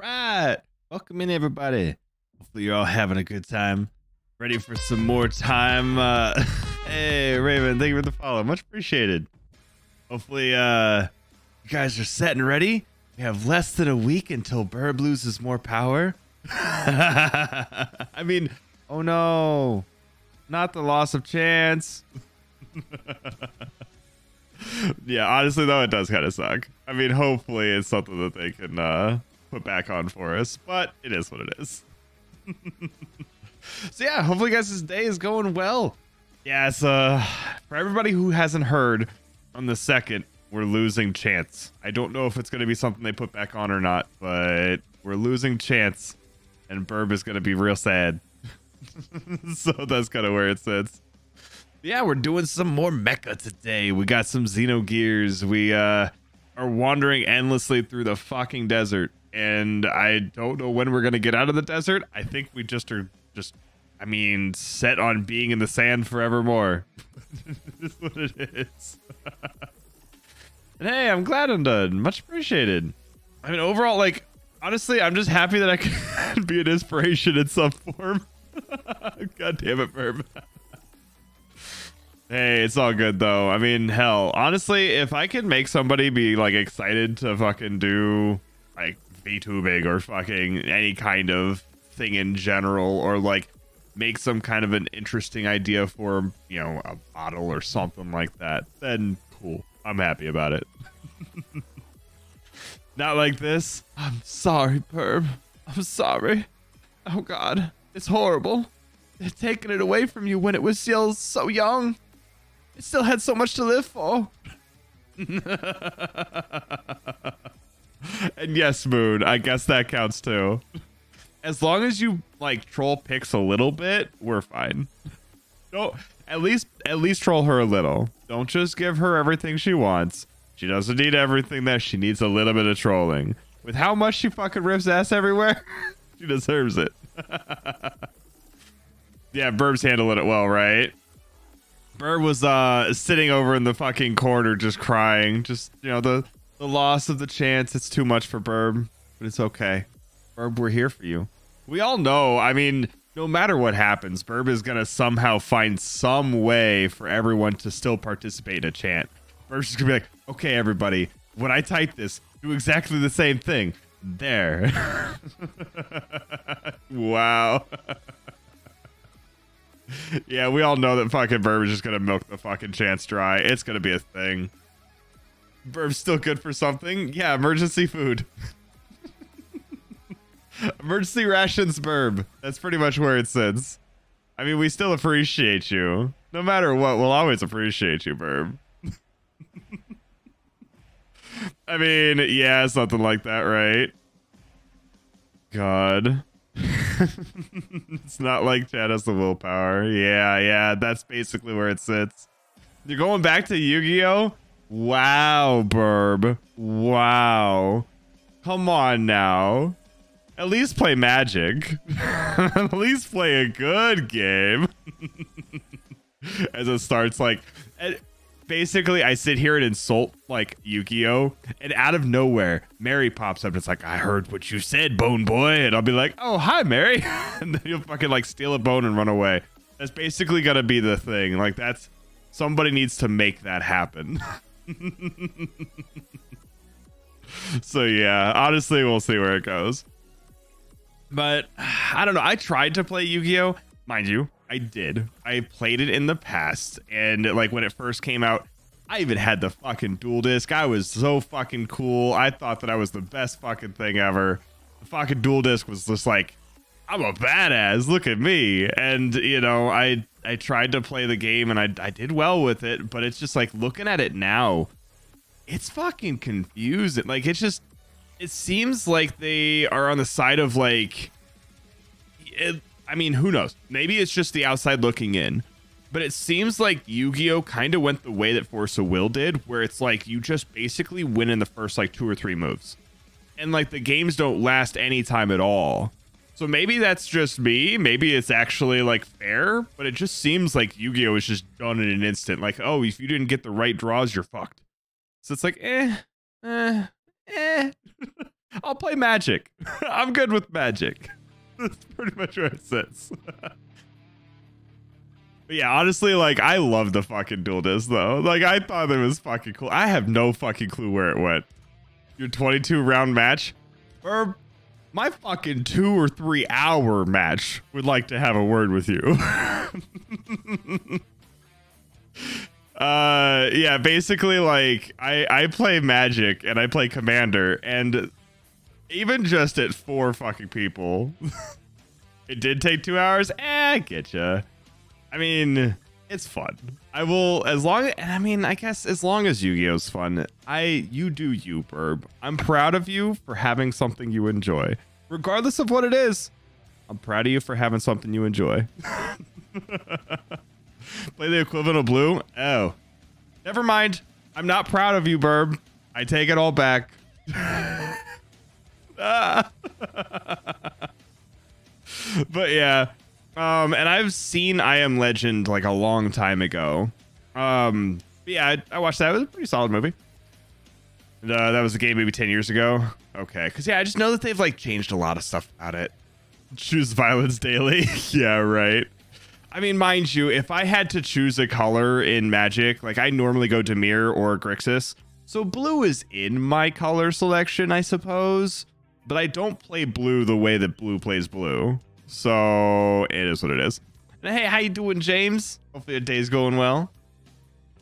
right. Welcome in, everybody. Hopefully you're all having a good time. Ready for some more time. Hey, Raven, thank you for the follow. Much appreciated. Hopefully you guys are set and ready. We have less than a week until Burb loses more power. I mean, oh no. Not the loss of chance. Yeah, honestly, though, it does kind of suck. I mean, hopefully it's something that they can put back on for us, but it is what it is. So yeah, hopefully guys, this day is going well. Yeah, it's for everybody who hasn't heard, on the second, we're losing chance. I don't know if it's going to be something they put back on or not, but we're losing chance, and Burb is going to be real sad. So that's kind of where it sits. Yeah, we're doing some more mecha today. We got some Xenogears. We are wandering endlessly through the fucking desert, and I don't know when we're gonna get out of the desert. I think we just are I mean, set on being in the sand forevermore. That's what it is. And hey, I'm glad I'm done. Much appreciated. I mean, overall, like, honestly, I'm just happy that I can be an inspiration in some form. God damn it, Burb. Hey, it's all good though. I mean, hell, honestly, if I could make somebody be like excited to fucking do like VTubing or fucking any kind of thing in general, or like make some kind of an interesting idea for, you know, a bottle or something like that, then cool. I'm happy about it. Not like this. I'm sorry, Burb. I'm sorry. Oh God, it's horrible. They're taking it away from you when it was still so young. It still had so much to live for. And yes, Moon, I guess that counts too. As long as you like troll Pix a little bit, we're fine. Don't at least troll her a little. Don't just give her everything she wants. She doesn't need everything that she needs, a little bit of trolling. With how much she fucking rips ass everywhere, she deserves it. Yeah, Burb's handling it well, right? Burb was sitting over in the fucking corner just crying. Just, you know, the loss of the chance. It's too much for Burb, but it's okay. Burb, we're here for you. We all know, I mean, no matter what happens, Burb is going to somehow find some way for everyone to still participate in a chant. Burb's just going to be like, okay, everybody, when I type this, do exactly the same thing. There. Wow. Yeah, we all know that fucking Burb is just gonna milk the fucking chance dry. It's gonna be a thing. Burb's still good for something. Yeah, emergency food. Emergency rations, Burb. That's pretty much where it sits. I mean, we still appreciate you. No matter what, we'll always appreciate you, Burb. I mean, yeah, something like that, right? God. It's not like Chad has the willpower. Yeah, that's basically where it sits. You're going back to Yu-Gi-Oh? Wow, Burb. Wow. Come on now. At least play Magic. At least play a good game. As it starts like... Basically, I sit here and insult, like, Yu-Gi-Oh! And out of nowhere, Mary pops up and it's like, I heard what you said, Bone Boy. And I'll be like, oh, hi, Mary. And then you'll fucking, like, steal a bone and run away. That's basically gonna be the thing. Like, that's... Somebody needs to make that happen. So, yeah. Honestly, we'll see where it goes. But, I don't know. I tried to play Yu-Gi-Oh! Mind you, I did. I played it in the past, and like when it first came out, I even had the fucking dual disc. I was so fucking cool. I thought that I was the best fucking thing ever. The fucking dual disc was just like, I'm a badass. Look at me. And you know, I tried to play the game and I did well with it, but it's just like looking at it now, it's fucking confusing. Like it seems like they are on the side of like I mean, who knows? Maybe it's just the outside looking in. But it seems like Yu-Gi-Oh! Kind of went the way that Force of Will did, where it's like you just basically win in the first like 2 or 3 moves. And like the games don't last any time at all. So maybe that's just me. Maybe it's actually like fair, but it just seems like Yu-Gi-Oh! Is just done in an instant. Like, oh, if you didn't get the right draws, you're fucked. So it's like, I'll play Magic. I'm good with Magic. That's pretty much where it sits. But yeah, honestly, like, I love the fucking dual disc though. Like, I thought it was fucking cool. I have no fucking clue where it went. Your 22 round match, or my fucking 2 or 3 hour match would like to have a word with you. Yeah, basically, like, I play Magic and I play Commander, and even just at 4 fucking people, it did take 2 hours. I get ya. I mean, it's fun. I will, as long as, I mean, I guess as long as Yu-Gi-Oh's fun, you do you, Burb. I'm proud of you for having something you enjoy. Regardless of what it is, I'm proud of you for having something you enjoy. Play the equivalent of blue? Oh. Never mind. I'm not proud of you, Burb. I take it all back. But yeah. And I've seen I Am Legend like a long time ago. Yeah, I watched that. It was a pretty solid movie. And, that was a game maybe 10 years ago. Okay, because yeah, I just know that they've like changed a lot of stuff about it. Choose violence daily. Yeah, right. I mean, mind you, if I had to choose a color in Magic, like I normally go Dimir or Grixis. So blue is in my color selection, I suppose. But I don't play blue the way that blue plays blue. So it is what it is. And hey, how you doing, James? Hopefully your day's going well.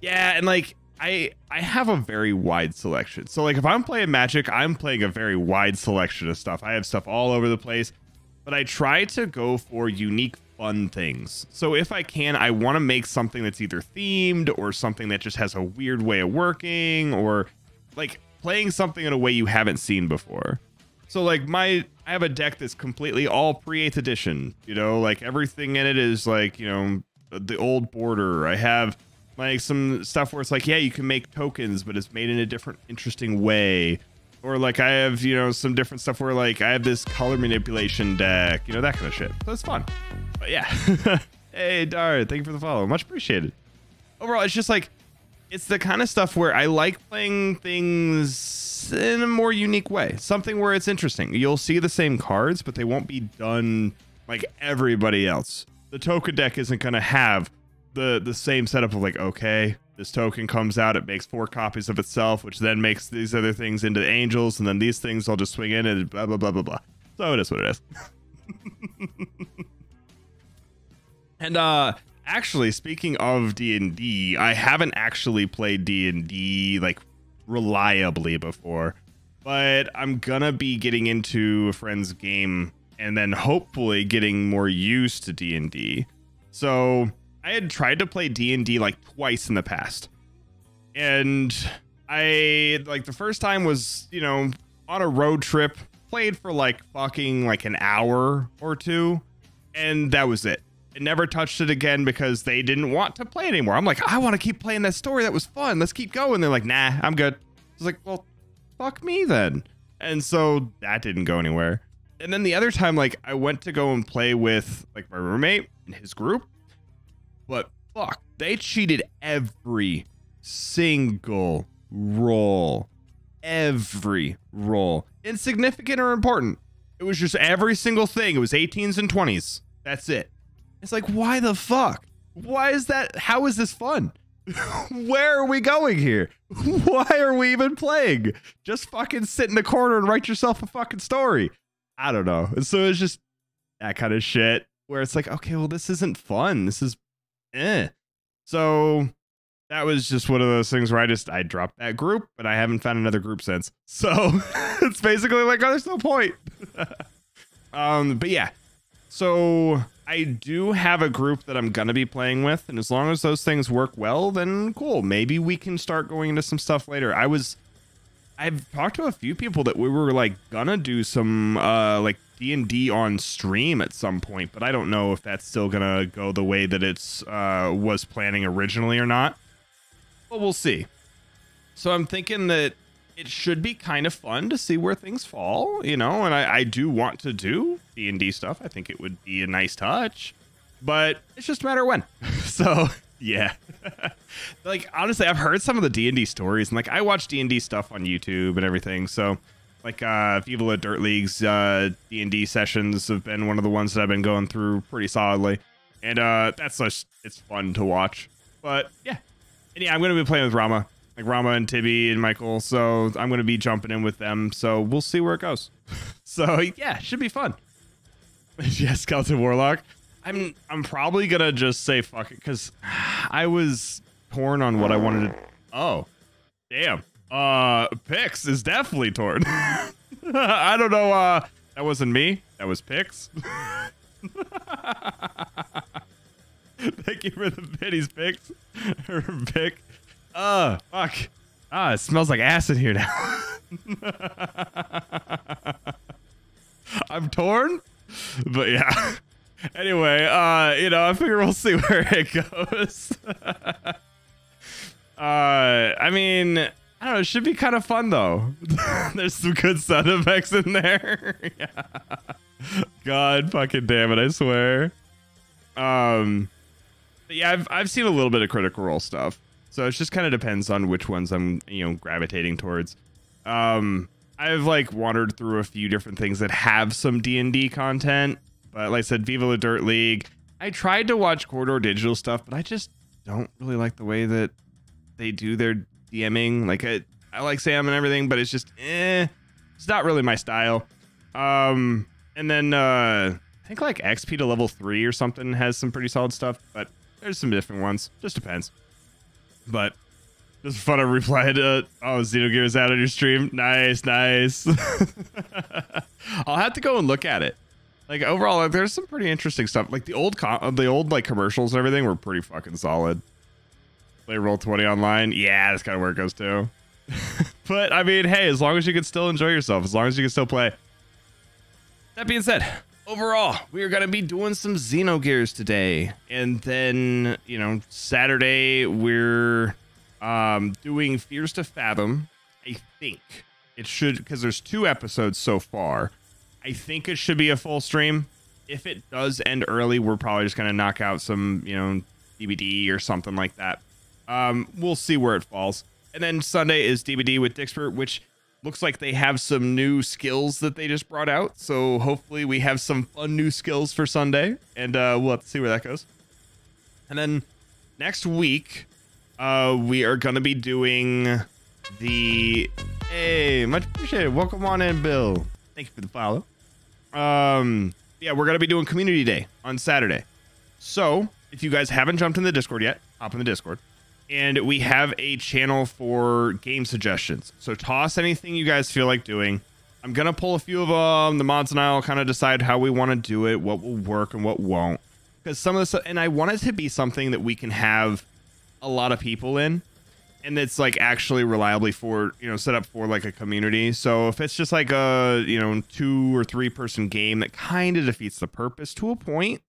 Yeah, and like I have a very wide selection. So like if I'm playing Magic, I'm playing a very wide selection of stuff. I have stuff all over the place, but I try to go for unique, fun things. So if I can, I want to make something that's either themed or something that just has a weird way of working, or like playing something in a way you haven't seen before. So like I have a deck that's completely all pre-8th edition, you know, like everything in it is like, you know, the old border. I have like some stuff where it's like, yeah, you can make tokens, but it's made in a different, interesting way. Or like I have, you know, some different stuff where like I have this color manipulation deck, you know, that kind of shit. So it's fun. But yeah. Hey, Dar, thank you for the follow. Much appreciated. Overall, it's just like, it's the kind of stuff where I like playing things in a more unique way. Something where it's interesting. You'll see the same cards, but they won't be done like everybody else. The token deck isn't going to have the same setup of like, okay, this token comes out, it makes 4 copies of itself, which then makes these other things into angels, and then these things I'll just swing in and blah, blah, blah, blah, blah. So it is what it is. And actually, speaking of D&D, I haven't actually played D&D like reliably before, but I'm gonna be getting into a friend's game and then hopefully getting more used to D&D. So I had tried to play D&D like twice in the past, and I like the first time was, you know, on a road trip, played for like fucking like an hour or 2, and that was it. I never touched it again because they didn't want to play anymore. I'm like, I want to keep playing that story. That was fun. Let's keep going. They're like, nah, I'm good. I was like, well, fuck me then. And so that didn't go anywhere. And then the other time, like I went to go and play with like my roommate and his group, but fuck, they cheated every single roll. Every roll. Insignificant or important. It was just every single thing. It was 18s and 20s. That's it. It's like, why the fuck? Why is that? How is this fun? Where are we going here? Why are we even playing? Just fucking sit in the corner and write yourself a fucking story. I don't know. So it's just that kind of shit where it's like, okay, well, this isn't fun. This is So that was just one of those things where I dropped that group, but I haven't found another group since. So it's basically like, oh, there's no point. But yeah. So I do have a group that I'm going to be playing with, and as long as those things work well, then cool. Maybe we can start going into some stuff later. I've talked to a few people that we were like gonna do some like D&D on stream at some point, but I don't know if that's still gonna go the way that it's was planning originally or not. But we'll see. So I'm thinking that it should be kind of fun to see where things fall, you know, and I do want to do D&D stuff. I think it would be a nice touch, but it's just a matter of when. So yeah. Like honestly, I've heard some of the D&D stories, and like I watch D&D stuff on YouTube and everything, so Like Viva Dirt League's D&D sessions have been one of the ones that I've been going through pretty solidly. And that's just, it's fun to watch. But yeah. And yeah, I'm going to be playing with Rama. Like Rama and Tibby and Michael. So I'm going to be jumping in with them. So we'll see where it goes. So yeah, should be fun. Yeah, Skeleton Warlock. I'm probably going to just say fuck it. Because I was torn on what I wanted to... Oh, damn. Pix is definitely torn. I don't know. That wasn't me. That was Pix. Thank you for the pities, Pix. Or Pick. Fuck. It smells like ass in here now. I'm torn, but yeah. Anyway, I figure we'll see where it goes. I mean, I don't know. It should be kind of fun though. There's some good sound effects in there. Yeah. God fucking damn it! I swear. But yeah, I've seen a little bit of Critical Role stuff, so it just kind of depends on which ones I'm gravitating towards. I've like wandered through a few different things that have some D&D content, but like I said, Viva La Dirt League. I tried to watch Corridor Digital stuff, but I just don't really like the way that they do their DMing. Like I like Sam and everything, but it's just it's not really my style. And then I think like XP to level 3 or something has some pretty solid stuff, but there's some different ones. Just depends. But just fun to reply to Xenogears out on your stream. Nice. I'll have to go and look at it. Like overall, like, there's some pretty interesting stuff. Like the old like commercials and everything were pretty fucking solid. Play Roll20 online. Yeah, that's kind of where it goes too. But I mean, hey, as long as you can still enjoy yourself, as long as you can still play. That being said, overall, we are going to be doing some Xenogears today. And then, Saturday, we're doing Fears to Fathom. I think it should, because there's 2 episodes so far. I think it should be a full stream. If it does end early, we're probably just going to knock out some, DVD or something like that. We'll see where it falls. And then Sunday is DVD with Dixpert, which looks like they have some new skills that they just brought out. So hopefully we have some fun new skills for Sunday, and we'll have to see where that goes. And then next week, we are going to be doing the... Hey, much appreciated. Welcome on in, Bill. Thank you for the follow. Yeah, we're going to be doing Community Day on Saturday. So if you guys haven't jumped in the Discord yet, hop in the Discord. And we have a channel for game suggestions. So toss anything you guys feel like doing. I'm going to pull a few of them. The mods and I will kind of decide how we want to do it, what will work and what won't. Because some of this, and I want it to be something that we can have a lot of people in. And it's like actually reliably for, set up for like a community. So if it's just like a, 2 or 3 person game, that kind of defeats the purpose to a point.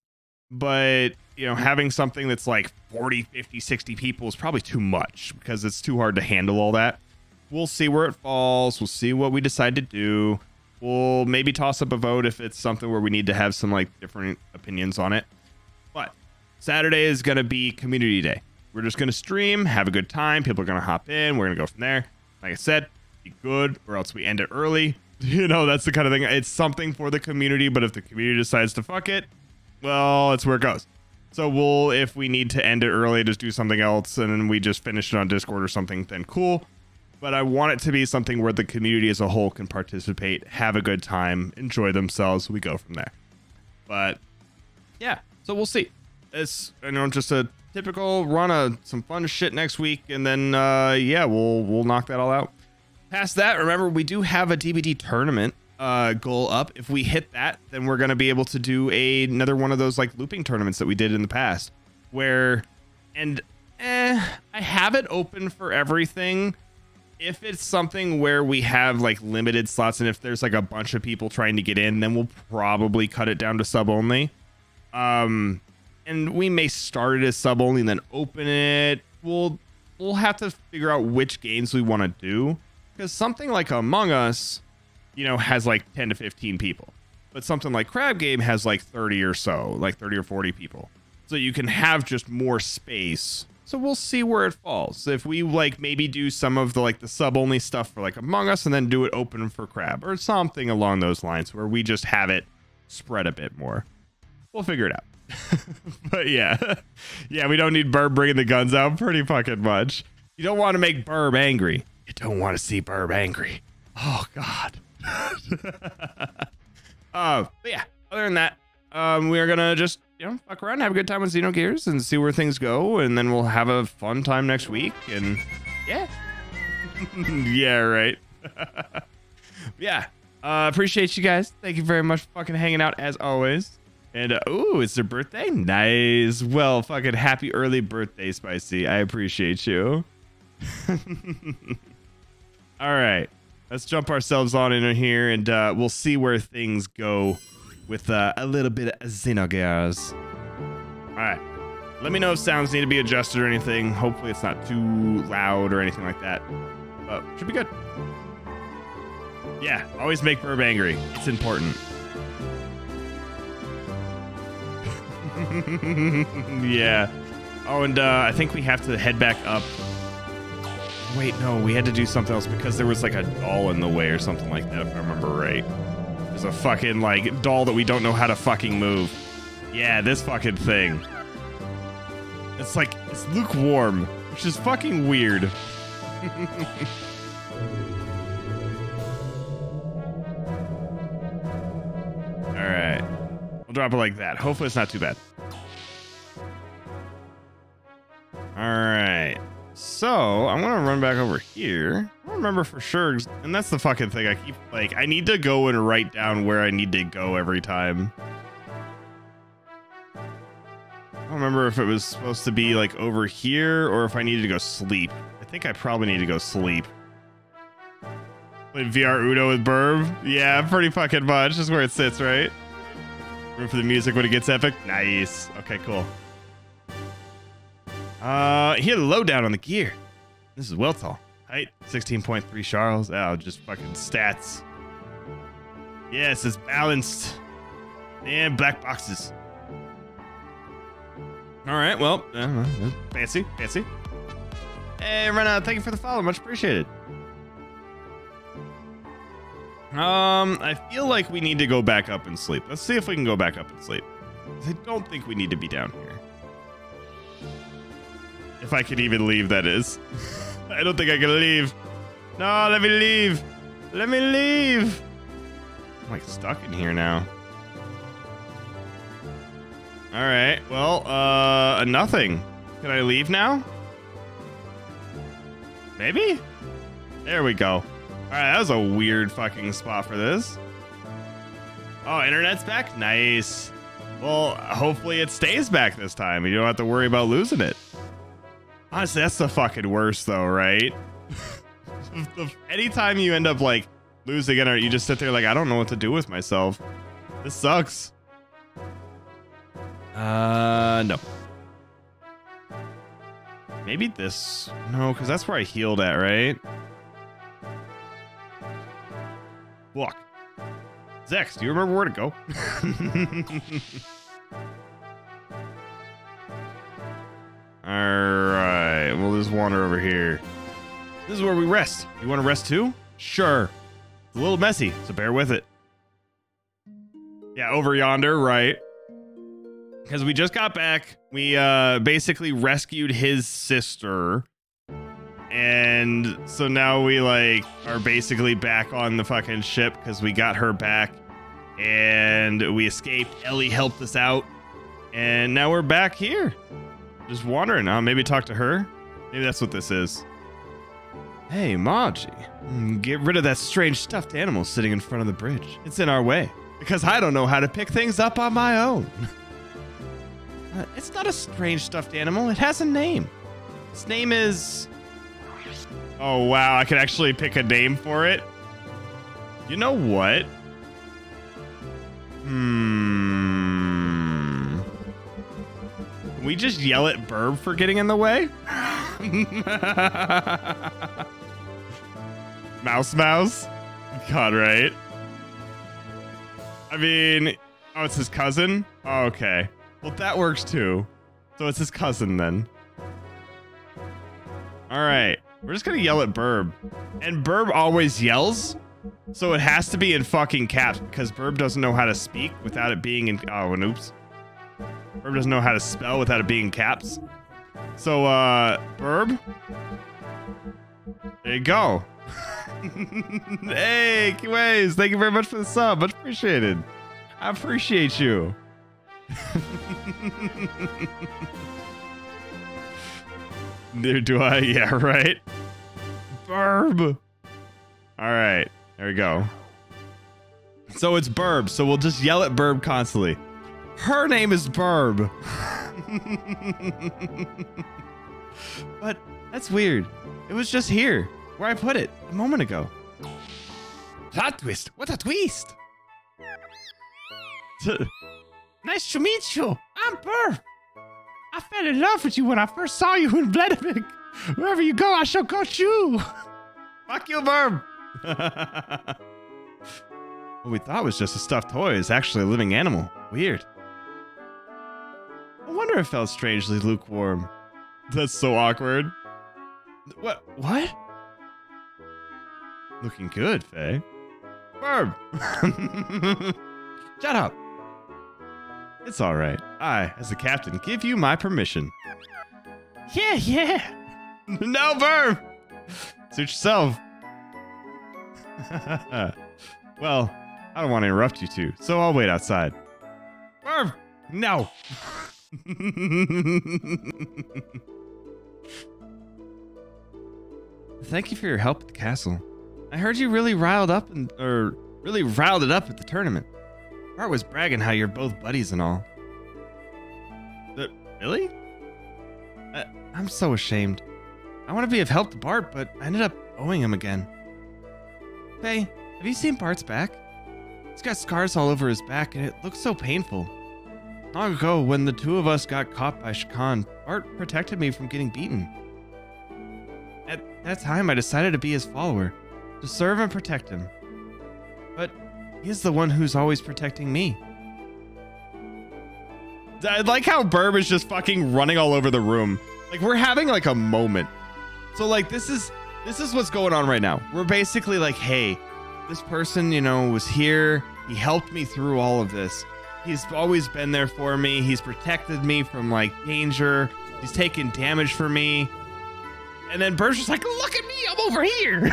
But, having something that's like 40, 50, 60 people is probably too much because it's too hard to handle all that. We'll see where it falls. We'll see what we decide to do. We'll maybe toss up a vote if it's something where we need to have some like different opinions on it. But Saturday is going to be Community Day. We're just going to stream, have a good time. People are going to hop in. We're going to go from there. Like I said, be good or else we end it early. That's the kind of thing. It's something for the community, but if the community decides to fuck it, well, that's where it goes. So if we need to end it early, just do something else, and then we just finish it on Discord or something, then cool. But I want it to be something where the community as a whole can participate, have a good time, enjoy themselves. We go from there. But yeah, so we'll see. It's just a typical run of some fun shit next week, and then yeah, we'll knock that all out. Past that, remember we do have a DBD tournament goal up. If we hit that, then we're going to be able to do another one of those like looping tournaments that we did in the past I have it open for everything. If it's something where we have like limited slots and if there's like a bunch of people trying to get in, then we'll probably cut it down to sub only. And we may start it as sub only and then open it. We'll have to figure out which games we want to do, because something like Among Us has like 10 to 15 people, but something like Crab Game has like 30 or so, like 30 or 40 people. So you can have just more space So we'll see where it falls. If we like maybe do some of the like the sub only stuff for like Among Us and then do it open for Crab or something along those lines where we just have it spread a bit more. We'll figure it out. But yeah. Yeah, we don't need Burb bringing the guns out pretty fucking much. You don't want to make Burb angry. You don't want to see Burb angry. Oh God. But yeah, other than that, we are gonna just, you know, fuck around, have a good time with Xenogears and see where things go, and then we'll have a fun time next week. And yeah. Yeah, right. Yeah. Appreciate you guys. Thank you very much for fucking hanging out as always. And ooh, it's their birthday. Nice. Well, fucking happy early birthday, Spicy. I appreciate you. All right, let's jump ourselves on in here, and we'll see where things go with a little bit of Xenogears. All right, let me know if sounds need to be adjusted or anything. Hopefully it's not too loud or anything like that, but should be good. Yeah, always make Burb angry. It's important. Yeah. Oh, and I think we have to head back up. Wait, no, we had to do something else because there was like a doll in the way or something like that, if I remember right. There's a fucking like doll that we don't know how to fucking move. Yeah, this fucking thing. It's like, it's lukewarm, which is fucking weird. All right, we'll drop it like that. Hopefully it's not too bad. All right. So I'm gonna run back over here. I don't remember for sure, and that's the fucking thing. I keep like, I need to go and write down where I need to go every time. I don't remember if it was supposed to be like over here or if I needed to go sleep. I think I probably need to go sleep. Play VR Uno with Burb. Yeah, pretty fucking much. That's where it sits, right? Room for the music when it gets epic. Nice. Okay, cool. Here, the lowdown on the gear. This is Weltall. Height, 16.3 Charles. Oh, just fucking stats. Yes, it's balanced. And black boxes. All right, well, fancy. Hey, Rena, thank you for the follow. Much appreciated. I feel like we need to go back up and sleep. Let's see if we can go back up and sleep. I don't think we need to be down here. If I can even leave, that is. I don't think I can leave. No, let me leave. Let me leave. I'm like stuck in here now. All right. Well, nothing. Can I leave now? Maybe? There we go. All right, that was a weird fucking spot for this. Oh, internet's back? Nice. Well, hopefully it stays back this time. You don't have to worry about losing it. Honestly, that's the fucking worst though, right? Anytime you end up like losing it, or you just sit there like, I don't know what to do with myself. This sucks. No. Maybe this. No, because that's where I healed at, right? Look. Zex, do you remember where to go? Alright, we'll just wander over here. This is where we rest. You want to rest too? Sure. It's a little messy, so bear with it. Yeah, over yonder, right. Because we just got back. We basically rescued his sister. And so now we like are basically back on the fucking ship because we got her back. And we escaped. Ellie helped us out. And now we're back here. Just wandering. Maybe talk to her. Maybe that's what this is. Hey, Margie. Get rid of that strange stuffed animal sitting in front of the bridge. It's in our way. Because I don't know how to pick things up on my own. It's not a strange stuffed animal. It has a name. Its name is... Oh, wow. I could actually pick a name for it. You know what? Can we just yell at Burb for getting in the way? Mouse. God, right? I mean, oh, it's his cousin? Oh, okay. Well, that works too. So it's his cousin then. All right. We're just going to yell at Burb. And Burb always yells. So it has to be in fucking caps because Burb doesn't know how to speak without it being in... Oh, and oops. Burb doesn't know how to spell without it being in caps. So, Burb. There you go. Hey, Kiways, thank you very much for the sub. Much appreciated. I appreciate you. Neither do I. Yeah, right. Burb. All right, there we go. So it's Burb. So we'll just yell at Burb constantly. Her name is Burb. But that's weird. It was just here where I put it a moment ago. Plot twist. What a twist. Nice to meet you. I'm Burb. I fell in love with you when I first saw you in Vladimir. Wherever you go, I shall go too. Fuck you, Burb. What we thought was just a stuffed toy is actually a living animal. Weird. I wonder if it felt strangely lukewarm. That's so awkward. What? Looking good, Faye. Burb. Shut up. It's all right. I, as the captain, give you my permission. Yeah. No, Burb. Suit yourself. Well, I don't want to interrupt you two, so I'll wait outside. Burb. No. Thank you for your help at the castle. I heard you really riled it up at the tournament. Bart was bragging how you're both buddies and all. Really? I'm so ashamed. I want to be of help to Bart, but I ended up owing him again. Faye, have you seen Bart's back? He's got scars all over his back and it looks so painful. Long ago, when the two of us got caught by Shakan, Bart protected me from getting beaten. At that time, I decided to be his follower, to serve and protect him. But he's the one who's always protecting me. I like how Burb is just fucking running all over the room. Like, we're having like a moment. So like, this is what's going on right now. We're basically like, hey, this person, you know, was here. He helped me through all of this. He's always been there for me. He's protected me from like danger. He's taken damage for me. And then Burb's just like, look at me, I'm over here.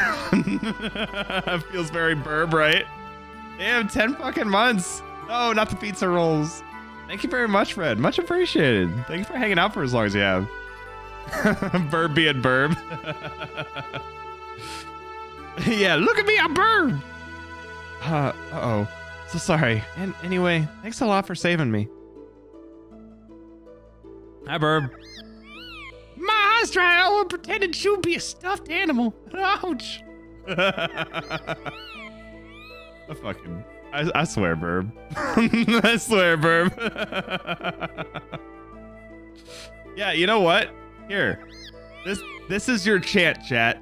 Feels very Burb, right? Damn, 10 fucking months. Oh, not the pizza rolls. Thank you very much, Fred. Much appreciated. Thank you for hanging out for as long as you have. Burb being Burb. Yeah, look at me, I'm Burb. Uh-oh. So sorry. And anyway, thanks a lot for saving me. Hi, Burb. My eyes dry out and pretended you'd be a stuffed animal. Ouch. I swear, Burb. I swear, Burb. Yeah, you know what? Here. This is your chant, chat.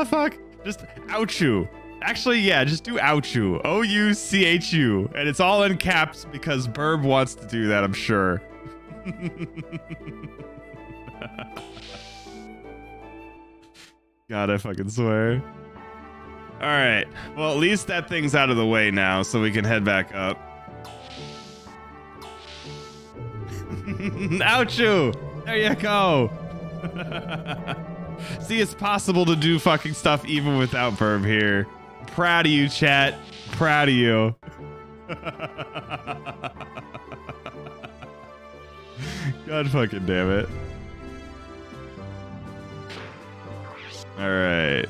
Fuck. Just ouchu. Actually, yeah, just do ouchu. O-U-C-H-U. And it's all in caps because Burb wants to do that, I'm sure. God, I fucking swear. All right. Well, at least that thing's out of the way now, so we can head back up. Ouchoo! There you go. See, it's possible to do fucking stuff even without Burb here. Proud of you, chat. Proud of you. God fucking damn it. All right.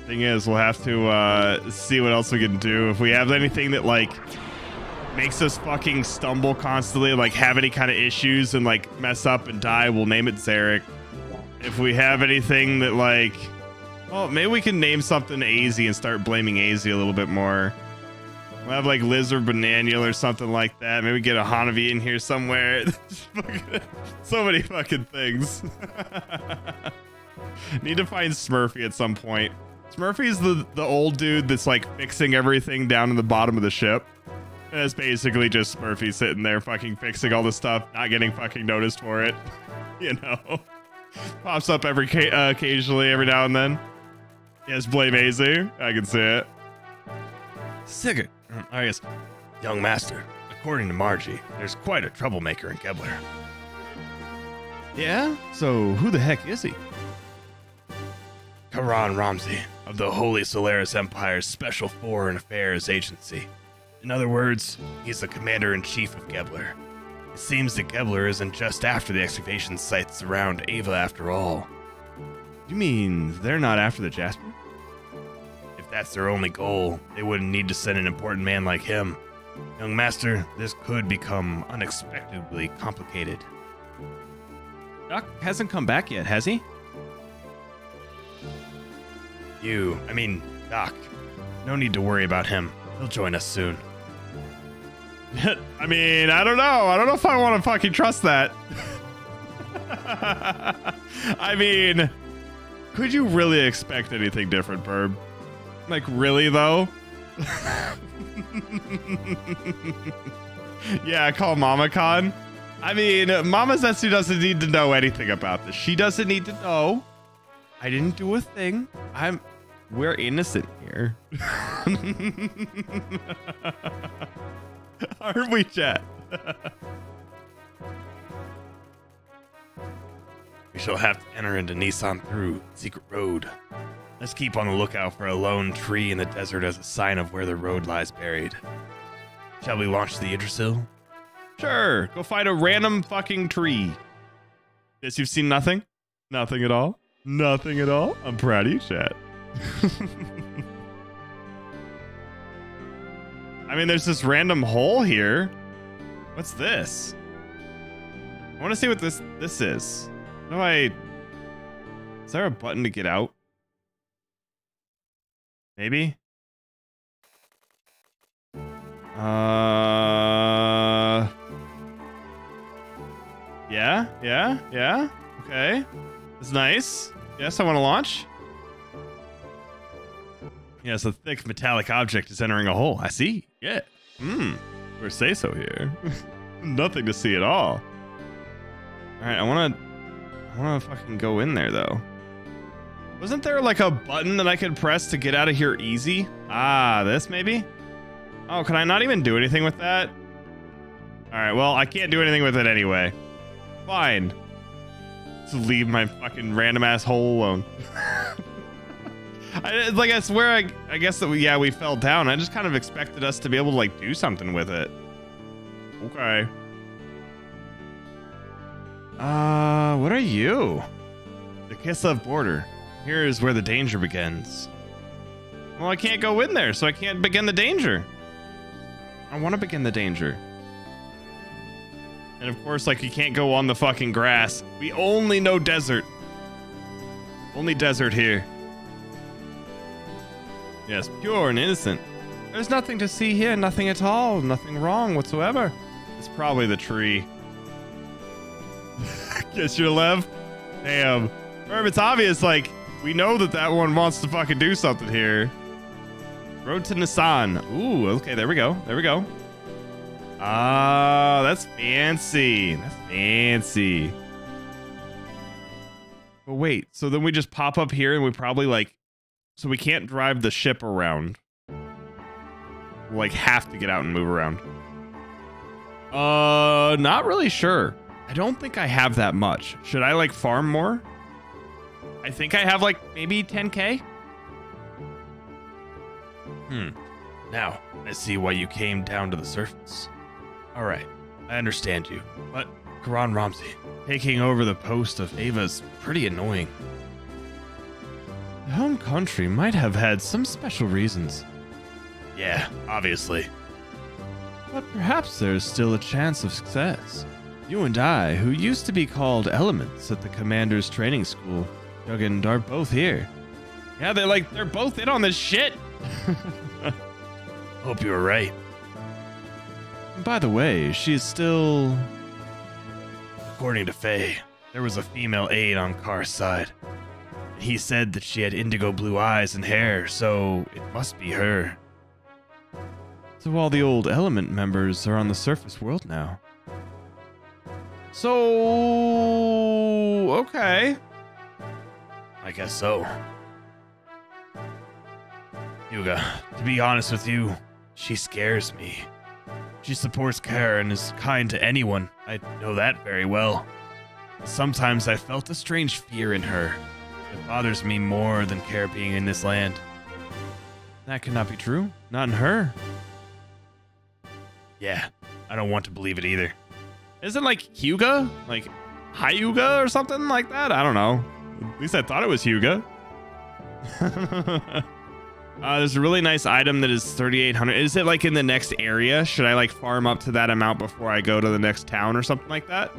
Thing is, we'll have to see what else we can do. If we have anything that like makes us fucking stumble constantly, like have any kind of issues and like mess up and die, we'll name it Zarek. If we have anything that like, well, maybe we can name something AZ and start blaming AZ a little bit more. We'll have like Liz or Bananule or something like that. Maybe get a Hanavi in here somewhere. So many fucking things. Need to find Smurfy at some point. Smurfy's the old dude that's like fixing everything down in the bottom of the ship. And it's basically just Smurfy sitting there fucking fixing all the stuff, not getting fucking noticed for it. You know? Pops up occasionally, every now and then. Yes, Blaze. I can see it. Sigurd. I guess. Young master, according to Margie, there's quite a troublemaker in Gebler. Yeah? So who the heck is he? Karan Ramsey of the Holy Solaris Empire's Special Foreign Affairs Agency. In other words, he's the commander-in-chief of Gebler. It seems that Gebler isn't just after the excavation sites around Ava after all. You mean they're not after the Jasper? If that's their only goal, they wouldn't need to send an important man like him. Young master, this could become unexpectedly complicated. Doc hasn't come back yet, has he? Doc. No need to worry about him. He'll join us soon. I mean, I don't know. I don't know if I want to fucking trust that. I mean, could you really expect anything different, Burb? Like, really, though? Yeah, call Mama Khan. I mean, Mama Zetsu doesn't need to know anything about this. She doesn't need to know. I didn't do a thing. We're innocent here. Aren't we, chat? We shall have to enter into Nissan through secret road. Let's keep on the lookout for a lone tree in the desert as a sign of where the road lies buried. Shall we launch the Yggdrasil? Sure. Go find a random fucking tree. Guess you've seen nothing? Nothing at all? Nothing at all? I'm proud of you, chat. I mean, there's this random hole here. What's this? I want to see what this is. How do I... Is there a button to get out? Maybe? Yeah. Okay. It's nice. Yes, I want to launch. Yes, a thick metallic object is entering a hole. I see. Yeah. Or say so here. Nothing to see at all. All right, I want to fucking go in there though. Wasn't there like a button that I could press to get out of here easy? Ah, this maybe? Oh, can I not even do anything with that? All right, well, I can't do anything with it anyway. Fine. Just leave my fucking random ass hole alone. I swear, I guess that we fell down. I just kind of expected us to be able to like do something with it. Okay. What are you? The Kislev border. Here is where the danger begins. Well, I can't go in there, so I can't begin the danger. I want to begin the danger. And of course, like, you can't go on the fucking grass. We only know desert. Only desert here. Yes, pure and innocent. There's nothing to see here, nothing at all, nothing wrong whatsoever. It's probably the tree. Guess your Lev? Damn. Herb, it's obvious, like, we know that one wants to fucking do something here. Road to Nissan. Ooh, okay, there we go. There we go. Ah, that's fancy. That's fancy. But wait, so then we just pop up here and we probably like... So we can't drive the ship around. We'll like have to get out and move around. Not really sure. I don't think I have that much. Should I like farm more? I think I have like maybe 10k. Now, I see why you came down to the surface. All right, I understand you. But Karan Ramsey, taking over the post of Ava's pretty annoying. The home country might have had some special reasons. Yeah, obviously. But perhaps there's still a chance of success. You and I, who used to be called elements at the commander's training school, Jugend, are both here. Yeah, they're both in on this shit. Hope you were right. By the way, she's still... According to Faye, there was a female aide on Kar's side. He said that she had indigo blue eyes and hair, so it must be her. So all the old Element members are on the surface world now. So, okay. I guess so. Yuga, to be honest with you, she scares me. She supports Kara and is kind to anyone. I know that very well. Sometimes I felt a strange fear in her. It bothers me more than Kara being in this land. That cannot be true. Not in her. Yeah, I don't want to believe it either. Isn't like Hyuga? Like Hyuga or something like that? I don't know. At least I thought it was Hyuga. There's a really nice item that is 3,800. Is it like in the next area? Should I like farm up to that amount before I go to the next town or something like that?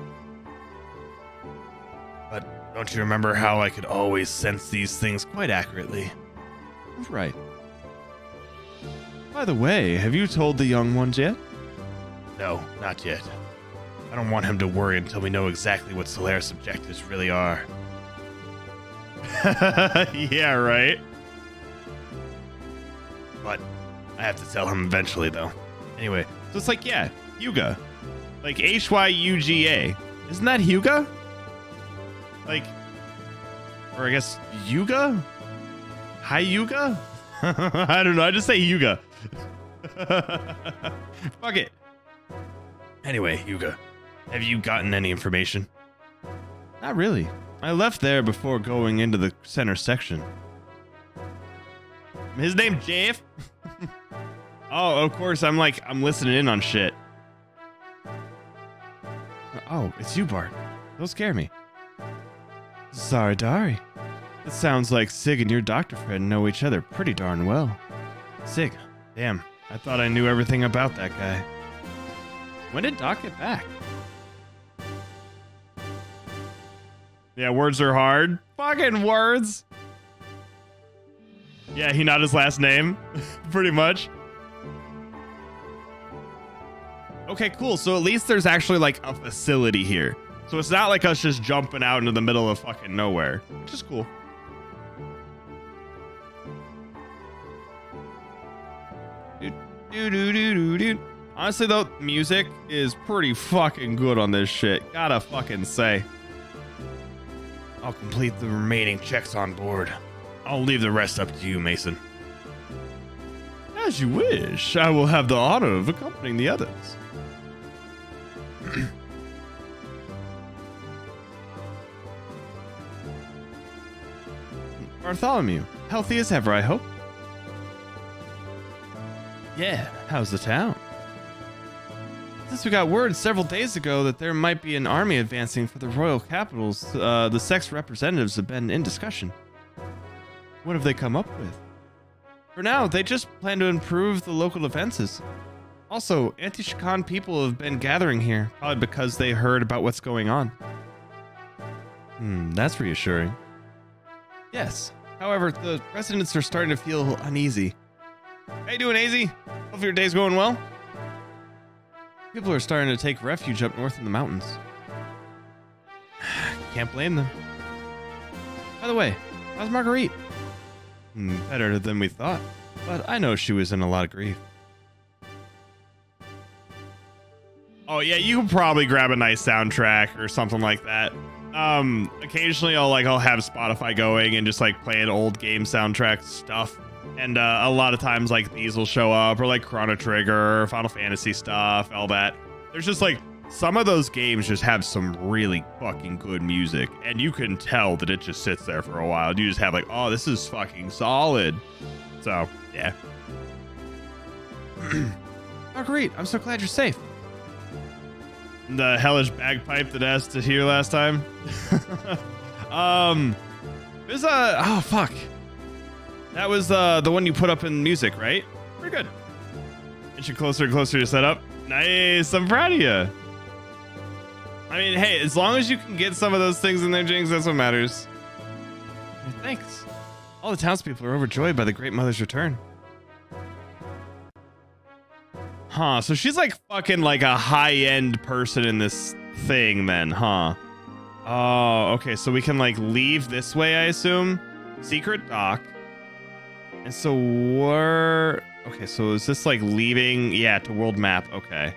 But don't you remember how I could always sense these things quite accurately? Right. By the way, have you told the young ones yet? No, not yet. I don't want him to worry until we know exactly what Solaris objectives really are. Yeah, right. But I have to tell him eventually, though. Anyway, so it's like, yeah, Hyuga. Like Hyuga. Isn't that Hyuga? Like, or I guess Yuga? Hyuga? I don't know. I just say Hyuga. Fuck it. Anyway, Hyuga, have you gotten any information? Not really. I left there before going into the center section. His name's Jeff. Oh, of course, I'm listening in on shit. Oh, it's you, Bart. Don't scare me. Sorry, Dari. It sounds like Sig and your doctor friend know each other pretty darn well. Sig, damn, I thought I knew everything about that guy. When did Doc get back? Yeah, words are hard. Fucking words. Yeah, he not his last name. Pretty much. Okay, cool. So at least there's actually like a facility here. So it's not like us just jumping out into the middle of fucking nowhere, which is cool. Honestly though, music is pretty fucking good on this shit. Gotta fucking say. I'll complete the remaining checks on board. I'll leave the rest up to you, Mason. As you wish. I will have the honor of accompanying the others. Bartholomew, healthy as ever, I hope. Yeah, how's the town? Since we got word several days ago that there might be an army advancing for the royal capitals, the sex representatives have been in discussion. What have they come up with? For now, they just plan to improve the local defenses. Also, anti-Shakan people have been gathering here, probably because they heard about what's going on. That's reassuring. Yes. However, the residents are starting to feel uneasy. How you doing, AZ? Hope your day's going well. People are starting to take refuge up north in the mountains. Can't blame them. By the way, how's Marguerite? Better than we thought, but I know she was in a lot of grief. Oh yeah, you can probably grab a nice soundtrack or something like that. Occasionally I'll have Spotify going and just like playing old game soundtrack stuff. And a lot of times like these will show up, or like Chrono Trigger, Final Fantasy stuff, all that. There's just like some of those games just have some really fucking good music, and you can tell that it just sits there for a while. You just have like, oh, this is fucking solid. So yeah. Oh great, I'm so glad you're safe. The hellish bagpipe that I asked to hear last time. There's a, oh fuck. That was the one you put up in music, right? Pretty good. Inch you closer and closer to set up. Nice, I'm proud of you. I mean, hey, as long as you can get some of those things in there, Jinx, that's what matters. Thanks. All the townspeople are overjoyed by the Great Mother's return. Huh, so she's like fucking like a high-end person in this thing then, huh? Oh, okay, so we can like leave this way, I assume. Secret dock. And so Okay, so is this like leaving? Yeah, to world map. Okay.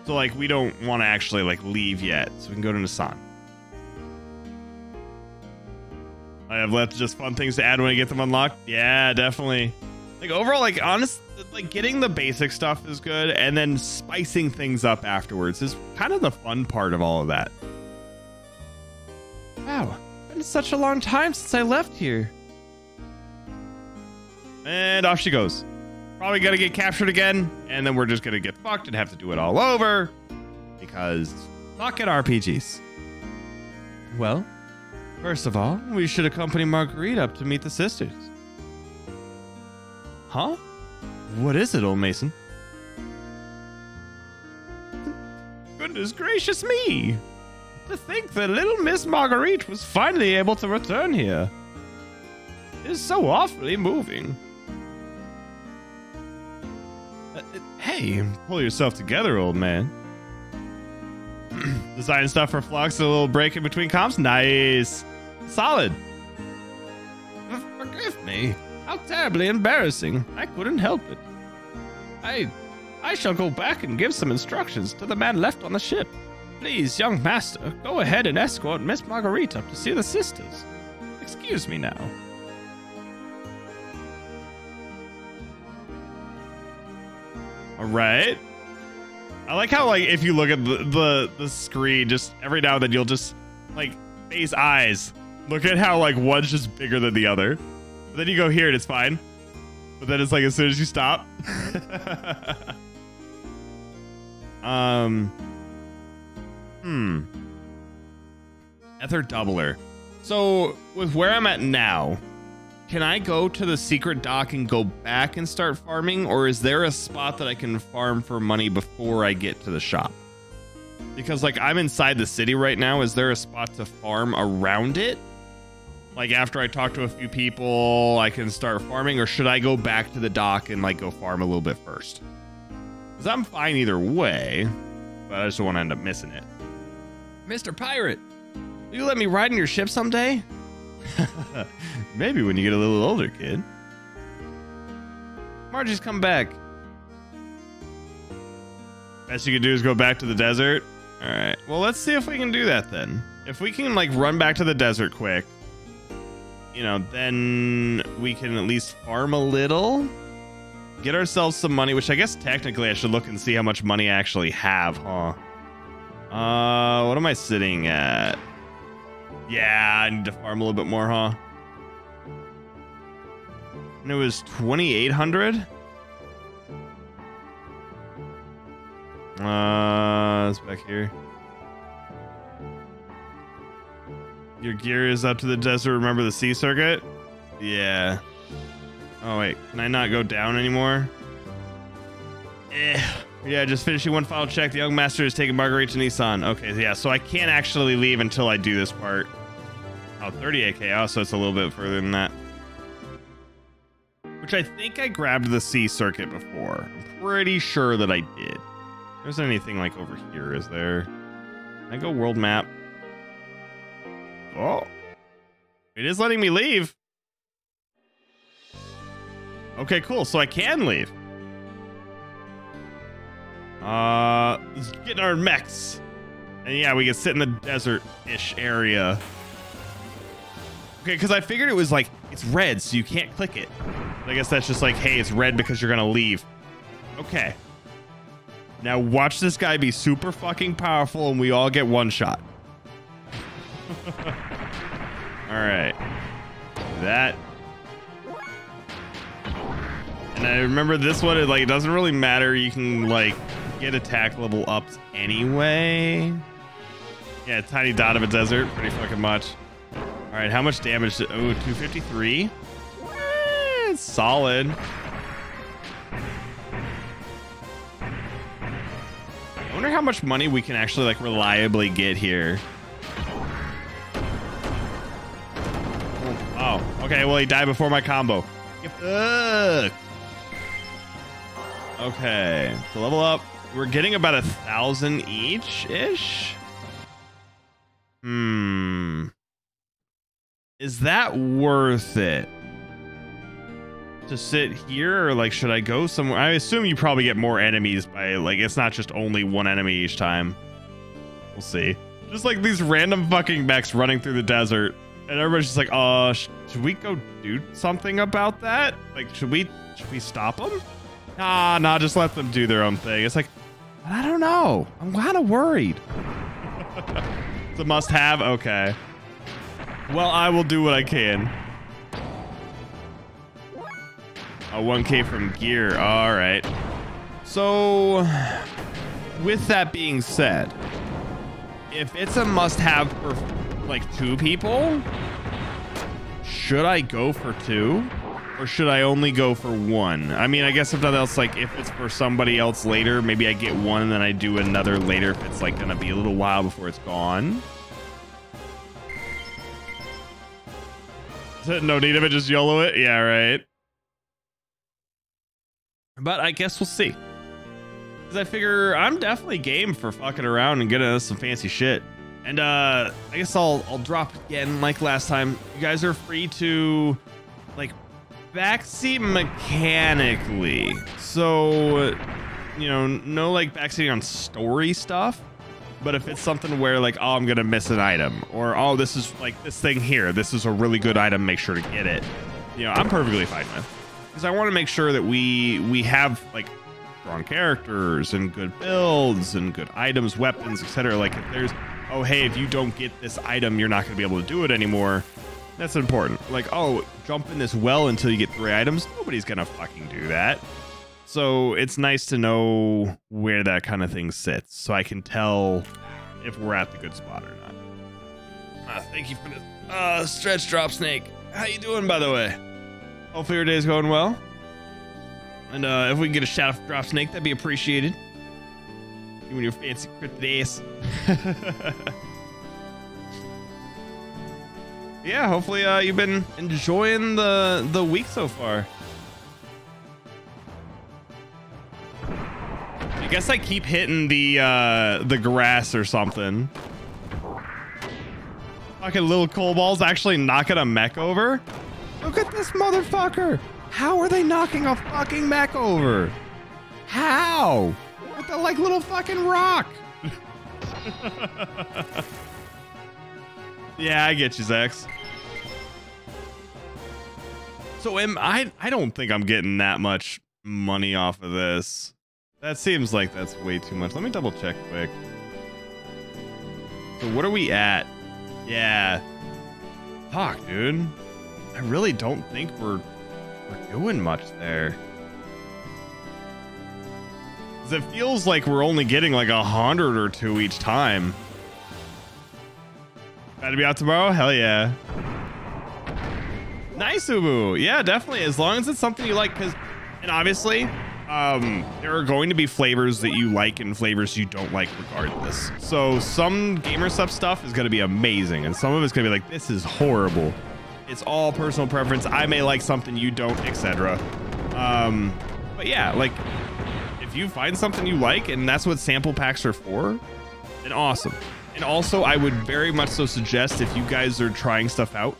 So like we don't want to actually like leave yet. So we can go to Nisan. I have left just fun things to add when I get them unlocked. Yeah, definitely. Like overall, like honest, like getting the basic stuff is good, and then spicing things up afterwards is kind of the fun part of all of that. Wow, it's been such a long time since I left here. And off she goes. Probably gonna get captured again, and then we're just gonna get fucked and have to do it all over because fuck it, RPGs. Well, first of all, we should accompany Marguerite up to meet the sisters. Huh? What is it, old Mason? Goodness gracious me! To think that little Miss Marguerite was finally able to return here. It is so awfully moving. Hey, pull yourself together, old man. Design stuff for Flux, a little break in between comps. Nice. Solid. Forgive me. How terribly embarrassing. I couldn't help it. I shall go back and give some instructions to the man left on the ship. Please, young master, go ahead and escort Miss Marguerite up to see the sisters. Excuse me now. All right. I like how, like, if you look at the screen, just every now and then you'll just, like, face eyes. Look at how, like, one's just bigger than the other. But then you go here and it's fine. But then it's like as soon as you stop. Ether Doubler. So, with where I'm at now, can I go to the secret dock and go back and start farming, or is there a spot that I can farm for money before I get to the shop? Because like I'm inside the city right now, is there a spot to farm around it? Like after I talk to a few people, I can start farming, or should I go back to the dock and like go farm a little bit first? Because I'm fine either way, but I just don't want to end up missing it. Mr. Pirate, will you let me ride in your ship someday? Maybe when you get a little older, kid. Margie's come back. Best you can do is go back to the desert. All right. Well, let's see if we can do that then. If we can like run back to the desert quick, you know, then we can at least farm a little, get ourselves some money, which I guess technically I should look and see how much money I actually have, huh? What am I sitting at? Yeah, I need to farm a little bit more, huh? And it was 2,800. It's back here. Your gear is up to the desert. Remember the sea circuit? Yeah. Oh wait, can I not go down anymore? Yeah, just finishing one final check. The young master is taking Marguerite to Nisan. Okay, yeah, so I can't actually leave until I do this part. Oh, 38k. Oh, so it's a little bit further than that. Which I think I grabbed the sea circuit before. I'm pretty sure that I did. There's anything like over here, is there? Can I go world map? Oh. It is letting me leave. Okay, cool. So I can leave. Let's get in our mechs. And yeah, we can sit in the desert-ish area. Okay, because I figured it was like, it's red, so you can't click it. I guess that's just like, hey, it's red because you're gonna leave. Okay. Now watch this guy be super fucking powerful and we all get one shot. Alright. That. And I remember this one, it doesn't really matter. You can like get attack level ups anyway. Yeah, tiny dot of a desert, pretty fucking much. Alright, how much damage? Oh, 253. It's solid. I wonder how much money we can actually like reliably get here. Oh, okay. Well, he died before my combo. Okay, to level up, we're getting about 1,000 each ish. Is that worth it? to sit here, or like should I go somewhere? I assume you probably get more enemies by like it's not just only one enemy each time. We'll see. Just like these random fucking mechs running through the desert, and everybody's just like, should we go do something about that? Like, should we stop them? Nah, just let them do their own thing. It's like, I don't know. I'm kind of worried. It's a must-have. Okay. Well, I will do what I can. A 1K from gear. All right. So, with that being said, if it's a must-have for like 2 people, should I go for 2? Or should I only go for 1? I mean, I guess if nothing else, like if it's for somebody else later, maybe I get 1 and then I do another later if it's like gonna be a little while before it's gone. No need of it, just YOLO it? Yeah, right. But I guess we'll see. Because I figure I'm definitely game for fucking around and getting us some fancy shit. And I guess I'll drop again like last time. You guys are free to like backseat mechanically. So, you know, no like backseating on story stuff. But if it's something where like, oh, I'm gonna miss an item, or oh, this is like this thing here, this is a really good item, make sure to get it. You know, I'm perfectly fine with. Because I want to make sure that we have like strong characters and good builds and good items, weapons, etc. Like if there's, oh hey, if you don't get this item, you're not gonna be able to do it anymore. That's important. Like, oh, jump in this well until you get 3 items. Nobody's gonna fucking do that. So it's nice to know where that kind of thing sits, so I can tell if we're at the good spot or not. Thank you for the stretch drop snake. How you doing, by the way? Hopefully your day's going well. And if we can get a shout out for Drop Snake, that'd be appreciated. You and your fancy cryptid ass. Yeah, hopefully you've been enjoying the week so far. I guess I keep hitting the grass or something. Fucking little coal balls actually knocking a mech over. Look at this motherfucker. How are they knocking a fucking mech over? How? With the like little fucking rock. Yeah, I get you, Zex. So I don't think I'm getting that much money off of this. That seems like that's way too much. Let me double check quick. So what are we at? Yeah. Fuck, dude. I really don't think we're doing much there. 'Cause it feels like we're only getting like 100 or 2 each time. Gotta be out tomorrow? Hell yeah. Nice, Ubu. Yeah, definitely. As long as it's something you like, and obviously, there are going to be flavors that you like and flavors you don't like regardless. So some gamer stuff is going to be amazing, and some of it's going to be like, this is horrible. It's all personal preference. I may like something you don't, etc. But yeah, like if you find something you like and that's what sample packs are for, then awesome. And also I would very much so suggest, if you guys are trying stuff out,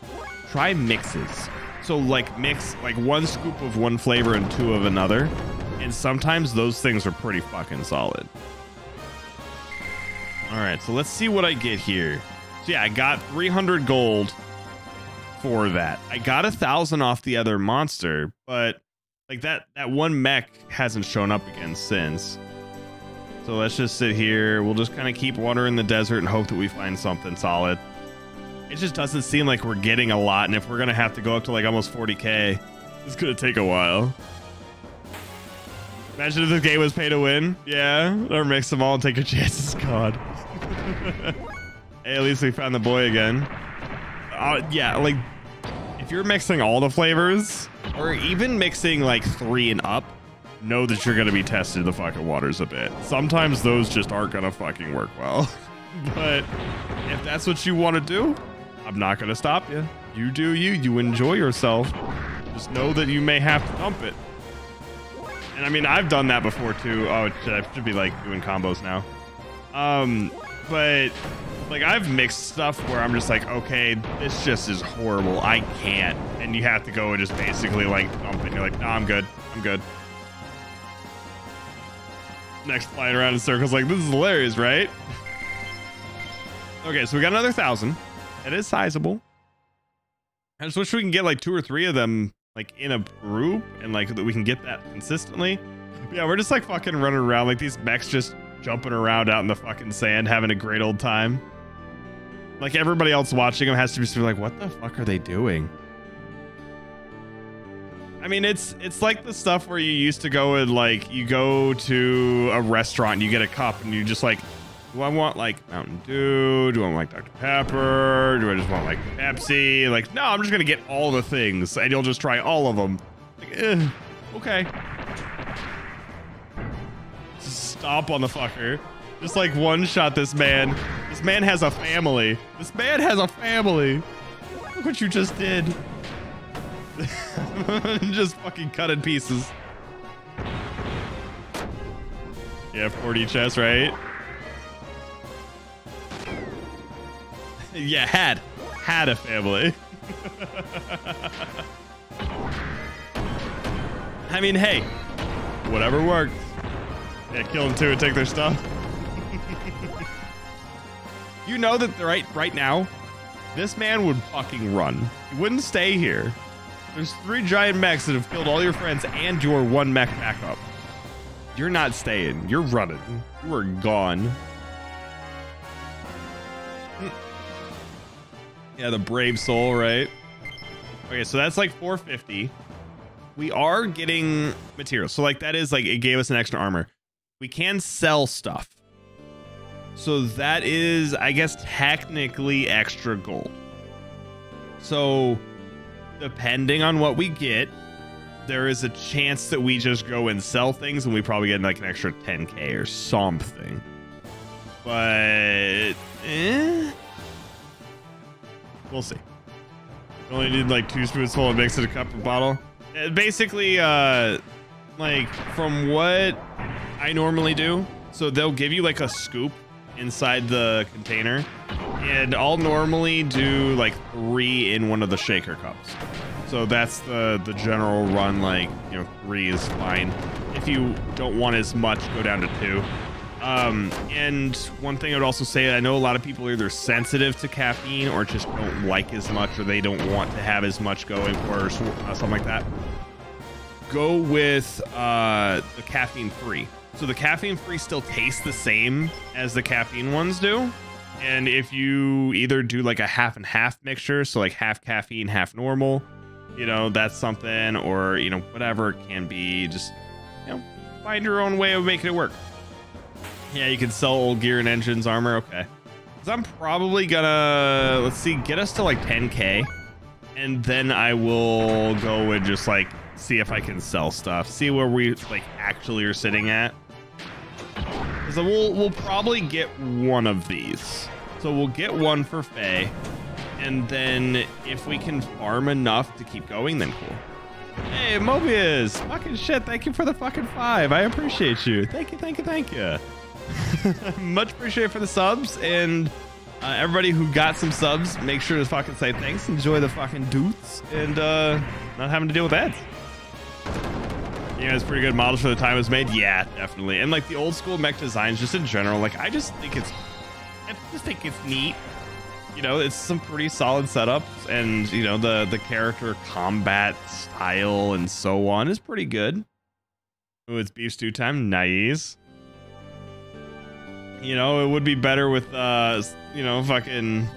try mixes. So like mix like 1 scoop of one flavor and 2 of another. And sometimes those things are pretty fucking solid. All right, so let's see what I get here. So yeah, I got 300 gold for that. I got 1,000 off the other monster, but like that one mech hasn't shown up again since. So let's just sit here. We'll just kind of keep wandering the desert and hope that we find something solid. It just doesn't seem like we're getting a lot, and if we're gonna have to go up to like almost 40k, it's gonna take a while. Imagine if this game was pay to win. Yeah, or mix them all and take your chances. God. Hey, at least we found the boy again. Yeah, like if you're mixing all the flavors, or even mixing like 3 and up, know that you're gonna be tested in the fucking waters a bit. Sometimes those just aren't gonna fucking work well. But if that's what you want to do, I'm not gonna stop you. You do you. You enjoy yourself. Just know that you may have to dump it. And I mean, I've done that before too. Oh, I should be like doing combos now. But Like, I've mixed stuff where I'm just like, okay, this just is horrible. I can't. And you have to go and just basically like dump it. And you're like, no, I'm good. I'm good. Next, flying around in circles like, this is hilarious, right? Okay, so we got another 1,000. It is sizable. I just wish we can get like 2 or 3 of them like in a group and like that we can get that consistently. Yeah, we're just like fucking running around like these mechs just jumping around out in the fucking sand, having a great old time. Like everybody else watching them has to be sort of like, what the fuck are they doing? I mean, it's like the stuff where you used to go and like you go to a restaurant and you get a cup and you just like, do I want like Mountain Dew? Do I want like Dr. Pepper? Do I just want like Pepsi? Like, no, I'm just gonna get all the things and you'll just try all of them. Like, okay. Stomp on the fucker. Just like one shot this man. This man has a family. This man has a family. Look what you just did. Just fucking cut in pieces. Yeah, 40 chest, right? Yeah, had a family. I mean, hey, whatever worked. Yeah, kill them too and take their stuff. You know that right now, this man would fucking run. He wouldn't stay here. There's 3 giant mechs that have killed all your friends and your 1 mech backup. You're not staying. You're running. You are gone. Yeah, the brave soul, right? Okay, so that's like 450. We are getting materials. So like that is like, it gave us an extra armor. We can sell stuff. So that is, I guess, technically extra gold. So depending on what we get, there is a chance that we just go and sell things and we probably get like an extra 10k or something. But we'll see. We only need like 2 spoonsful and mix it a cup or bottle. Basically, like from what I normally do, so they'll give you like a scoop inside the container, and I'll normally do like 3 in one of the shaker cups. So that's the general run. Like, you know, 3 is fine. If you don't want as much, go down to 2. And one thing I would also say, I know a lot of people are either sensitive to caffeine or just don't like as much, or they don't want to have as much going, or something like that. Go with the caffeine free. So the caffeine free still tastes the same as the caffeine ones do. And if you either do like a half and half mixture, so like half caffeine, half normal, you know, that's something, or, you know, whatever it can be, just, you know, find your own way of making it work. Yeah, you can sell old gear and engines, armor. Okay. So I'm probably gonna, let's see, get us to like 10k. And then I will go and just like see if I can sell stuff. See where we like actually are sitting at. So we'll probably get one of these. So we'll get one for Faye. And then if we can farm enough to keep going, then cool. Hey, Mobius, fucking shit. Thank you for the fucking 5. I appreciate you. Thank you, thank you, thank you. Much appreciated for the subs. And everybody who got some subs, make sure to fucking say thanks. Enjoy the fucking dudes and not having to deal with ads. Yeah, it's pretty good models for the time it was made. Yeah, definitely. And like the old school mech designs, just in general, like I just think it's neat. You know, it's some pretty solid setups, and you know the character combat style and so on is pretty good. Oh, it's beef stew time. Nice. You know, it would be better with you know, fucking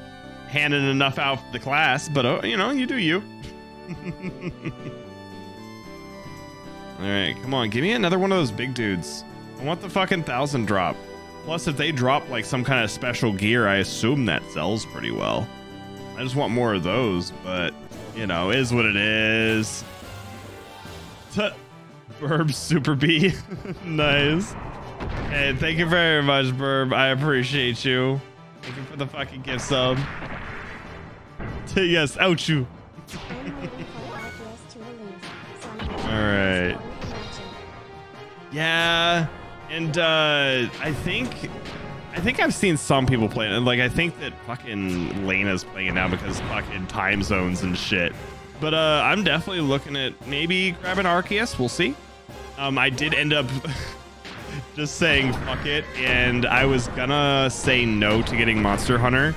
handing enough out for the class, but you know, you do you. All right, come on, give me another one of those big dudes. I want the fucking 1,000 drop. Plus, if they drop like some kind of special gear, I assume that sells pretty well. I just want more of those, but you know, is what it is. Burb Super B. Nice. Hey, thank you very much, Burb. I appreciate you. Thank you for the fucking gift sub. Yes, ouch you. All right. Yeah, and I I think I've seen some people play it, and like I think that fucking Lena's playing it now because fucking time zones and shit. But I'm definitely looking at maybe grabbing Arceus. We'll see. I did end up just saying fuck it, and I was gonna say no to getting Monster Hunter,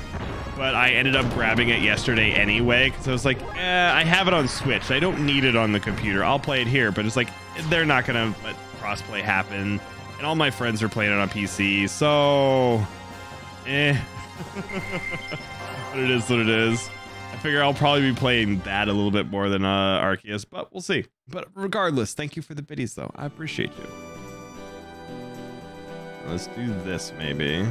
but I ended up grabbing it yesterday anyway because I was like, I have it on Switch. I don't need it on the computer. I'll play it here, but it's like they're not gonna let crossplay happen, and all my friends are playing it on PC, so but it is what it is. I figure I'll probably be playing that a little bit more than Arceus, but we'll see. But regardless, thank you for the biddies, though. I appreciate you. Let's do this, maybe.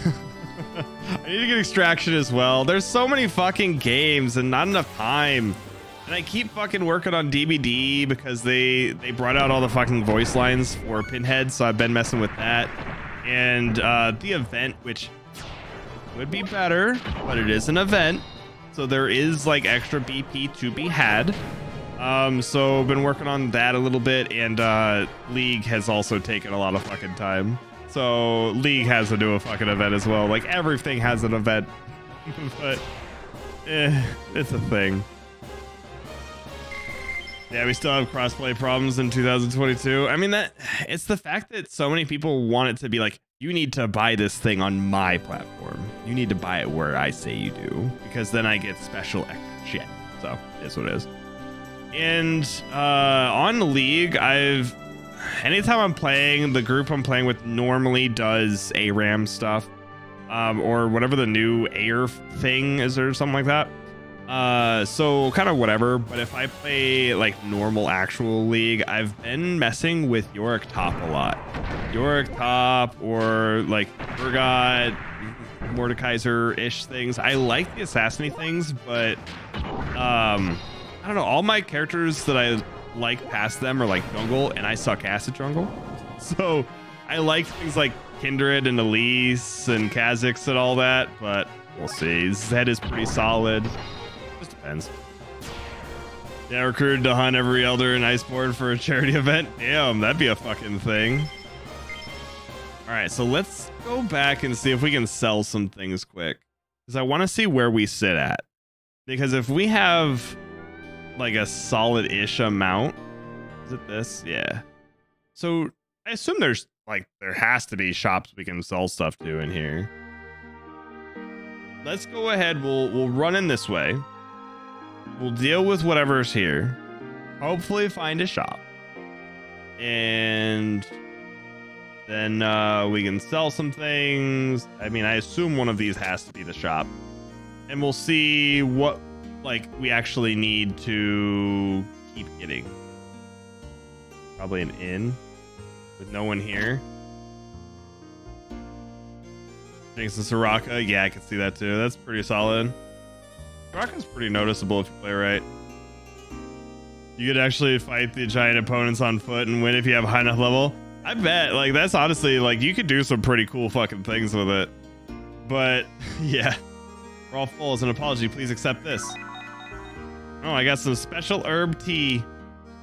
I need to get Extraction as well. There's so many fucking games and not enough time. And I keep fucking working on DBD because they brought out all the fucking voice lines for Pinhead, so I've been messing with that. And the event, which would be better, but it is an event, so there is like extra BP to be had. So I've been working on that a little bit, and League has also taken a lot of fucking time. So League has to do a fucking event as well. Like everything has an event, but it's a thing. Yeah, we still have crossplay problems in 2022. I mean, it's the fact that so many people want it to be like, you need to buy this thing on my platform. You need to buy it where I say you do, because then I get special extra shit. So it's what it is. And on League, anytime I'm playing, the group I'm playing with normally does ARAM stuff, or whatever the new Air thing is, or something like that. So kind of whatever, but if I play like normal actual League, I've been messing with Yorick Top a lot. Yorick Top or like Urgot, Mordekaiser-ish things. I like the Assassin things, but I don't know, all my characters that I like past them are like jungle, and I suck ass at jungle. So I like things like Kindred and Elise and Kha'Zix and all that, but we'll see. Zed is pretty solid. Just depends. Yeah, recruited to hunt every Elder in Iceborne for a charity event. Damn, that'd be a fucking thing. All right, so let's go back and see if we can sell some things quick, because I want to see where we sit at. Because if we have like a solid-ish amount, is it this? Yeah. So I assume there has to be shops we can sell stuff to in here. Let's go ahead. We'll run in this way. We'll deal with whatever's here. Hopefully find a shop. And then we can sell some things. I mean, I assume one of these has to be the shop. And we'll see what like we actually need to keep getting. Probably an inn with no one here. Jinx and Soraka. Yeah, I can see that too. That's pretty solid. Soraka's pretty noticeable if you play right. You could actually fight the giant opponents on foot and win if you have a high enough level. I bet. Like, that's honestly, like, you could do some pretty cool fucking things with it. But, yeah. For all full, as an apology, please accept this. Oh, I got some special herb tea.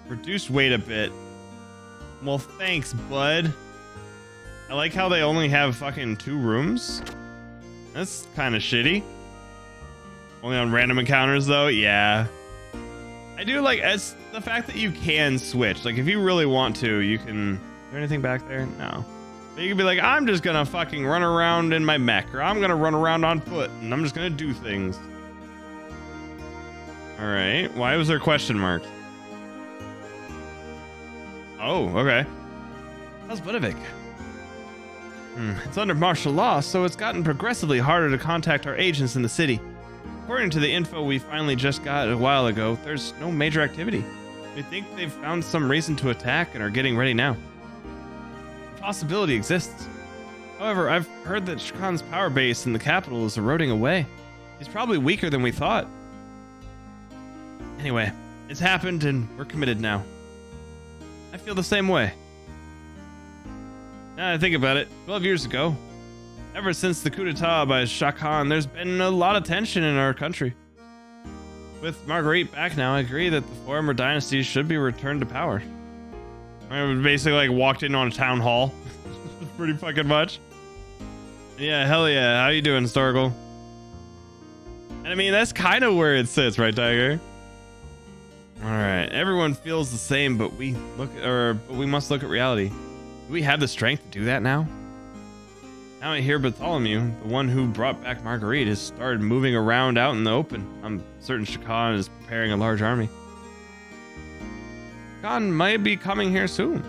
Reduced weight a bit. Well, thanks, bud. I like how they only have fucking 2 rooms. That's kind of shitty. Only on random encounters, though. Yeah. I do like as the fact that you can switch. Like, if you really want to, you can... Is there anything back there? No. But you can be like, I'm just gonna fucking run around in my mech, or I'm gonna run around on foot, and I'm just gonna do things. Alright. Why was there a question mark? Oh, okay. How's Budovik? It's under martial law, so it's gotten progressively harder to contact our agents in the city. According to the info we finally just got a while ago, there's no major activity. We think they've found some reason to attack and are getting ready now. The possibility exists. However, I've heard that Shakan's power base in the capital is eroding away. He's probably weaker than we thought. Anyway, it's happened and we're committed now. I feel the same way. Now I think about it, 12 years ago, ever since the coup d'etat by Shakan, there's been a lot of tension in our country. With Marguerite back now, I agree that the former dynasties should be returned to power. I basically like walked in on a town hall pretty fucking much. Yeah, hell yeah. How you doing, Storgle? And I mean, that's kind of where it sits, right, Tiger? All right. Everyone feels the same, but we must look at reality. Do we have the strength to do that now? Now I hear Bartholomew, the one who brought back Marguerite, has started moving around out in the open. I'm certain Shakan is preparing a large army. Shakan might be coming here soon.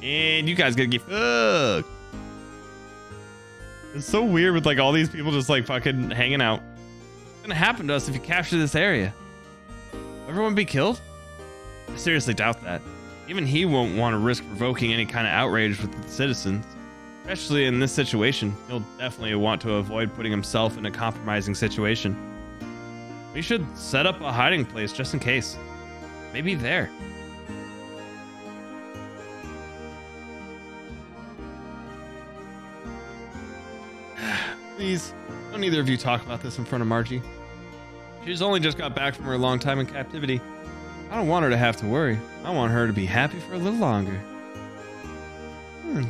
And you guys gotta get fucked. It's so weird with like all these people just like fucking hanging out. What's gonna happen to us if you capture this area? Will everyone be killed? I seriously doubt that. Even he won't want to risk provoking any kind of outrage with the citizens. Especially in this situation, he'll definitely want to avoid putting himself in a compromising situation. We should set up a hiding place just in case. Maybe there. Please, don't either of you talk about this in front of Margie. She's only just got back from her long time in captivity. I don't want her to have to worry. I want her to be happy for a little longer.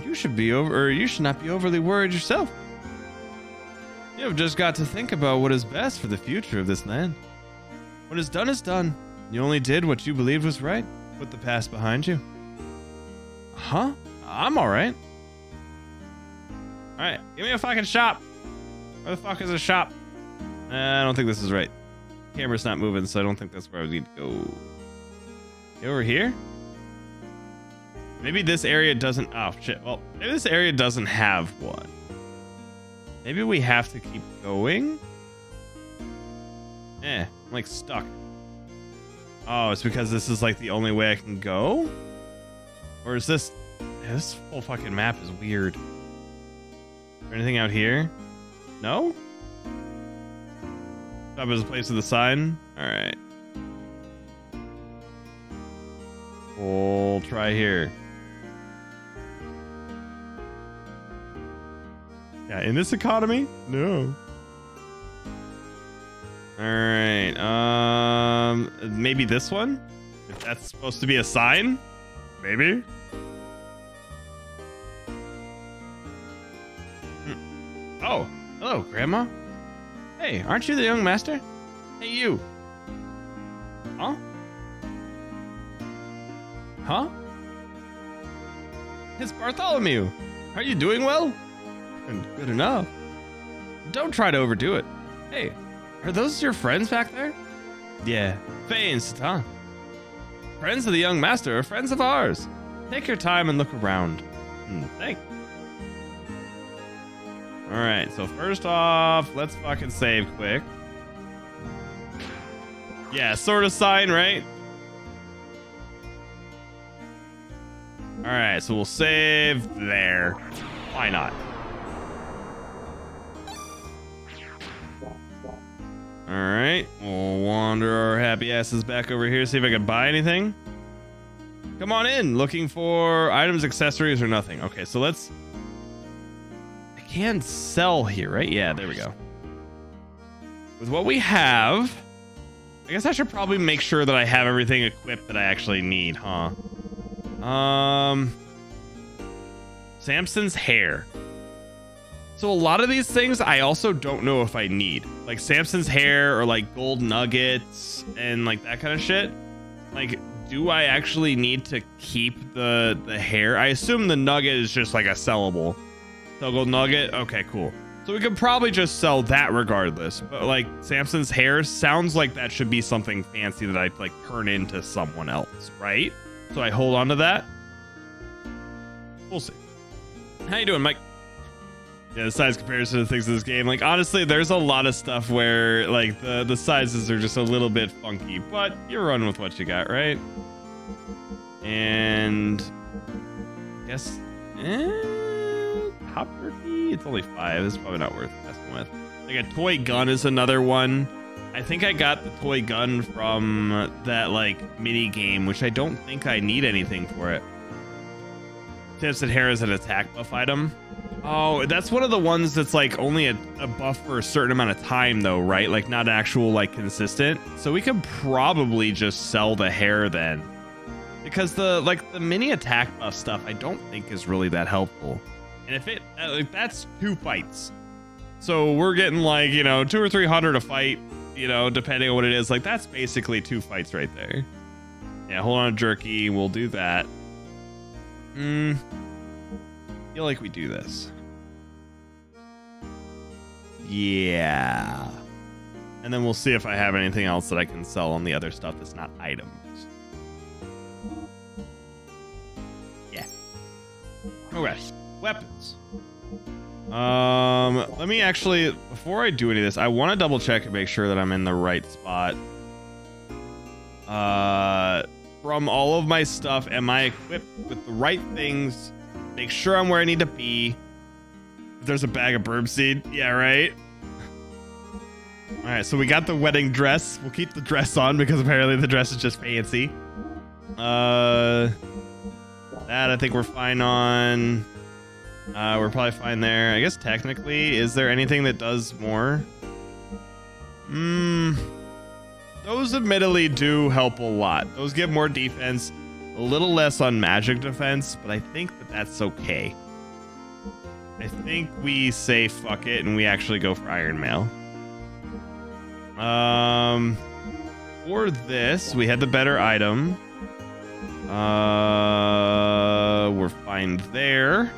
You should not be overly worried yourself. You have just got to think about what is best for the future of this land. What is done is done. You only did what you believed was right. Put the past behind you. Huh? I'm alright. Alright, give me a fucking shop. Where the fuck is a shop? I don't think this is right. Camera's not moving, so I don't think that's where I need to go. Over here? Maybe this area doesn't. Oh shit. Well, maybe this area doesn't have one. Maybe we have to keep going. I'm like stuck. Oh, it's because this is like the only way I can go? Or is this? Yeah, this whole fucking map is weird. Is there anything out here? No? Top is a place with a sign. All right. We'll try here. Yeah, in this economy? No. All right. Maybe this one? If that's supposed to be a sign? Maybe? Oh, hello, Grandma. Hey, aren't you the young master? Hey, you. Huh? Huh? It's Bartholomew. Are you doing well? Good enough. Don't try to overdo it. Hey, are those your friends back there? Yeah, Faye and Satan. Friends of the young master are friends of ours. Take your time and look around. Thanks. All right, so first off, let's fucking save quick. Yeah, sort of sign, right? All right, so we'll save there. Why not? All right, we'll wander our happy asses back over here, see if I can buy anything. Come on in, looking for items, accessories, or nothing. Okay, so let's... I can sell here, right? Yeah, there we go. With what we have, I guess I should probably make sure that I have everything equipped that I actually need, huh? Samson's hair. So a lot of these things I also don't know if I need, like Samson's hair or like gold nuggets and like that kind of shit. Like, do I actually need to keep the hair? I assume the nugget is just like a sellable. So gold nugget. Okay, cool. So we could probably just sell that regardless. But like Samson's hair sounds like that should be something fancy that I like turn into someone else, right? So I hold on to that. We'll see. How you doing, Mike? Yeah, the size comparison to things in this game. Like, honestly, there's a lot of stuff where, like, the sizes are just a little bit funky. But you're running with what you got, right? And... I guess... Top turkey? It's only 5. It's probably not worth messing with. Like, a toy gun is another one. I think I got the toy gun from that, like, mini game, which I don't think I need anything for it. Samson hair is an attack buff item. Oh, that's one of the ones that's like only a buff for a certain amount of time though, right? Like not actual like consistent. So we could probably just sell the hair then. because the mini attack buff stuff I don't think is really that helpful. And if it like that's 2 fights, so we're getting like 200 or 300 a fight, depending on what it is. Like that's basically 2 fights right there. Yeah, hold on, jerky. We'll do that. Feel like we do this. Yeah. And then we'll see if I have anything else that I can sell on the other stuff that's not items. Yeah. Okay. Weapons. Let me actually, before I do any of this, I want to double check and make sure that I'm in the right spot. From all of my stuff, am I equipped with the right things? Make sure I'm where I need to be. If there's a bag of burb seed. Yeah, right. All right, so we got the wedding dress. We'll keep the dress on because apparently the dress is just fancy. That I think we're fine on. We're probably fine there. I guess technically, is there anything that does more? Those admittedly do help a lot. Those give more defense, a little less on magic defense, but I think that that's okay. I think we say fuck it and we actually go for Iron Mail. For this, we had the better item. We're fine there.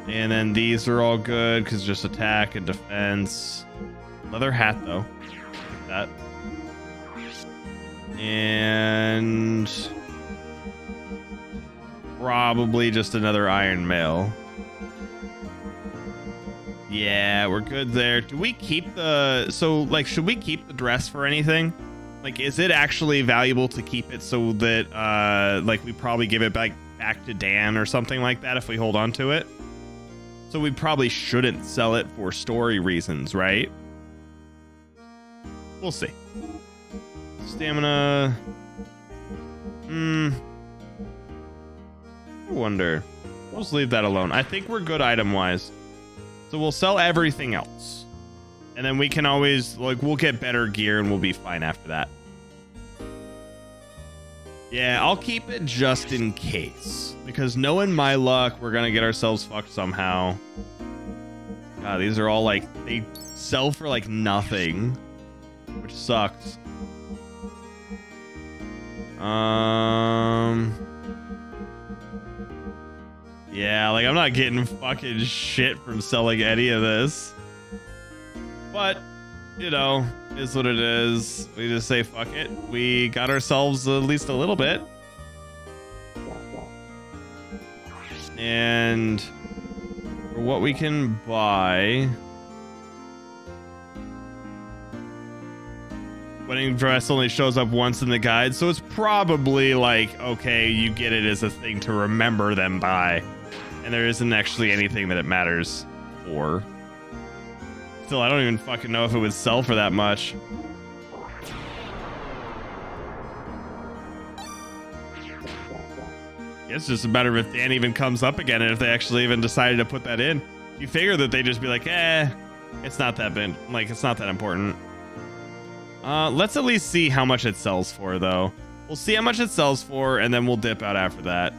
And then these are all good because just attack and defense. Leather hat though. Like that. And probably just another Iron Mail. Yeah, we're good there. Do we keep the... So, like, should we keep the dress for anything? Like, is it actually valuable to keep it so that, like, we probably give it back to Dan or something like that if we hold on to it? So we probably shouldn't sell it for story reasons, right? We'll see. Stamina... I wonder. We'll just leave that alone. I think we're good item-wise. So we'll sell everything else. And then we can always, like, we'll get better gear and we'll be fine after that. Yeah, I'll keep it just in case. Because knowing my luck, we're going to get ourselves fucked somehow. God, these are all, like, they sell for, like, nothing. Which sucks. Yeah, like, I'm not getting fucking shit from selling any of this. But, you know, is what it is. We just say fuck it. We got ourselves at least a little bit. And for what we can buy... Wedding dress only shows up once in the guide, so it's probably like, okay, you get it as a thing to remember them by. And there isn't actually anything that it matters for. Still, I don't even fucking know if it would sell for that much. It's just a matter of if Dan even comes up again and if they actually even decided to put that in. You figure that they'd just be like, it's not that big. Like, it's not that important. Let's at least see how much it sells for, though. We'll see how much it sells for, and then we'll dip out after that.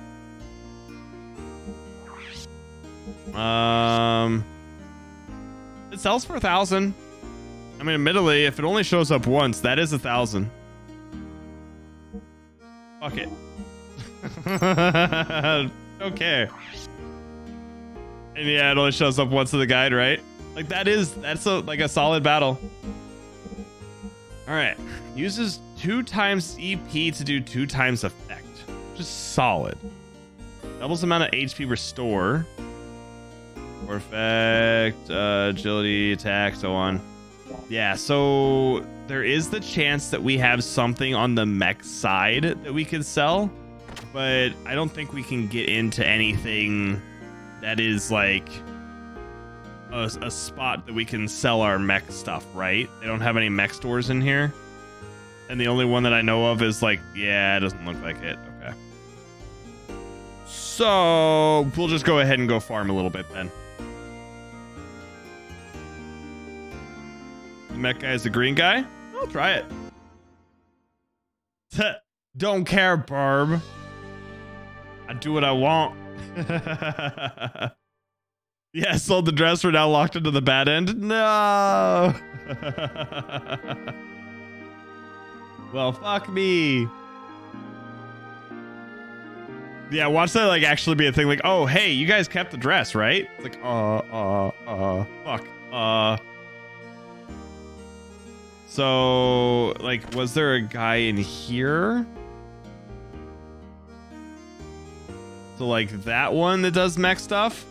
It sells for 1,000. I mean, admittedly, if it only shows up once, that is 1,000. Fuck it. Okay. And yeah, it only shows up once in the guide, right? Like that's like a solid battle. All right, uses 2 times EP to do 2 times effect. Just solid. Doubles the amount of HP restore. Or effect, agility, attack, so on. Yeah, so there is the chance that we have something on the mech side that we could sell, but I don't think we can get into anything that is like a spot that we can sell our mech stuff, right? They don't have any mech stores in here. And the only one that I know of is like, yeah, it doesn't look like it. Okay. So we'll just go ahead and go farm a little bit then. The mech guy is the green guy? I'll try it. Don't care, Burb. I do what I want. Yeah, sold the dress. We're now locked into the bad end. No. Well, fuck me. Yeah, watch that like actually be a thing. Like, oh, hey, you guys kept the dress, right? It's like, fuck. So, like, was there a guy in here? So, like, that one that does mech stuff?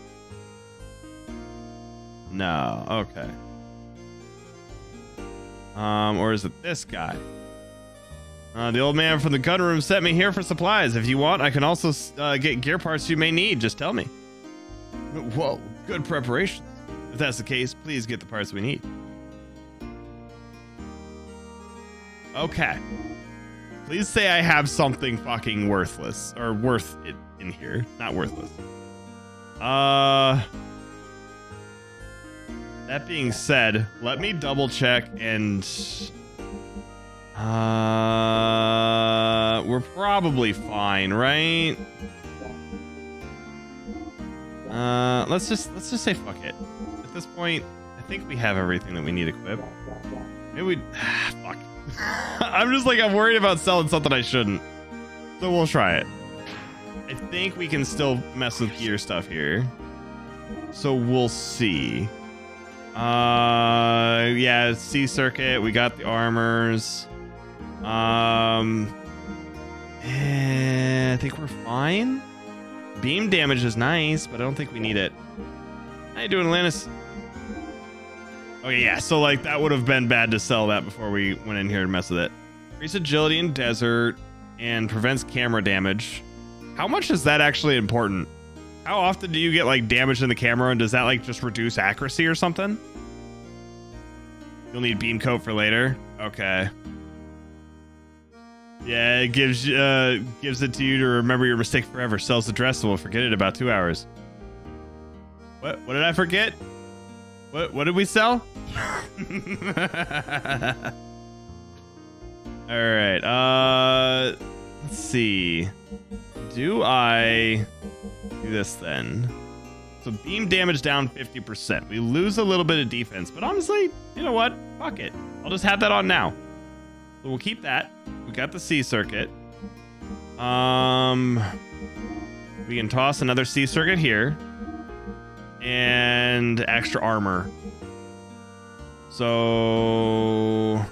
No, okay. Or is it this guy? The old man from the gun room sent me here for supplies. If you want, I can also get gear parts you may need. Just tell me. Whoa, good preparation. If that's the case, please get the parts we need. Okay. Please say I have something fucking worthless or worth it in here. Not worthless. That being said, let me double check and we're probably fine, right? Let's just say fuck it. At this point, I think we have everything that we need equipped. Maybe we fuck. I'm worried about selling something I shouldn't. So we'll try it. I think we can still mess with gear stuff here. So we'll see. Yeah, C circuit, we got the armors. I think we're fine. Beam damage is nice, but I don't think we need it. How you doing, Atlantis? Okay, yeah, so like that would have been bad to sell that before we went in here and mess with it. Increase agility in desert and prevents camera damage. How much is that actually important? How often do you get like damage in the camera, and does that like just reduce accuracy or something? You'll need beam coat for later. Okay. Yeah, it gives it to you to remember your mistake forever. Sells the dress, so we'll forget it in about 2 hours. What did I forget? What did we sell? All right. Let's see. Do I do this then? So beam damage down 50%. We lose a little bit of defense, but honestly, you know what? Fuck it. I'll just have that on now. So we'll keep that. We got the C circuit. We can toss another C circuit here. And extra armor. So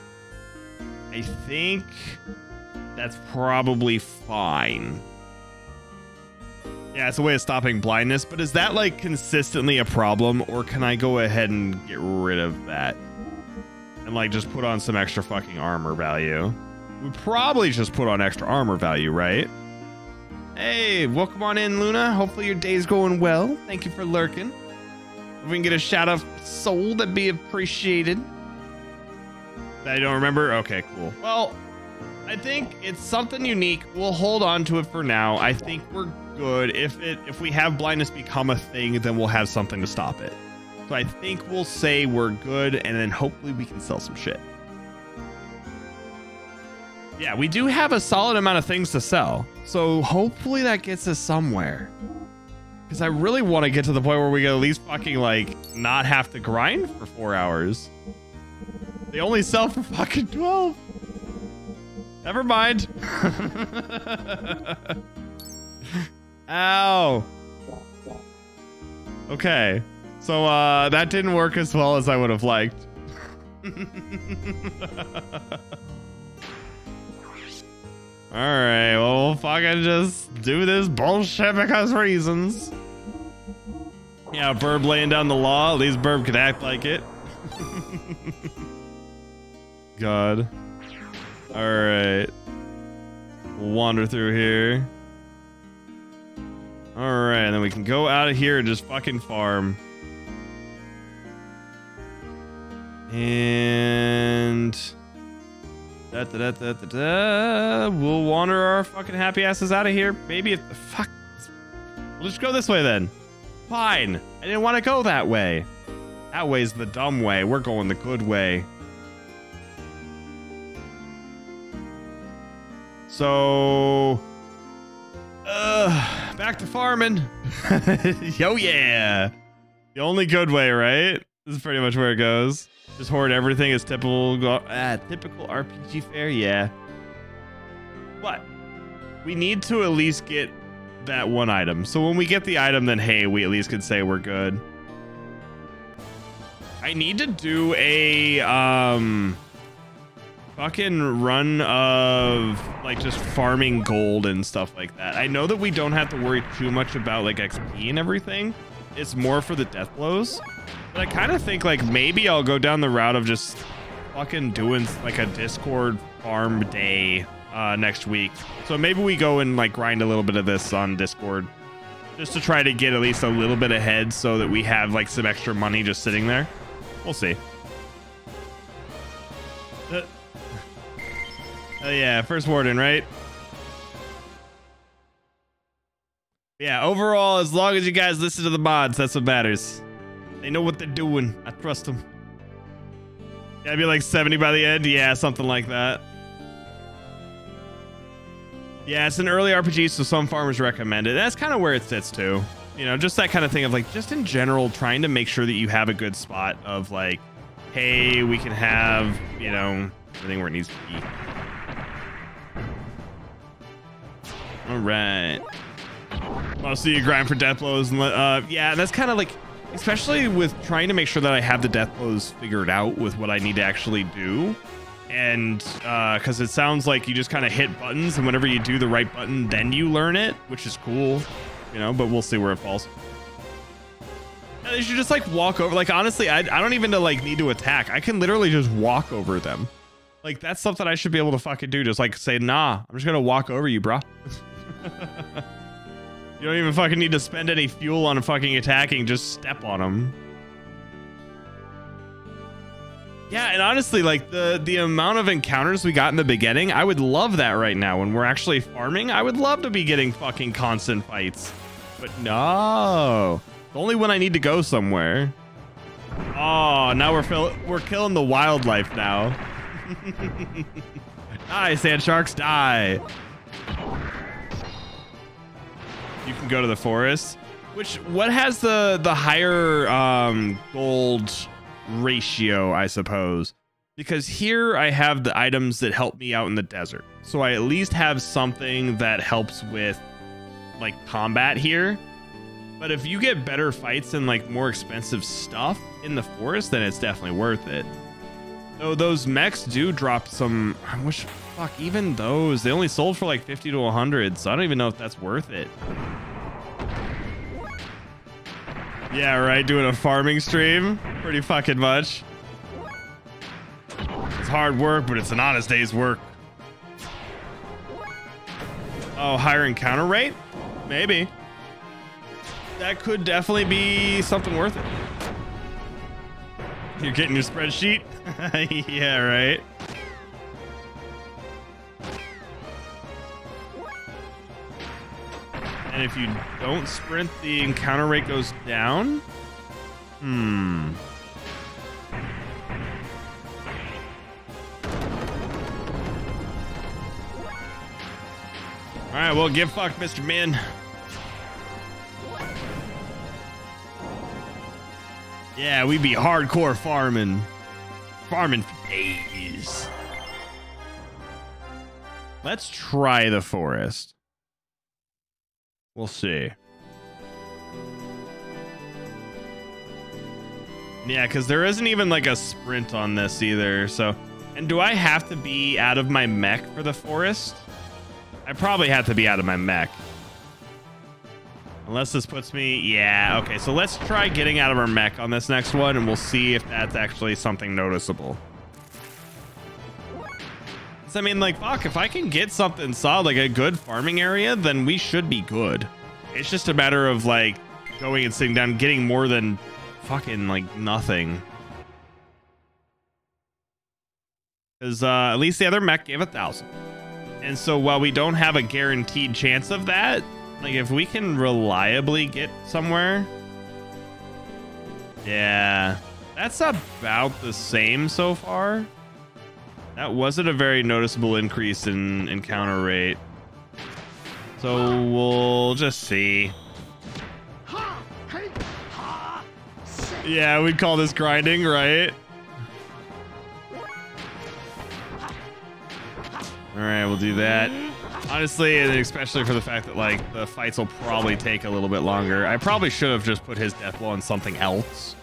I think that's probably fine. Yeah, it's a way of stopping blindness, but is that like consistently a problem, or can I go ahead and get rid of that and like just put on some extra fucking armor value? We probably just put on extra armor value, right? Hey, welcome on in, Luna. Hopefully your day's going well. Thank you for lurking. If we can get a shout out soul, that'd be appreciated. That I don't remember? Okay, cool. Well, I think it's something unique. We'll hold on to it for now. I think we're good. If we have blindness become a thing, then we'll have something to stop it. So I think we'll say we're good, and then hopefully we can sell some shit. Yeah, we do have a solid amount of things to sell. So hopefully that gets us somewhere. Because I really want to get to the point where we can at least fucking like not have to grind for 4 hours. They only sell for fucking 12. Never mind. Ow. Okay. So that didn't work as well as I would have liked. Alright, well, we'll fucking just do this bullshit because reasons. Yeah, Burb laying down the law. At least Burb could act like it. God. Alright. Wander through here. Alright, and then we can go out of here and just fucking farm. And we'll wander our fucking happy asses out of here. Maybe if the fuck. We'll just go this way then. Fine. I didn't want to go that way. That way's the dumb way. We're going the good way. So, back to farming. Yo, yeah. The only good way, right? This is pretty much where it goes. Just hoard everything as typical RPG fare, yeah. But we need to at least get that one item. So when we get the item, then hey, we at least can say we're good. I need to do a fucking run of like just farming gold and stuff like that. I know that we don't have to worry too much about like XP and everything. It's more for the death blows. But I kind of think like maybe I'll go down the route of just fucking doing like a Discord farm day next week. So maybe we go and like grind a little bit of this on Discord just to try to get at least a little bit ahead so that we have like some extra money just sitting there. We'll see. Oh yeah, first warden, right? Yeah, overall, as long as you guys listen to the mods, that's what matters. They know what they're doing. I trust them. Yeah, I'd be like 70 by the end. Yeah, something like that. Yeah, it's an early RPG, so some farmers recommend it. That's kind of where it sits too. You know, just that kind of thing of like, just in general, trying to make sure that you have a good spot of like, hey, we can have, you know, everything where it needs to be. All right. Mostly you grind for death blows. And yeah, that's kind of like, especially with trying to make sure that I have the death blows figured out with what I need to actually do. And because it sounds like you just kind of hit buttons, and whenever you do the right button, then you learn it, which is cool, you know, but we'll see where it falls. And they should just like walk over. Like, honestly, I don't even like need to attack. I can literally just walk over them. Like, that's something I should be able to fucking do. Just like say, nah, I'm just going to walk over you, bro. You don't even fucking need to spend any fuel on fucking attacking. Just step on them. Yeah, and honestly, like the amount of encounters we got in the beginning, I would love that right now when we're actually farming. I would love to be getting fucking constant fights. But no. Only when I need to go somewhere. Oh, now we're killing the wildlife now. Die, sand sharks, die. You can go to the forest. What has the higher gold ratio, I suppose? Because here I have the items that help me out in the desert. So I at least have something that helps with like combat here. But if you get better fights and like more expensive stuff in the forest, then it's definitely worth it. Though those mechs do drop some, I wish, fuck, even those, they only sold for like 50 to 100. So I don't even know if that's worth it. Yeah, right. Doing a farming stream. Pretty fucking much. It's hard work, but it's an honest day's work. Oh, higher encounter rate? Maybe. That could definitely be something worth it. You're getting your spreadsheet? Yeah, right. And if you don't sprint, the encounter rate goes down? Alright, well, give fuck, Mr. Min. Yeah, we be hardcore farming. Farming for days. Let's try the forest. We'll see. Yeah, because there isn't even like a sprint on this either. So, and do I have to be out of my mech for the forest? I probably have to be out of my mech. Unless this puts me... Yeah, okay. So let's try getting out of our mech on this next one, and we'll see if that's actually something noticeable. So, I mean, like, fuck, if I can get something solid, like a good farming area, then we should be good. It's just a matter of, like, going and sitting down, getting more than fucking, like, nothing. Because at least the other mech gave 1,000. And so while we don't have a guaranteed chance of that, like, if we can reliably get somewhere... Yeah, that's about the same so far. That wasn't a very noticeable increase in encounter rate. So we'll just see. Yeah, we'd call this grinding, right? All right, we'll do that. Honestly, and especially for the fact that like the fights will probably take a little bit longer. I probably should have just put his death blow on something else.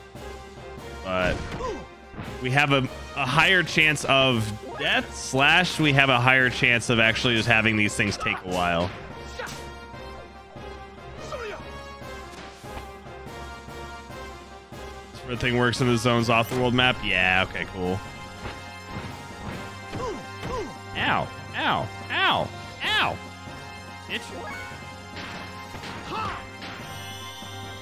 But we have a higher chance of death / we have a higher chance of actually just having these things take a while. This sort of thing works in the zones off the world map. Yeah, okay, cool. Ow, ow, ow, ow. Bitch.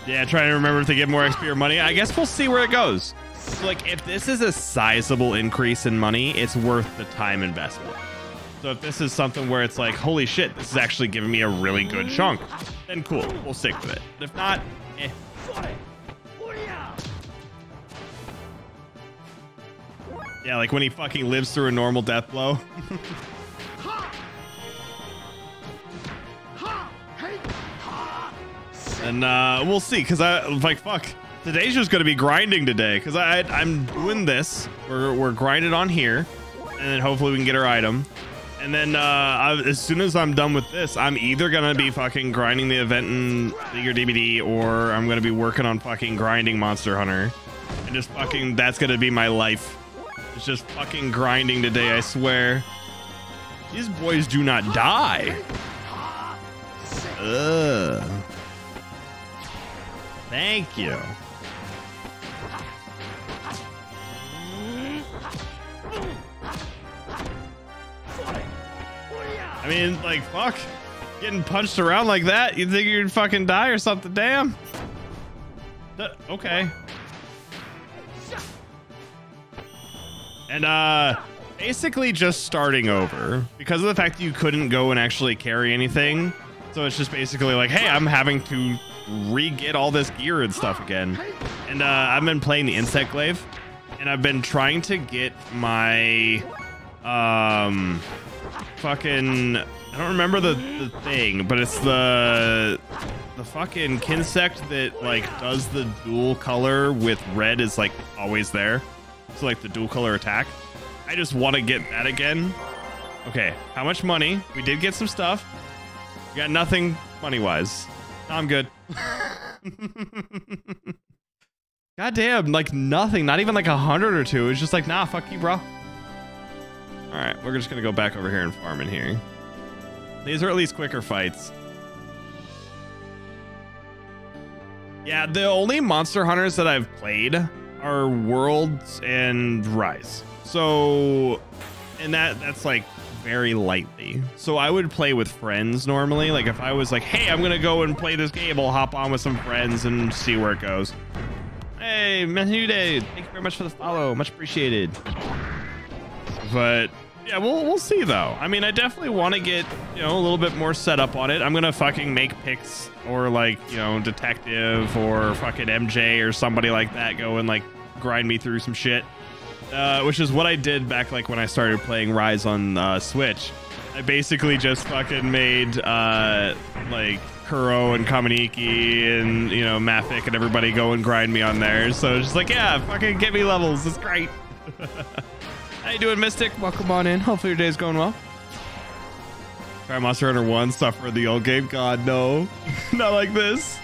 Yeah, trying to remember if they get more XP or money. I guess we'll see where it goes. So, like, if this is a sizable increase in money, it's worth the time investment. So if this is something where it's like, holy shit, this is actually giving me a really good chunk, then cool, we'll stick with it. If not, eh. Yeah, like when he fucking lives through a normal death blow. And we'll see, because I like, fuck, today's just gonna be grinding today, because I'm doing this. We're grinding on here, and then hopefully we can get our item. And then as soon as I'm done with this, I'm either gonna be fucking grinding the event in League or DBD, or I'm gonna be working on fucking grinding Monster Hunter, and just fucking, that's gonna be my life. It's just fucking grinding today, I swear. These boys do not die. Ugh. Thank you. I mean, like, fuck. Getting punched around like that, you think you'd fucking die or something? Damn. Okay. And basically just starting over because of the fact that you couldn't go and actually carry anything. So it's just basically like, hey, I'm having to re-get all this gear and stuff again. And I've been playing the Insect Glaive, and I've been trying to get my fucking, I don't remember the thing, but it's the fucking Kinsect that like does the dual color with red is like always there. So like the dual color attack. I just want to get that again. Okay, how much money? We did get some stuff. We got nothing money wise. I'm good. God damn, like nothing, not even like 100 or 2. It's just like, nah, fuck you, bro. All right, we're just gonna go back over here and farm in here. These are at least quicker fights. Yeah, the only Monster Hunters that I've played are Worlds and Rise. So, and that's like very lightly. So I would play with friends normally. Like if I was like, hey, I'm gonna go and play this game, I'll hop on with some friends and see where it goes. Hey, Menude, thank you very much for the follow, much appreciated. But yeah, we'll see though. I mean, I definitely want to get, you know, a little bit more set up on it. I'm gonna fucking make picks, or like, you know, detective or fucking MJ or somebody like that go and like grind me through some shit. Which is what I did back like when I started playing Rise on Switch. I basically just fucking made like Kuro and Kaminiki and, you know, Mafik and everybody go and grind me on there. So it's just like, yeah, fucking get me levels. It's great. How you doing, Mystic? Welcome on in. Hopefully your day's going well. Try Monster Hunter 1, suffer the old game. God, no. Not like this.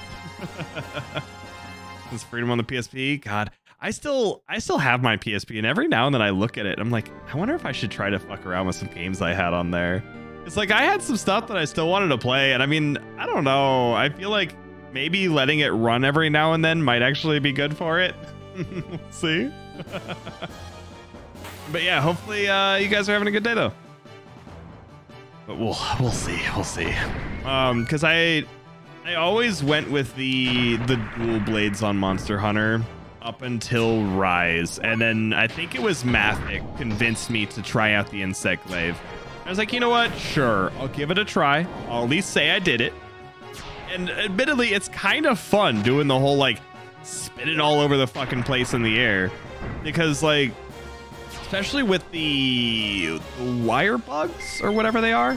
This freedom on the PSP. God, I still have my PSP, and every now and then I look at it, I'm like, I wonder if I should try to fuck around with some games I had on there. It's like I had some stuff that I still wanted to play, and I mean, I don't know. I feel like maybe letting it run every now and then might actually be good for it. We'll see. But yeah, hopefully you guys are having a good day though. But we'll see. Because I always went with the dual blades on Monster Hunter up until Rise, and then I think it was Mafik convinced me to try out the Insect Glaive. I was like, you know what? Sure, I'll give it a try. I'll at least say I did it. And admittedly, it's kind of fun doing the whole like spinning all over the fucking place in the air, because like especially with the wire bugs or whatever they are.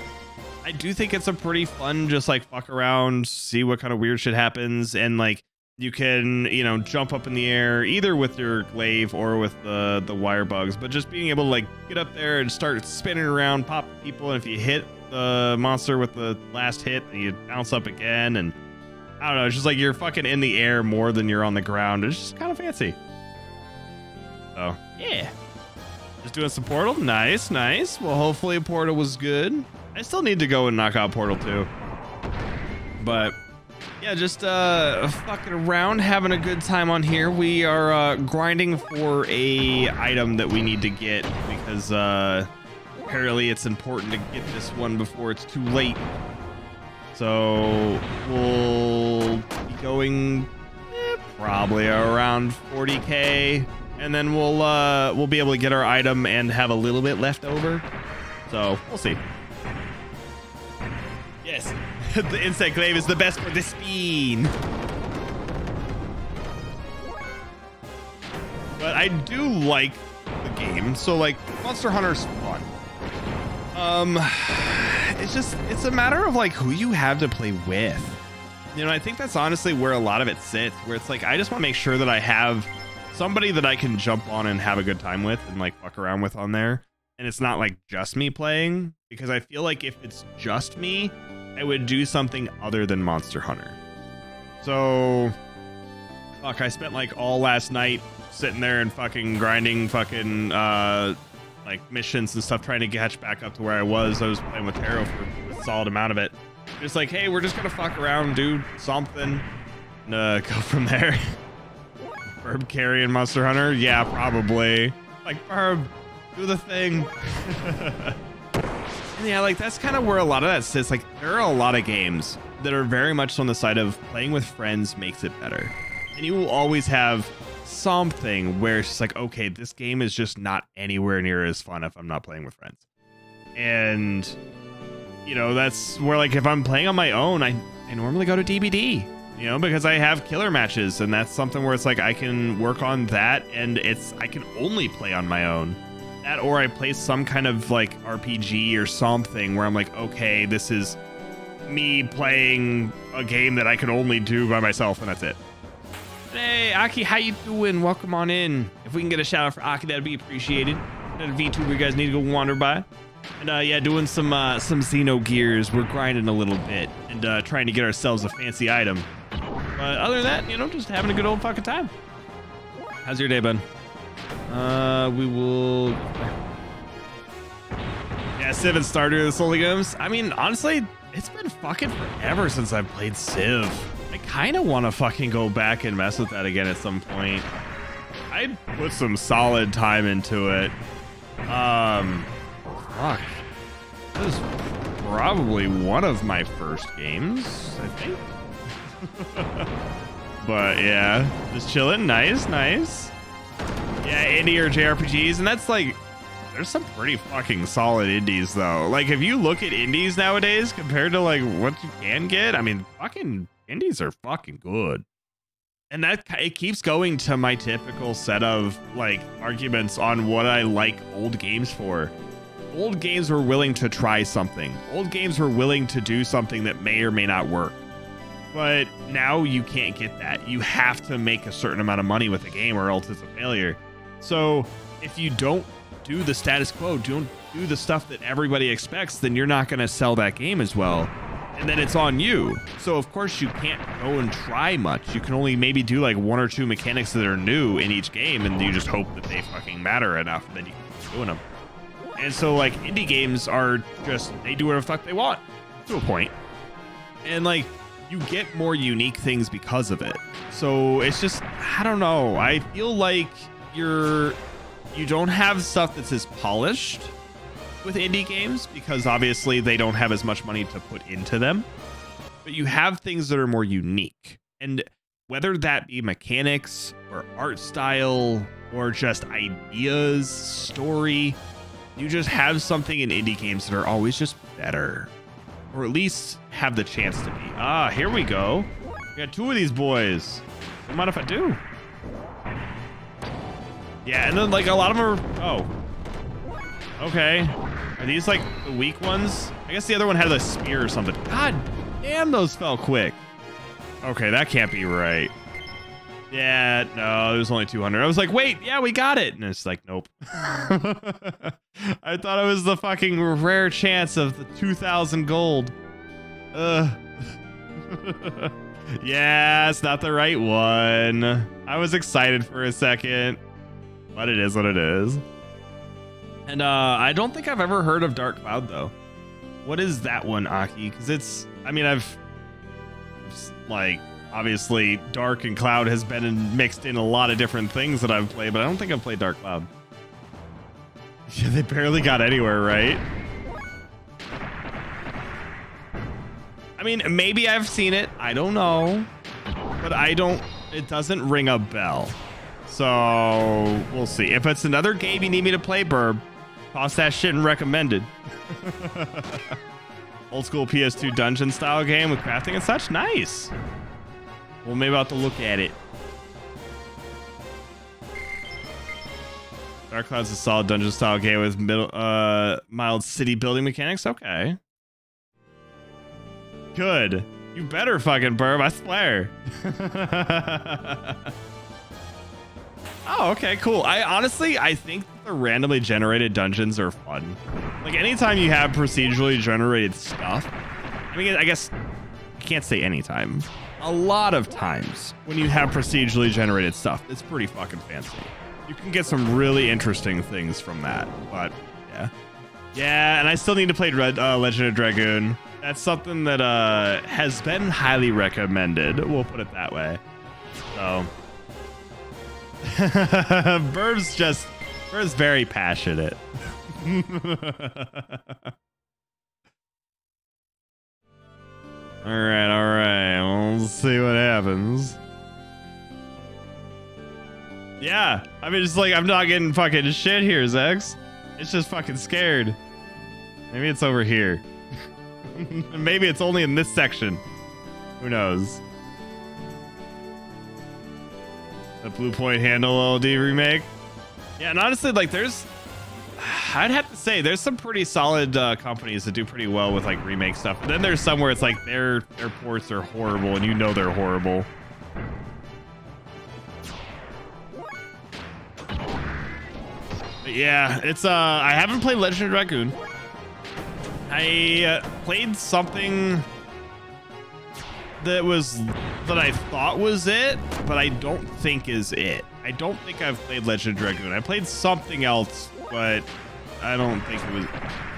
I do think it's a pretty fun, just like fuck around, see what kind of weird shit happens. And like you can, you know, jump up in the air either with your glaive or with the wire bugs, but just being able to like get up there and start spinning around, pop people. And if you hit the monster with the last hit, then you bounce up again. And I don't know, it's just like you're fucking in the air more than you're on the ground. It's just kind of fancy. So yeah, just doing some Portal. Nice. Well, hopefully Portal was good. I still need to go and knock out Portal 2. But yeah, just fucking around, having a good time on here. We are grinding for a item that we need to get because apparently it's important to get this one before it's too late. So we'll be going probably around 40k, and then we'll be able to get our item and have a little bit left over. So we'll see. Yes, the insect glaive is the best for the spin. But I do like the game. So like Monster Hunter's fun. It's a matter of like who you have to play with. You know, I think that's honestly where a lot of it sits, where it's like I just want to make sure that I have somebody that I can jump on and have a good time with and like fuck around with on there. And it's not like just me playing, because I feel like if it's just me, I would do something other than Monster Hunter. So fuck, I spent like all last night sitting there and fucking grinding fucking like missions and stuff, trying to catch back up to where I was. I was playing with Taro for a solid amount of it. Just like, hey, we're just gonna fuck around, do something, and go from there. Ferb carrying Monster Hunter? Yeah, probably. Like, Ferb, do the thing. Yeah, like that's kind of where a lot of that sits. Like there are a lot of games that are very much on the side of playing with friends makes it better. And you will always have something where it's just like, okay, this game is just not anywhere near as fun if I'm not playing with friends. And you know, that's where like if I'm playing on my own, I normally go to DBD, you know, because I have killer matches, and that's something where it's like I can work on that, and I can only play on my own. That, or I play some kind of like RPG or something where I'm like, okay, this is me playing a game that I can only do by myself, and that's it. Hey, Aki, how you doing? Welcome on in. If we can get a shout out for Aki, that'd be appreciated. Another VTuber you guys need to go wander by. And yeah, doing some Xenogears. We're grinding a little bit and trying to get ourselves a fancy item. But other than that, you know, just having a good old fucking time. How's your day, bud? We will. Yeah, Civ and Stardew, the Soul Games. I mean, honestly, it's been fucking forever since I've played Civ. I kind of want to fucking go back and mess with that again at some point. I put some solid time into it. Fuck. This is probably one of my first games, I think. But yeah, just chilling. Nice. Yeah, indie or JRPGs, and that's like, there's some pretty fucking solid indies though. Like if you look at indies nowadays compared to like what you can get, I mean, fucking indies are fucking good. And that it keeps going to my typical set of like arguments on what I like old games for. Old games were willing to try something. Old games were willing to do something that may or may not work. But now you can't get that. You have to make a certain amount of money with a game or else it's a failure. So if you don't do the status quo, don't do the stuff that everybody expects, then you're not going to sell that game as well. And then it's on you. So of course you can't go and try much. You can only maybe do like one or two mechanics that are new in each game, and you just hope that they fucking matter enough, and then you can keep doing them. And so like indie games are just, they do whatever the fuck they want to a point. And like you get more unique things because of it. So it's just, I don't know. I feel like you don't have stuff that's as polished with indie games because obviously they don't have as much money to put into them. But you have things that are more unique. And whether that be mechanics or art style or just ideas, story, you just have something in indie games that are always just better. Or at least have the chance to be. Ah, here we go. We got two of these boys. What mind if I do? Yeah, and then like a lot of them are, oh, Okay. Are these like the weak ones? I guess the other one had a spear or something. God damn, those fell quick. Okay, that can't be right. Yeah, no, it was only 200. I was like, wait, yeah, we got it. And it's like, nope. I thought it was the fucking rare chance of the 2,000 gold. Yeah, it's not the right one. I was excited for a second, but it is what it is. And I don't think I've ever heard of Dark Cloud, though. What is that one, Aki? Because it's, I mean, I've, like, obviously, Dark and Cloud has been mixed in a lot of different things that I've played, but I don't think I've played Dark Cloud. Yeah, they barely got anywhere, right? I mean, maybe I've seen it. I don't know. But it doesn't ring a bell. So, we'll see. If it's another game you need me to play, Burb, toss that shit in recommended. Old school PS2 dungeon style game with crafting and such. Nice. Well, maybe I'll have to look at it. Dark Cloud's a solid dungeon style game with mild city building mechanics. Okay. Good. You better fucking Burb, I swear. Oh, okay, cool. I think the randomly generated dungeons are fun. Like, anytime you have procedurally generated stuff, I mean, I guess I can't say anytime. A lot of times when you have procedurally generated stuff, it's pretty fucking fancy. You can get some really interesting things from that, but yeah. Yeah, and I still need to play Legend of Dragoon. That's something that has been highly recommended. We'll put it that way. So, Burb's very passionate. All right. We'll see what happens. Yeah, I mean, it's like I'm not getting fucking shit here, Zex. It's just fucking scared. Maybe it's over here. Maybe it's only in this section. Who knows? The Blue Point Handle LD remake. Yeah, and honestly, like, I'd have to say there's some pretty solid companies that do pretty well with like remake stuff. And then there's some where it's like their ports are horrible, and you know they're horrible. But yeah, it's I haven't played Legend of Dragoon. I played something that I thought was it, but I don't think is it. I don't think I've played Legend of Dragoon. I played something else, but I don't think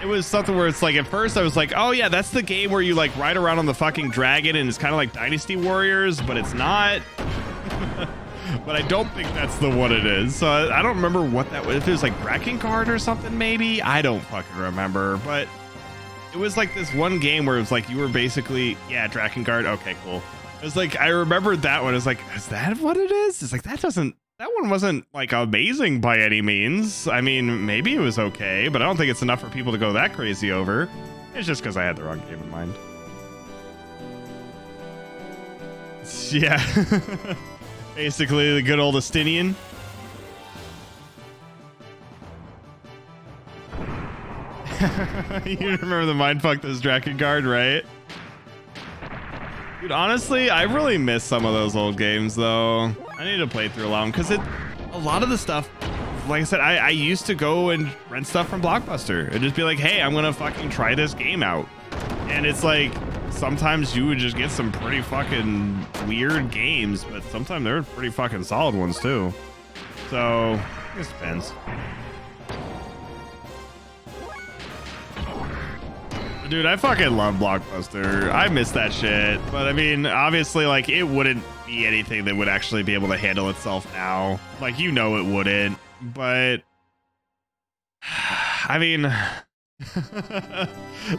it was something where it's like, at first I was like, oh yeah, that's the game where you like ride around on the fucking dragon and it's kind of like Dynasty Warriors, but it's not. But I don't think that's the one it is. So I don't remember what that was. If it was like Drakengard or something, maybe. I don't fucking remember. But it was like this one game where it was like you were basically, yeah, Drakengard. Okay, cool. It was like, I remembered that one. It's like, is that what it is? It's like, that one wasn't like amazing by any means. I mean, maybe it was okay, but I don't think it's enough for people to go that crazy over. It's just because I had the wrong game in mind. Yeah. Basically, the good old Estinian. You remember the mindfuck this Drakengard, right? Dude, honestly, I really miss some of those old games, though. I need to play through a lot because a lot of the stuff, like I said, I used to go and rent stuff from Blockbuster and just be like, hey, I'm gonna fucking try this game out. And it's like, sometimes you would just get some pretty fucking weird games, but sometimes they're pretty fucking solid ones too. So, it just depends. Dude, I fucking love Blockbuster. I miss that shit. But I mean, obviously, like, it wouldn't be anything that would actually be able to handle itself now. Like, you know it wouldn't. But, I mean,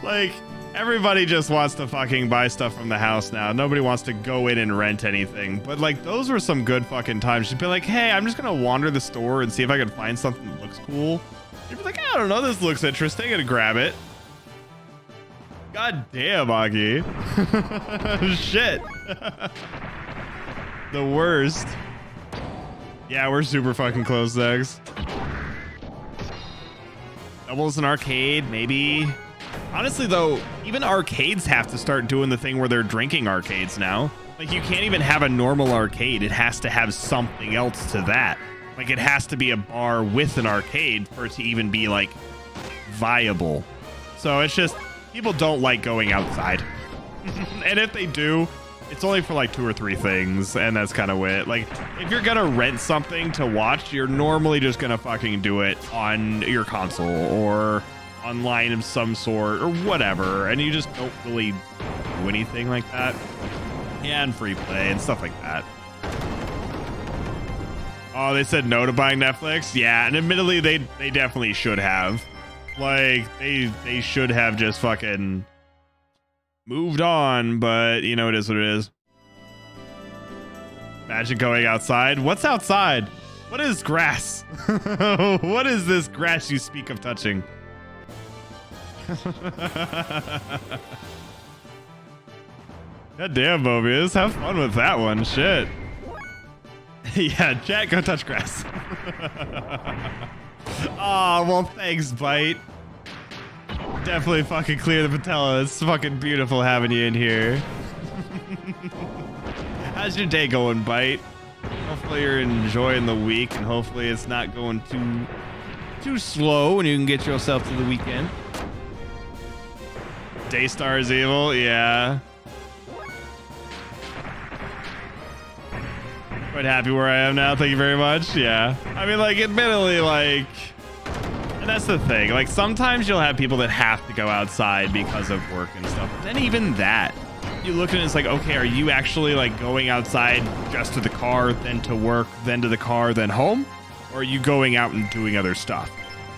like, everybody just wants to fucking buy stuff from the house now. Nobody wants to go in and rent anything. But, like, those were some good fucking times. You'd be like, hey, I'm just going to wander the store and see if I can find something that looks cool. You'd be like, I don't know, this looks interesting, and grab it. God damn, Augie. Shit. The worst. Yeah, we're super fucking close, Zex. Doubles an arcade, maybe. Honestly, though, even arcades have to start doing the thing where they're drinking arcades now. Like, you can't even have a normal arcade. It has to have something else to that. Like, it has to be a bar with an arcade for it to even be, like, viable. So it's just, people don't like going outside. And if they do, it's only for like 2 or 3 things, and that's kind of it. Like, if you're gonna rent something to watch, you're normally just gonna fucking do it on your console or online of some sort or whatever, and you just don't really do anything like that. Yeah, and free play and stuff like that. Oh, they said no to buying Netflix? Yeah, and admittedly, they definitely should have. Like, they should have just fucking moved on, but you know, it is what it is. Imagine going outside. What's outside? What is grass? What is this grass you speak of touching? God damn, Mobius. Have fun with that one. Shit. Yeah, chat, go touch grass. Oh, well, thanks, Bite. Definitely fucking clear the patella. It's fucking beautiful having you in here. How's your day going, Bite? Hopefully you're enjoying the week, and hopefully it's not going too slow, and you can get yourself to the weekend. Daystar is evil, yeah. Quite happy where I am now. Thank you very much. Yeah. I mean, like, admittedly, like, and that's the thing. Like, sometimes you'll have people that have to go outside because of work and stuff. But then even that, you look at it, it's like, okay, are you actually like going outside just to the car, then to work, then to the car, then home? Or are you going out and doing other stuff?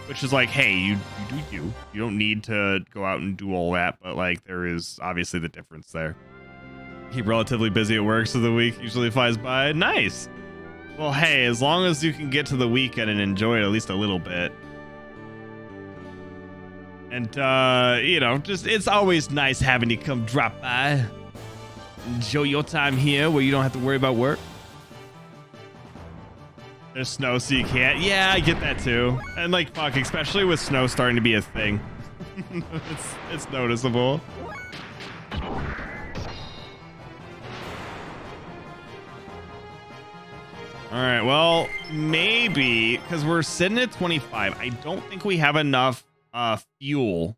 Which is like, hey, you do you. You don't need to go out and do all that. But like, there is obviously the difference there. Keep relatively busy at work, so the week usually flies by. Nice. Well, hey, as long as you can get to the weekend and enjoy it at least a little bit. And, you know, just, it's always nice having you come drop by. Enjoy your time here where you don't have to worry about work. There's snow, so you can't. Yeah, I get that too. And like, fuck, especially with snow starting to be a thing. it's noticeable. All right, well, maybe, because we're sitting at 25. I don't think we have enough fuel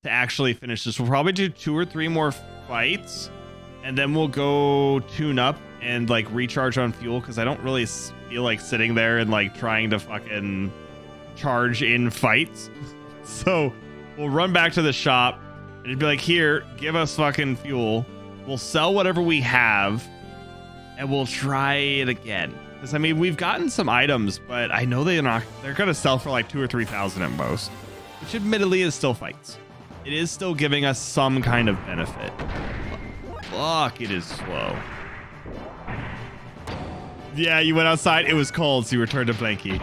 to actually finish this. We'll probably do 2 or 3 more fights, and then we'll go tune up and like recharge on fuel, because I don't really feel like sitting there and like trying to fucking charge in fights. So we'll run back to the shop and it'd be like, here, give us fucking fuel. We'll sell whatever we have and we'll try it again. Because I mean, we've gotten some items, but I know they're going to sell for like 2,000 or 3,000 at most, which admittedly is still fights. It is still giving us some kind of benefit. Fuck, it is slow. Yeah, you went outside. It was cold, so you returned to Blanky.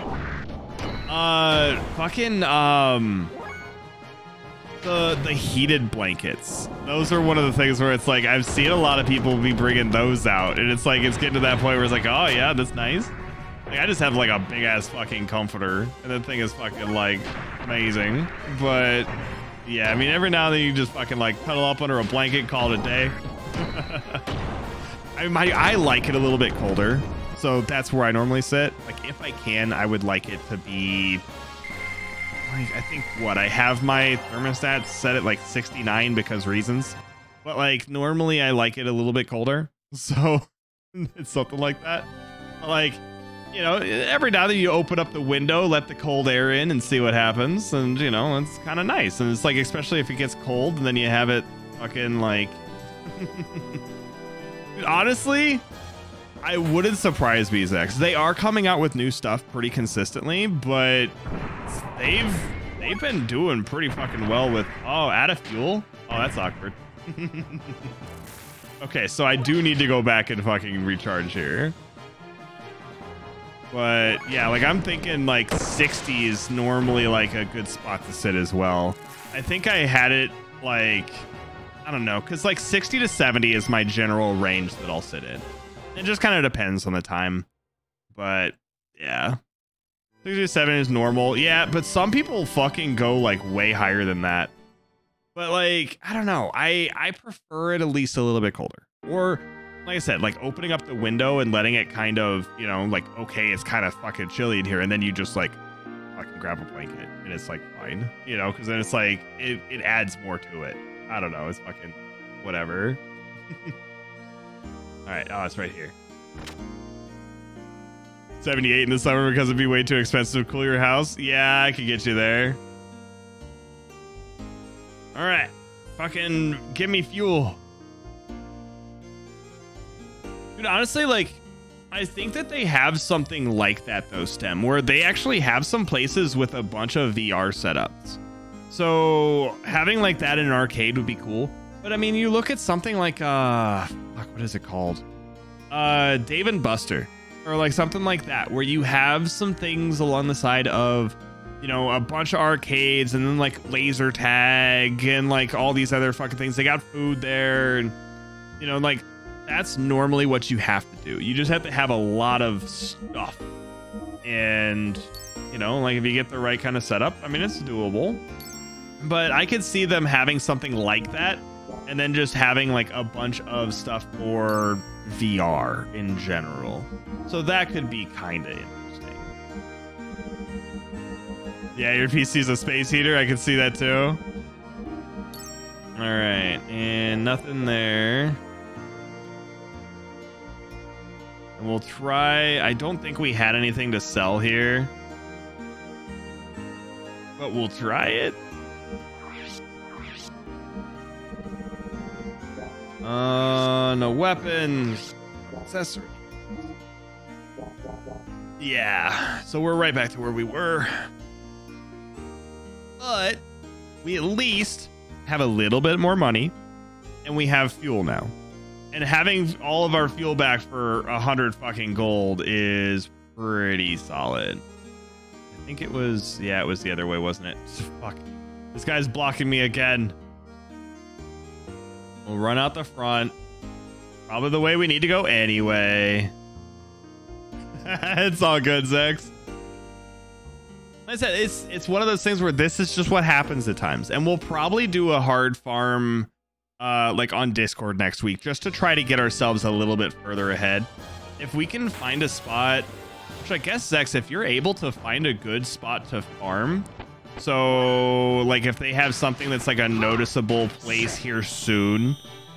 Fucking, the heated blankets. Those are one of the things where it's like, I've seen a lot of people be bringing those out, and it's like, it's getting to that point where it's like, oh yeah, that's nice. Like, I just have like a big ass fucking comforter, and the thing is fucking like amazing. But yeah, I mean, every now and then you just fucking like cuddle up under a blanket, call it a day. I like it a little bit colder, so that's where I normally sit. Like, if I can, I would like it to be, I think, what, I have my thermostat set at like 69 because reasons, but like normally I like it a little bit colder, so it's something like that. But like, you know, every now and then you open up the window, let the cold air in and see what happens, and you know, it's kind of nice. And it's like, especially if it gets cold and then you have it fucking like honestly, I wouldn't surprise me, Zach. They are coming out with new stuff pretty consistently, but they've been doing pretty fucking well with, oh, add a fuel. Oh, that's awkward. Okay, so I do need to go back and fucking recharge here. But yeah, like I'm thinking like 60 is normally like a good spot to sit as well. I think I had it like, I don't know, because like 60 to 70 is my general range that I'll sit in. It just kind of depends on the time. But yeah. 67 is normal. Yeah, but some people fucking go like way higher than that. But like, I don't know. I prefer it at least a little bit colder. Or like I said, like opening up the window and letting it kind of, you know, like, okay, it's kind of fucking chilly in here. And then you just like fucking grab a blanket and it's like fine, you know, because then it's like, it adds more to it. I don't know. It's fucking whatever. All right. Oh, it's right here. 78 in the summer because it'd be way too expensive to cool your house. Yeah, I could get you there. All right. Fucking give me fuel. Dude, honestly, like, I think that they have something like that, though, STEM, where they actually have some places with a bunch of VR setups. So having like that in an arcade would be cool. But I mean, you look at something like, fuck, what is it called? Dave and Buster, or like something like that, where you have some things along the side of, you know, a bunch of arcades and then like laser tag and like all these other fucking things. They got food there, and you know, like that's normally what you have to do. You just have to have a lot of stuff, and you know, like if you get the right kind of setup, I mean, it's doable. But I could see them having something like that, and then just having like a bunch of stuff for VR in general. So that could be kind of interesting. Yeah, your PC's a space heater. I can see that too. All right, and nothing there. And we'll try. I don't think we had anything to sell here, but we'll try it. No weapons. Accessory. Yeah, so we're right back to where we were. But we at least have a little bit more money, and we have fuel now. And having all of our fuel back for 100 fucking gold is pretty solid. I think it was, yeah, it was the other way, wasn't it? Fuck. This guy's blocking me again. We'll run out the front. Probably the way we need to go anyway. It's all good, Zex. Like I said, it's one of those things where this is just what happens at times. And we'll probably do a hard farm like on Discord next week, just to try to get ourselves a little bit further ahead. If we can find a spot, which I guess, Zex, if you're able to find a good spot to farm, so like if they have something that's like a noticeable place here soon,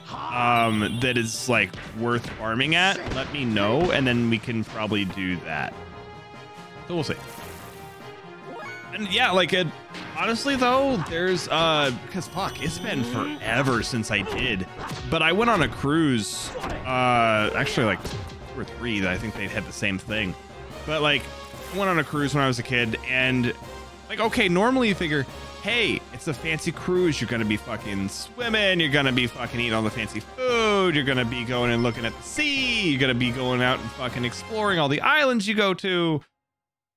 that is like worth farming at, let me know, and then we can probably do that. So we'll see. And yeah, like it, honestly though, there's because fuck, it's been forever since I did, but I went on a cruise, actually like 2 or 3 that I think they had the same thing, but like I went on a cruise when I was a kid, and like, okay, normally you figure, hey, it's a fancy cruise, you're gonna be fucking swimming, you're gonna be fucking eating all the fancy food, you're gonna be going and looking at the sea, you're gonna be going out and fucking exploring all the islands you go to,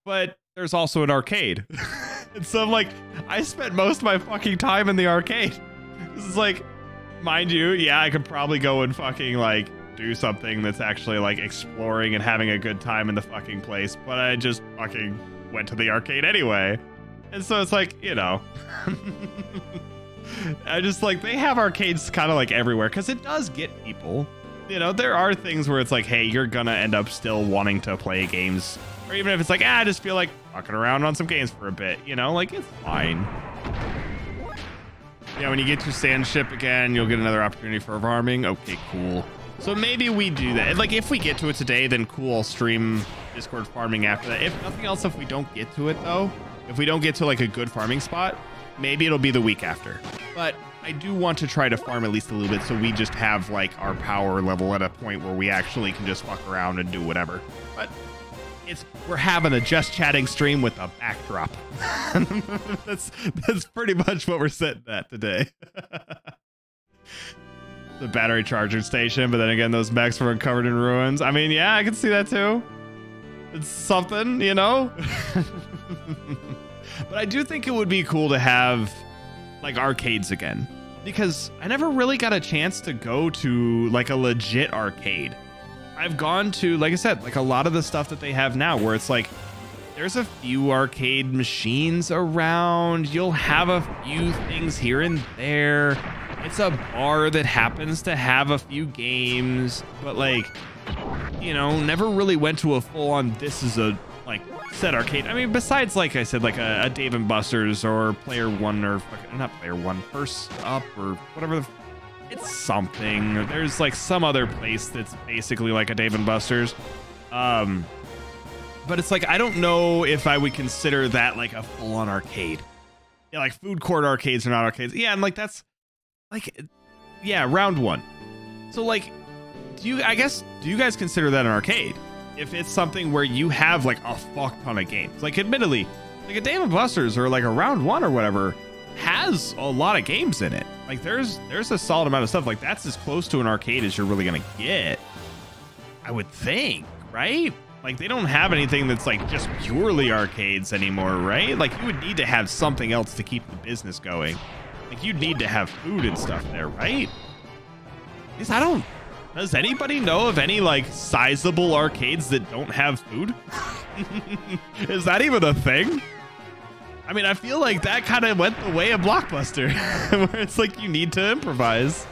but there's also an arcade. And so I'm like, I spent most of my fucking time in the arcade. This is like, mind you, yeah, I could probably go and fucking like do something that's actually like exploring and having a good time in the fucking place, but I just fucking went to the arcade anyway. And so it's like, you know, I just like, they have arcades kind of like everywhere, because it does get people, you know, there are things where it's like, hey, you're gonna end up still wanting to play games, or even if it's like, I just feel like fucking around on some games for a bit, you know, like it's fine. Yeah, when you get your sand ship again, you'll get another opportunity for farming. Okay, cool. So maybe we do that. Like if we get to it today, then cool, I'll stream Discord farming after that. If nothing else, if we don't get to it though, if we don't get to like a good farming spot, maybe it'll be the week after. But I do want to try to farm at least a little bit, so we just have like our power level at a point where we actually can just fuck around and do whatever. But we're having a just chatting stream with a backdrop. that's pretty much what we're sitting at today. The battery charging station, but then again, those mechs were covered in ruins. I mean, yeah, I can see that too. It's something, you know. But I do think it would be cool to have like arcades again, because I never really got a chance to go to like a legit arcade. I've gone to, like I said, like a lot of the stuff that they have now where it's like, there's a few arcade machines around. You'll have a few things here and there. It's a bar that happens to have a few games, but like, you know, never really went to a full-on, this is a like set arcade. I mean, besides, like I said, like a Dave and Buster's or Player One, or not Player One, First Up, or whatever. It's something. There's like some other place that's basically like a Dave and Buster's. But it's like, I don't know if I would consider that like a full-on arcade. Yeah, like food court arcades are not arcades. Yeah, and like that's like, yeah, round one. So like, do you guys consider that an arcade? If it's something where you have like a fuck ton of games, like admittedly, like a Dave and Buster's or like a round one or whatever has a lot of games in it. Like there's a solid amount of stuff. Like that's as close to an arcade as you're really gonna get, I would think, right? Like they don't have anything that's like just purely arcades anymore, right? Like you would need to have something else to keep the business going. Like you'd need to have food and stuff there, right? Because does anybody know of any like sizable arcades that don't have food? Is that even a thing? I mean, I feel like that kind of went the way of Blockbuster, where it's like you need to improvise.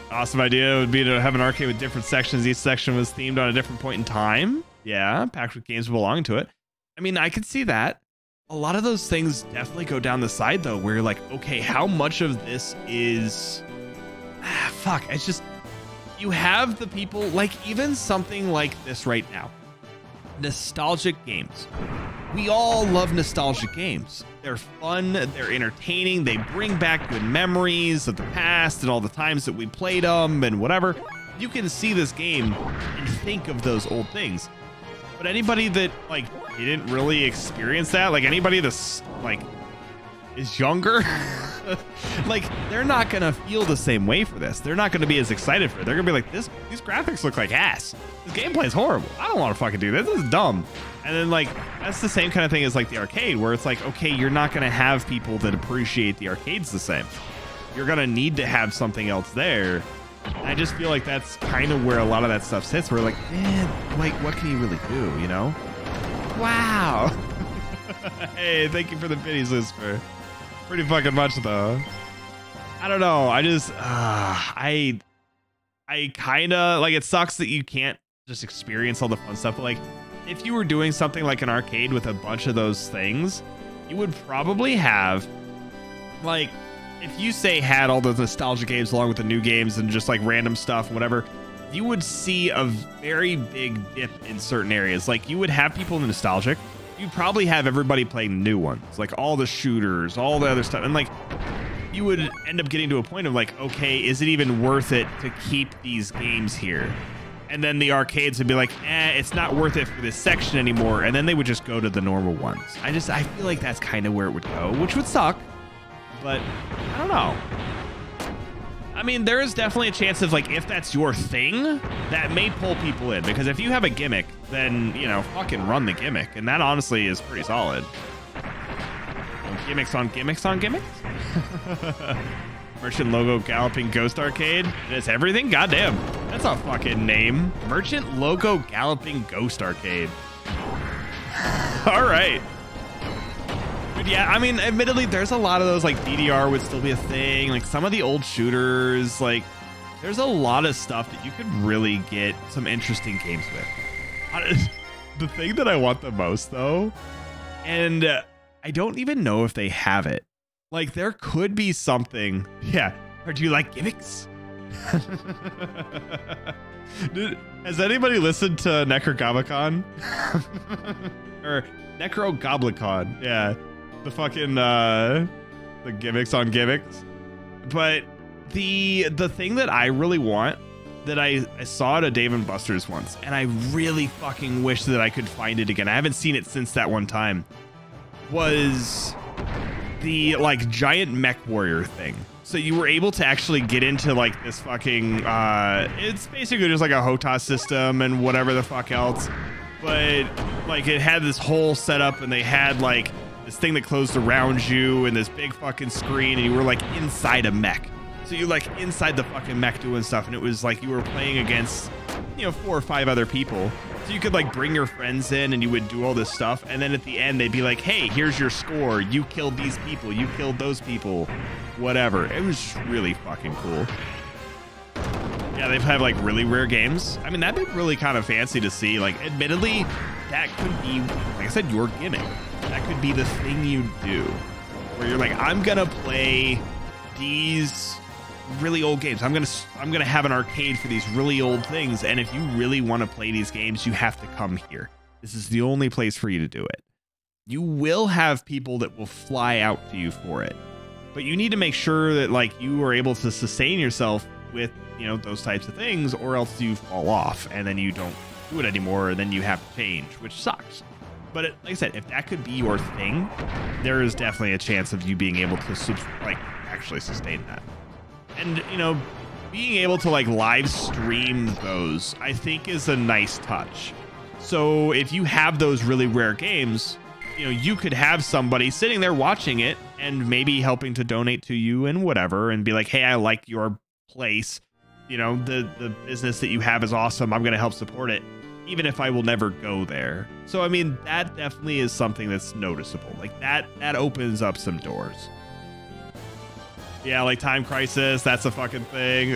Awesome idea would be to have an arcade with different sections. Each section was themed on a different point in time. Yeah, packed with games belonging to it. I mean, I could see that. A lot of those things definitely go down the side, though, where you're like, okay, how much of this is... fuck, it's just... You have the people, like even something like this right now. Nostalgic games. We all love nostalgic games. They're fun, they're entertaining, they bring back good memories of the past and all the times that we played them and whatever. You can see this game and think of those old things. But anybody that like didn't really experience that, like anybody that's like is younger, like they're not gonna feel the same way for this. They're not gonna be as excited for it. They're gonna be like, these graphics look like ass. This gameplay is horrible. I don't want to fucking do this. This is dumb. And then like that's the same kind of thing as like the arcade, where it's like, okay, you're not gonna have people that appreciate the arcades the same. You're gonna need to have something else there. And I just feel like that's kind of where a lot of that stuff sits. Where like, man, like what can you really do? You know? Wow. Hey, thank you for the biddies, Whisper. Pretty fucking much though. I don't know. I just I kind of like, it sucks that you can't just experience all the fun stuff. But like, if you were doing something like an arcade with a bunch of those things, you would probably have like, if you say had all those nostalgia games along with the new games and just like random stuff, whatever, you would see a very big dip in certain areas. Like you would have people in the nostalgic. You'd probably have everybody playing new ones, like all the shooters, all the other stuff. And like, you would end up getting to a point of like, okay, is it even worth it to keep these games here? And then the arcades would be like, it's not worth it for this section anymore. And then they would just go to the normal ones. I feel like that's kind of where it would go, which would suck, but I don't know. I mean, there is definitely a chance of like, if that's your thing, that may pull people in, because if you have a gimmick, then, you know, fucking run the gimmick. And that honestly is pretty solid. Gimmicks on gimmicks on gimmicks. Merchant Logo Galloping Ghost Arcade. It's everything? Goddamn. That's a fucking name. Merchant Logo Galloping Ghost Arcade. All right. But yeah, I mean, admittedly, there's a lot of those, like DDR would still be a thing. Like some of the old shooters, like there's a lot of stuff that you could really get some interesting games with. The thing that I want the most though, and I don't even know if they have it. Like there could be something. Yeah. Or do you like gimmicks? Dude, has anybody listened to Necrogoblicon? Or Necrogoblicon? Yeah. The fucking the gimmicks on gimmicks. But the thing that I really want, that I saw at a Dave and Buster's once, and I really fucking wish that I could find it again. I haven't seen it since that one time. Was the like giant mech warrior thing. So you were able to actually get into like this fucking it's basically just like a HOTAS system and whatever the fuck else, but like it had this whole setup, and they had like this thing that closed around you and this big fucking screen, and you were like inside a mech. So you like inside the fucking mech doing stuff, and it was like you were playing against, you know, 4 or 5 other people. So you could like bring your friends in and you would do all this stuff. And then at the end, they'd be like, hey, here's your score. You killed these people. You killed those people. Whatever. It was really fucking cool. Yeah, they've had like really rare games. I mean, that'd be really kind of fancy to see. Like, admittedly, that could be, like I said, your gimmick. That could be the thing you do. Where you're like, I'm going to play these really old games. I'm gonna have an arcade for these really old things, and if you really want to play these games, you have to come here. This is the only place for you to do it. You will have people that will fly out to you for it, but you need to make sure that like you are able to sustain yourself with, you know, those types of things, or else you fall off and then you don't do it anymore, and then you have to change, which sucks. But like I said, if that could be your thing, there is definitely a chance of you being able to like actually sustain that. And, you know, being able to like live stream those, I think is a nice touch. So if you have those really rare games, you know, you could have somebody sitting there watching it and maybe helping to donate to you and whatever, and be like, hey, I like your place. You know, the business that you have is awesome. I'm going to help support it, even if I will never go there. So, I mean, that definitely is something that's noticeable. Like that opens up some doors. Yeah, like Time Crisis, that's a fucking thing.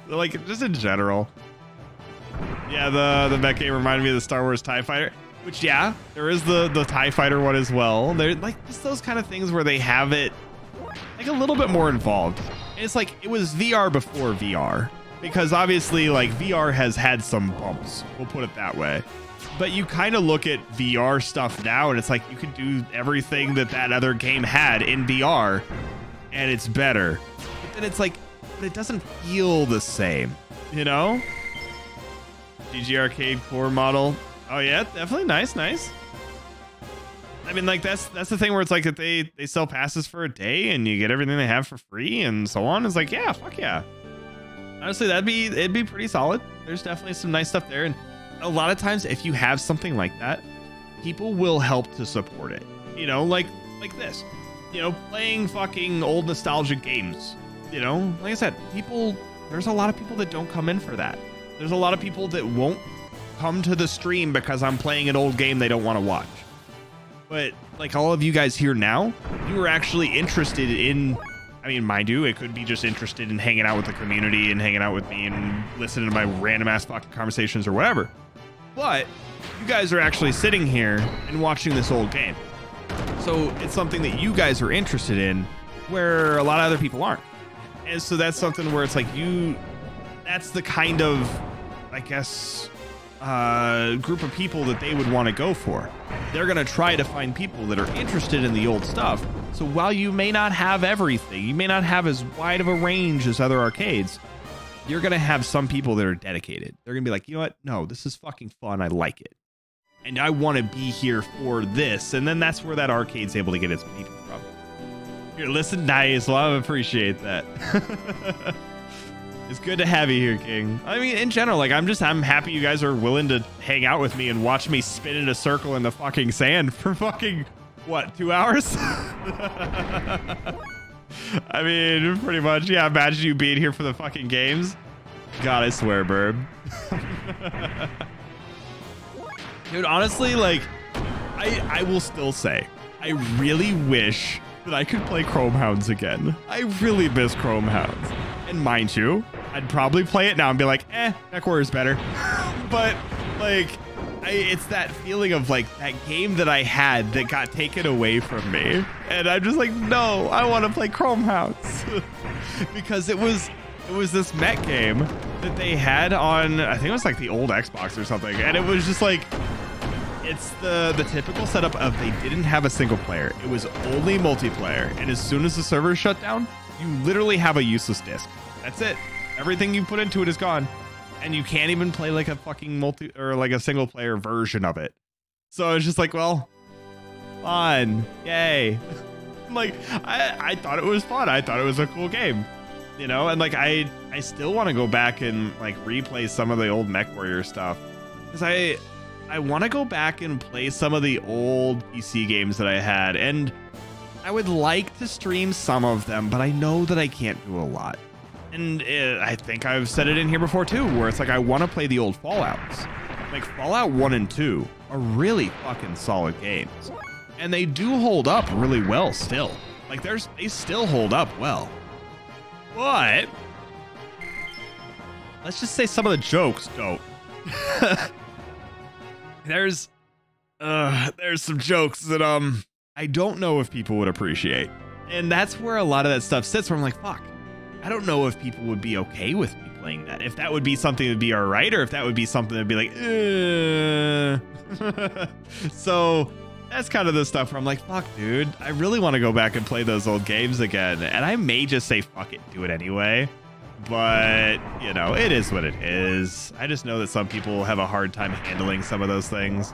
Like, just in general. Yeah, the mech game reminded me of the Star Wars TIE Fighter, which, yeah, there is the TIE Fighter one as well. They're like just those kind of things where they have it like a little bit more involved. And it's like, it was VR before VR, because obviously like VR has had some bumps, we'll put it that way. But you kind of look at VR stuff now and it's like you can do everything that other game had in VR, and it's better. But then it's like, but it doesn't feel the same, you know? GG Arcade core model. Oh yeah, definitely nice. I mean, like that's the thing where it's like if they sell passes for a day and you get everything they have for free and so on. It's like, yeah, fuck yeah. Honestly, it'd be pretty solid. There's definitely some nice stuff there, and a lot of times if you have something like that, people will help to support it. You know, like this. You know, playing fucking old nostalgic games. You know, like I said, there's a lot of people that don't come in for that. There's a lot of people that won't come to the stream because I'm playing an old game they don't want to watch. But like all of you guys here now, you are actually interested in, I mean, mind you, it could be just interested in hanging out with the community and hanging out with me and listening to my random ass fucking conversations or whatever. But you guys are actually sitting here and watching this old game. So it's something that you guys are interested in where a lot of other people aren't. And so that's something where it's like that's the kind of, I guess, group of people that they would want to go for. They're going to try to find people that are interested in the old stuff. So while you may not have everything, you may not have as wide of a range as other arcades, you're going to have some people that are dedicated. They're going to be like, you know what? No, this is fucking fun. I like it. And I want to be here for this. And then that's where that arcade's able to get its people from. Here, listen, nice. Well, I appreciate that. It's good to have you here, King. I mean, in general, like, I'm happy you guys are willing to hang out with me and watch me spin in a circle in the fucking sand for fucking, what, 2 hours? I mean, pretty much, yeah, imagine you being here for the fucking games. God, I swear, Burb. Dude, honestly, like, I will still say, I really wish that I could play Chromehounds again. I really miss Chromehounds. And mind you, I'd probably play it now and be like, MechWarrior's better. But, like, it's that feeling of, like, that game that I had that got taken away from me. And I'm just like, no, I want to play Chromehounds. Because it was this mech game that they had on, I think it was like the old Xbox or something. And it was just like, it's the typical setup of they didn't have a single player. It was only multiplayer. And as soon as the server shut down, you literally have a useless disc. That's it. Everything you put into it is gone. And you can't even play like a fucking like a single player version of it. So it's just like, well, fun. Yay. Like, I thought it was fun. I thought it was a cool game. You know, and like I still want to go back and like replay some of the old MechWarrior stuff. Because I want to go back and play some of the old PC games that I had. And I would like to stream some of them, but I know that I can't do a lot. And I think I've said it in here before too, where it's like I want to play the old Fallouts. like Fallout 1 and 2 are really fucking solid games. And they do hold up really well still. Like they still hold up well. But let's just say some of the jokes don't. There's some jokes that I don't know if people would appreciate. And that's where a lot of that stuff sits, where I'm like, fuck, I don't know if people would be okay with me playing that. If that would be something that'd be all right, or if that would be something that'd be like, So that's kind of the stuff where I'm like, fuck, dude, I really want to go back and play those old games again. And I may just say, fuck it, do it anyway. But, you know, it is what it is. I just know that some people have a hard time handling some of those things.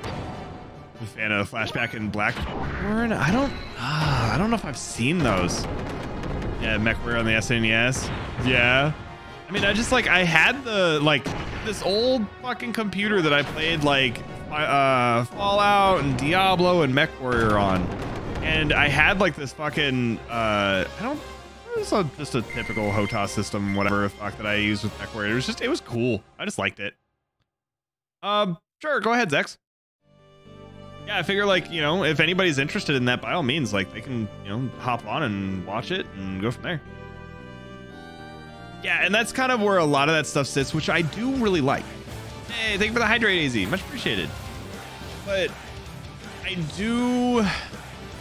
I'm a fan of Flashback and Blackthorn. I don't know if I've seen those. Yeah, MechWarrior on the SNES. Yeah. I mean, I had this old fucking computer that I played like Fallout and Diablo and MechWarrior on. And I had like this fucking, it's just a typical HOTAS system, whatever the fuck that I used with MechWarrior. It was cool. I just liked it. Sure, go ahead, Zex. Yeah, I figure, like, you know, if anybody's interested in that, by all means, like, they can, you know, hop on and watch it and go from there. Yeah, and that's kind of where a lot of that stuff sits, which I do really like. Hey, thank you for the hydrate, AZ. Much appreciated. But I do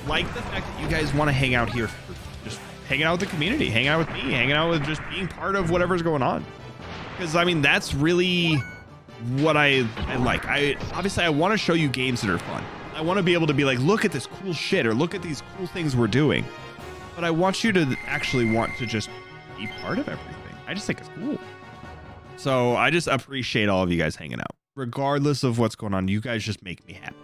like the fact that you guys want to hang out here, for just hanging out with the community, hanging out with me, hanging out with just being part of whatever's going on. Because, I mean, that's really what I like. Obviously, I want to show you games that are fun. I want to be able to be like, look at this cool shit, or look at these cool things we're doing. But I want you to actually want to just be part of everything. I just think it's cool. So I just appreciate all of you guys hanging out. Regardless of what's going on, you guys just make me happy.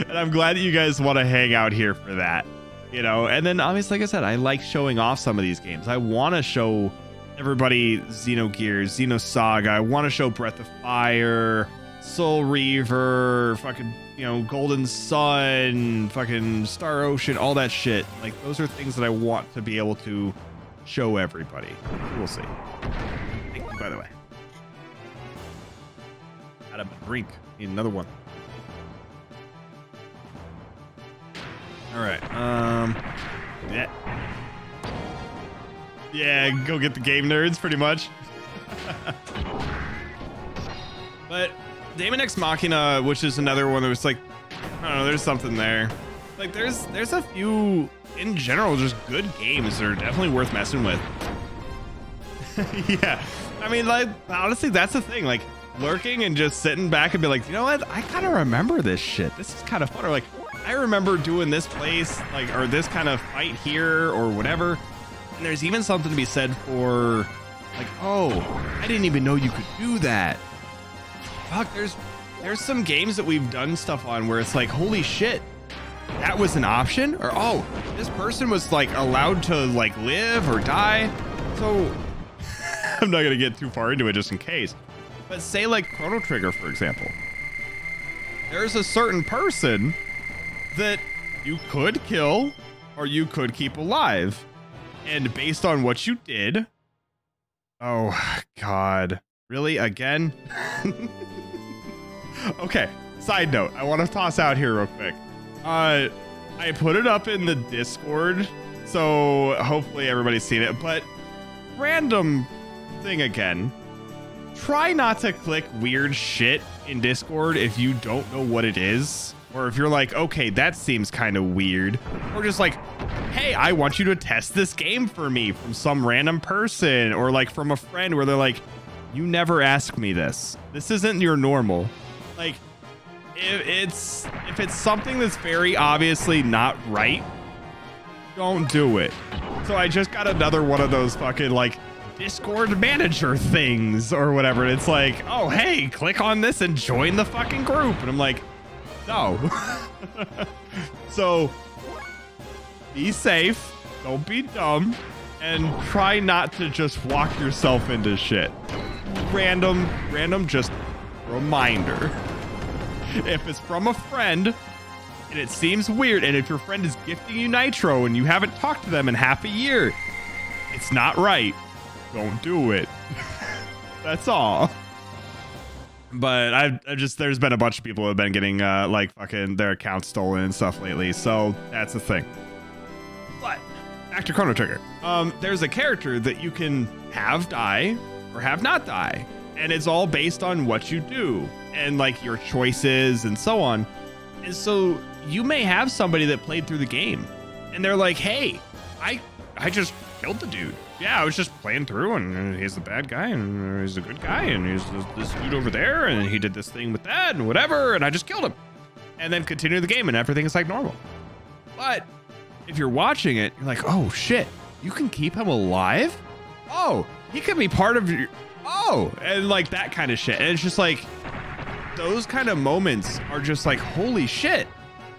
And I'm glad that you guys want to hang out here for that. You know, and then obviously, like I said, I like showing off some of these games. I want to show everybody Xenogears, Xenosaga. I want to show Breath of Fire, Soul Reaver, fucking, you know, Golden Sun, fucking Star Ocean, all that shit. Like, those are things that I want to be able to show everybody. We'll see. Thank you, by the way. Out of a drink. Need another one. All right. Yeah. Yeah, go get the game nerds, pretty much. But Daemon X Machina, which is another one that was like, I don't know, there's something there. Like, there's a few, in general, just good games that are definitely worth messing with. Yeah. I mean, like, honestly, that's the thing. Like, lurking and just sitting back and be like, you know what? I kind of remember this shit. This is kind of fun. Or like, I remember doing this place, like, or this kind of fight here or whatever. And there's even something to be said for, like, oh, I didn't even know you could do that. Fuck, there's some games that we've done stuff on where it's like, holy shit, that was an option? Or, oh, this person was, like, allowed to, like, live or die. So, I'm not going to get too far into it just in case. But say, like, Chrono Trigger, for example. There's a certain person that you could kill or you could keep alive. And based on what you did, oh God, really, again? Okay, side note, I want to toss out here real quick. I put it up in the Discord, so hopefully everybody's seen it, but random thing again. Try not to click weird shit in Discord if you don't know what it is. Or if you're like, okay, that seems kind of weird. Or just like, hey, I want you to test this game for me from some random person. Or like from a friend where they're like, you never ask me this. This isn't your normal. Like, if it's something that's very obviously not right, don't do it. So I just got another one of those fucking like Discord manager things or whatever. It's like, oh, hey, click on this and join the fucking group. And I'm like, no. So be safe, don't be dumb, and try not to just walk yourself into shit. Random just reminder. If it's from a friend and it seems weird, and if your friend is gifting you nitro and you haven't talked to them in half a year, it's not right. Don't do it. That's all. But I just, there's been a bunch of people who have been getting like fucking their accounts stolen and stuff lately. So that's the thing. But back to Chrono Trigger. There's a character that you can have die or have not die. And it's all based on what you do and like your choices and so on. And so you may have somebody that played through the game and they're like, hey, I just killed the dude. Yeah, I was just playing through and he's the bad guy and he's a good guy and he's this dude over there and he did this thing with that and whatever and I just killed him. And then continue the game and everything is like normal. But if you're watching it, you're like, oh shit, you can keep him alive? Oh, he could be part of your, oh, and like that kind of shit. And it's just like, those kind of moments are just like, holy shit,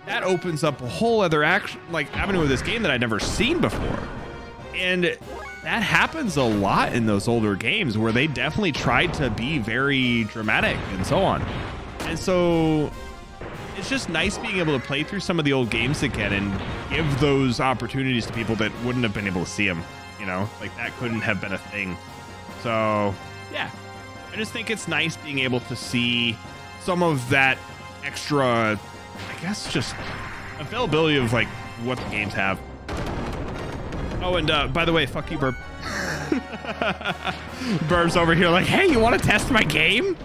that opens up a whole other avenue of this game that I'd never seen before. And that happens a lot in those older games where they definitely tried to be very dramatic and so on. And so it's just nice being able to play through some of the old games again and give those opportunities to people that wouldn't have been able to see them, you know, like that couldn't have been a thing. So yeah, I just think it's nice being able to see some of that extra, I guess, just availability of like what the games have. Oh, and by the way, fuck you, Burb. Burb's over here like, hey, you want to test my game?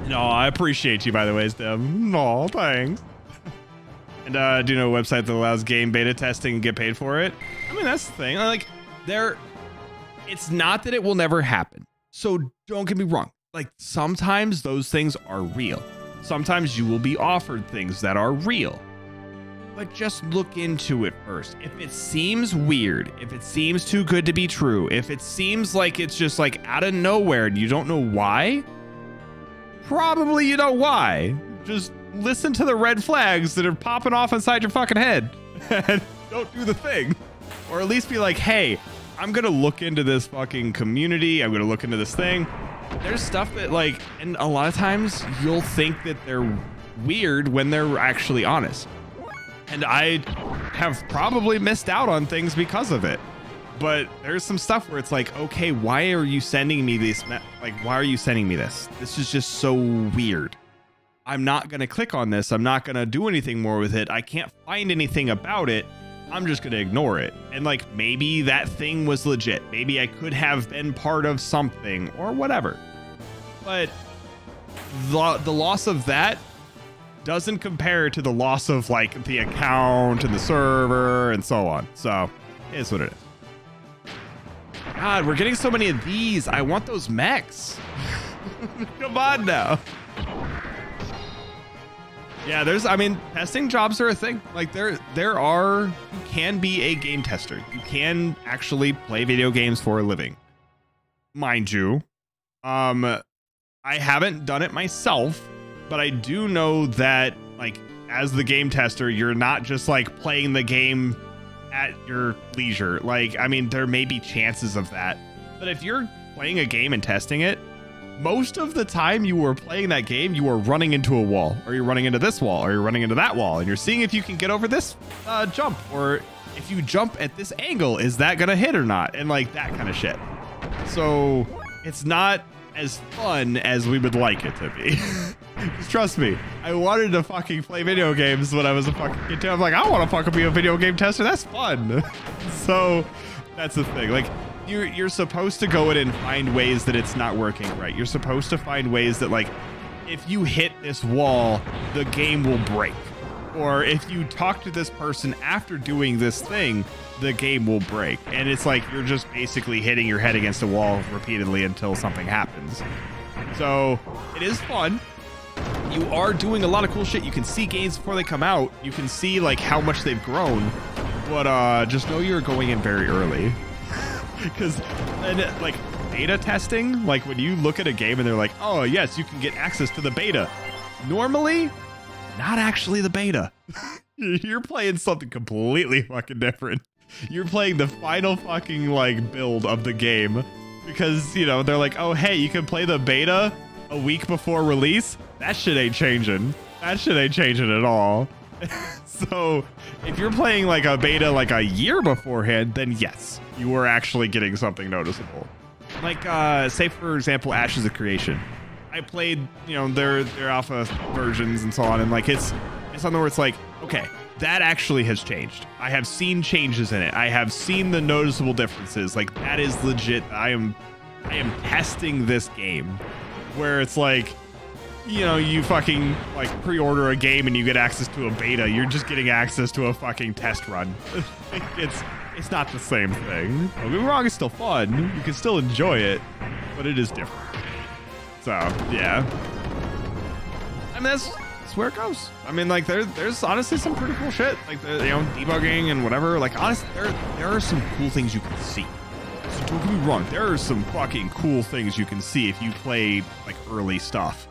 No, I appreciate you, by the way, Stem. No, thanks. And do you know a website that allows game beta testing and get paid for it? I mean, that's the thing. Like, it's not that it will never happen. So don't get me wrong. Like, sometimes those things are real. Sometimes you will be offered things that are real. But just look into it first. If it seems weird, if it seems too good to be true, if it seems like it's just like out of nowhere and you don't know why, probably you know why. Just listen to the red flags that are popping off inside your fucking head and don't do the thing. Or at least be like, hey, I'm going to look into this fucking community. I'm going to look into this thing. There's stuff that like, and a lot of times you'll think that they're weird when they're actually honest. And I have probably missed out on things because of it. But there's some stuff where it's like, okay, why are you sending me this? Like, why are you sending me this? This is just so weird. I'm not going to click on this. I'm not going to do anything more with it. I can't find anything about it. I'm just going to ignore it. And like, maybe that thing was legit. Maybe I could have been part of something or whatever. But the loss of that doesn't compare to the loss of like the account and the server and so on. So it is what it is. God, we're getting so many of these. I want those mechs. Come on now. Yeah, I mean, testing jobs are a thing. Like you can be a game tester. You can actually play video games for a living. Mind you, I haven't done it myself, but I do know that like as the game tester, you're not just like playing the game at your leisure. Like, I mean, there may be chances of that, but if you're playing a game and testing it, most of the time you are playing that game, you are running into a wall, or you're running into this wall, or you're running into that wall, and you're seeing if you can get over this jump, or if you jump at this angle, is that gonna hit or not? And like that kind of shit. So it's not as fun as we would like it to be. Just trust me, I wanted to fucking play video games when I was a fucking kid too. I'm like, I want to fucking be a video game tester. That's fun. So that's the thing. Like, you're supposed to go in and find ways that it's not working right. You're supposed to find ways that like, if you hit this wall, the game will break. Or if you talk to this person after doing this thing, the game will break. And it's like you're just basically hitting your head against a wall repeatedly until something happens. So it is fun. You are doing a lot of cool shit. You can see games before they come out. You can see like how much they've grown. But just know you're going in very early. Because like beta testing, like when you look at a game and they're like, oh yes, you can get access to the beta. Normally, not actually the beta. You're playing something completely fucking different. You're playing the final fucking like build of the game because, you know, they're like, oh, hey, you can play the beta a week before release. That shit ain't changing. That shit ain't changing at all. So if you're playing like a beta like a year beforehand, then yes, you are actually getting something noticeable. Like, say for example, Ashes of Creation. I played, you know, their alpha versions and so on, and like it's something where it's like, okay, that actually has changed. I have seen changes in it. I have seen the noticeable differences. Like, that is legit. I am testing this game, where it's like, you know, you fucking like pre-order a game and you get access to a beta. You're just getting access to a fucking test run. It's not the same thing. Don't get me wrong, it's still fun. You can still enjoy it, but it is different. So yeah, I mean that's where it goes. I mean, like there's honestly some pretty cool shit, like the, you know, debugging and whatever. Like honestly, there are some cool things you can see. So don't get me wrong, there are some fucking cool things you can see if you play like early stuff,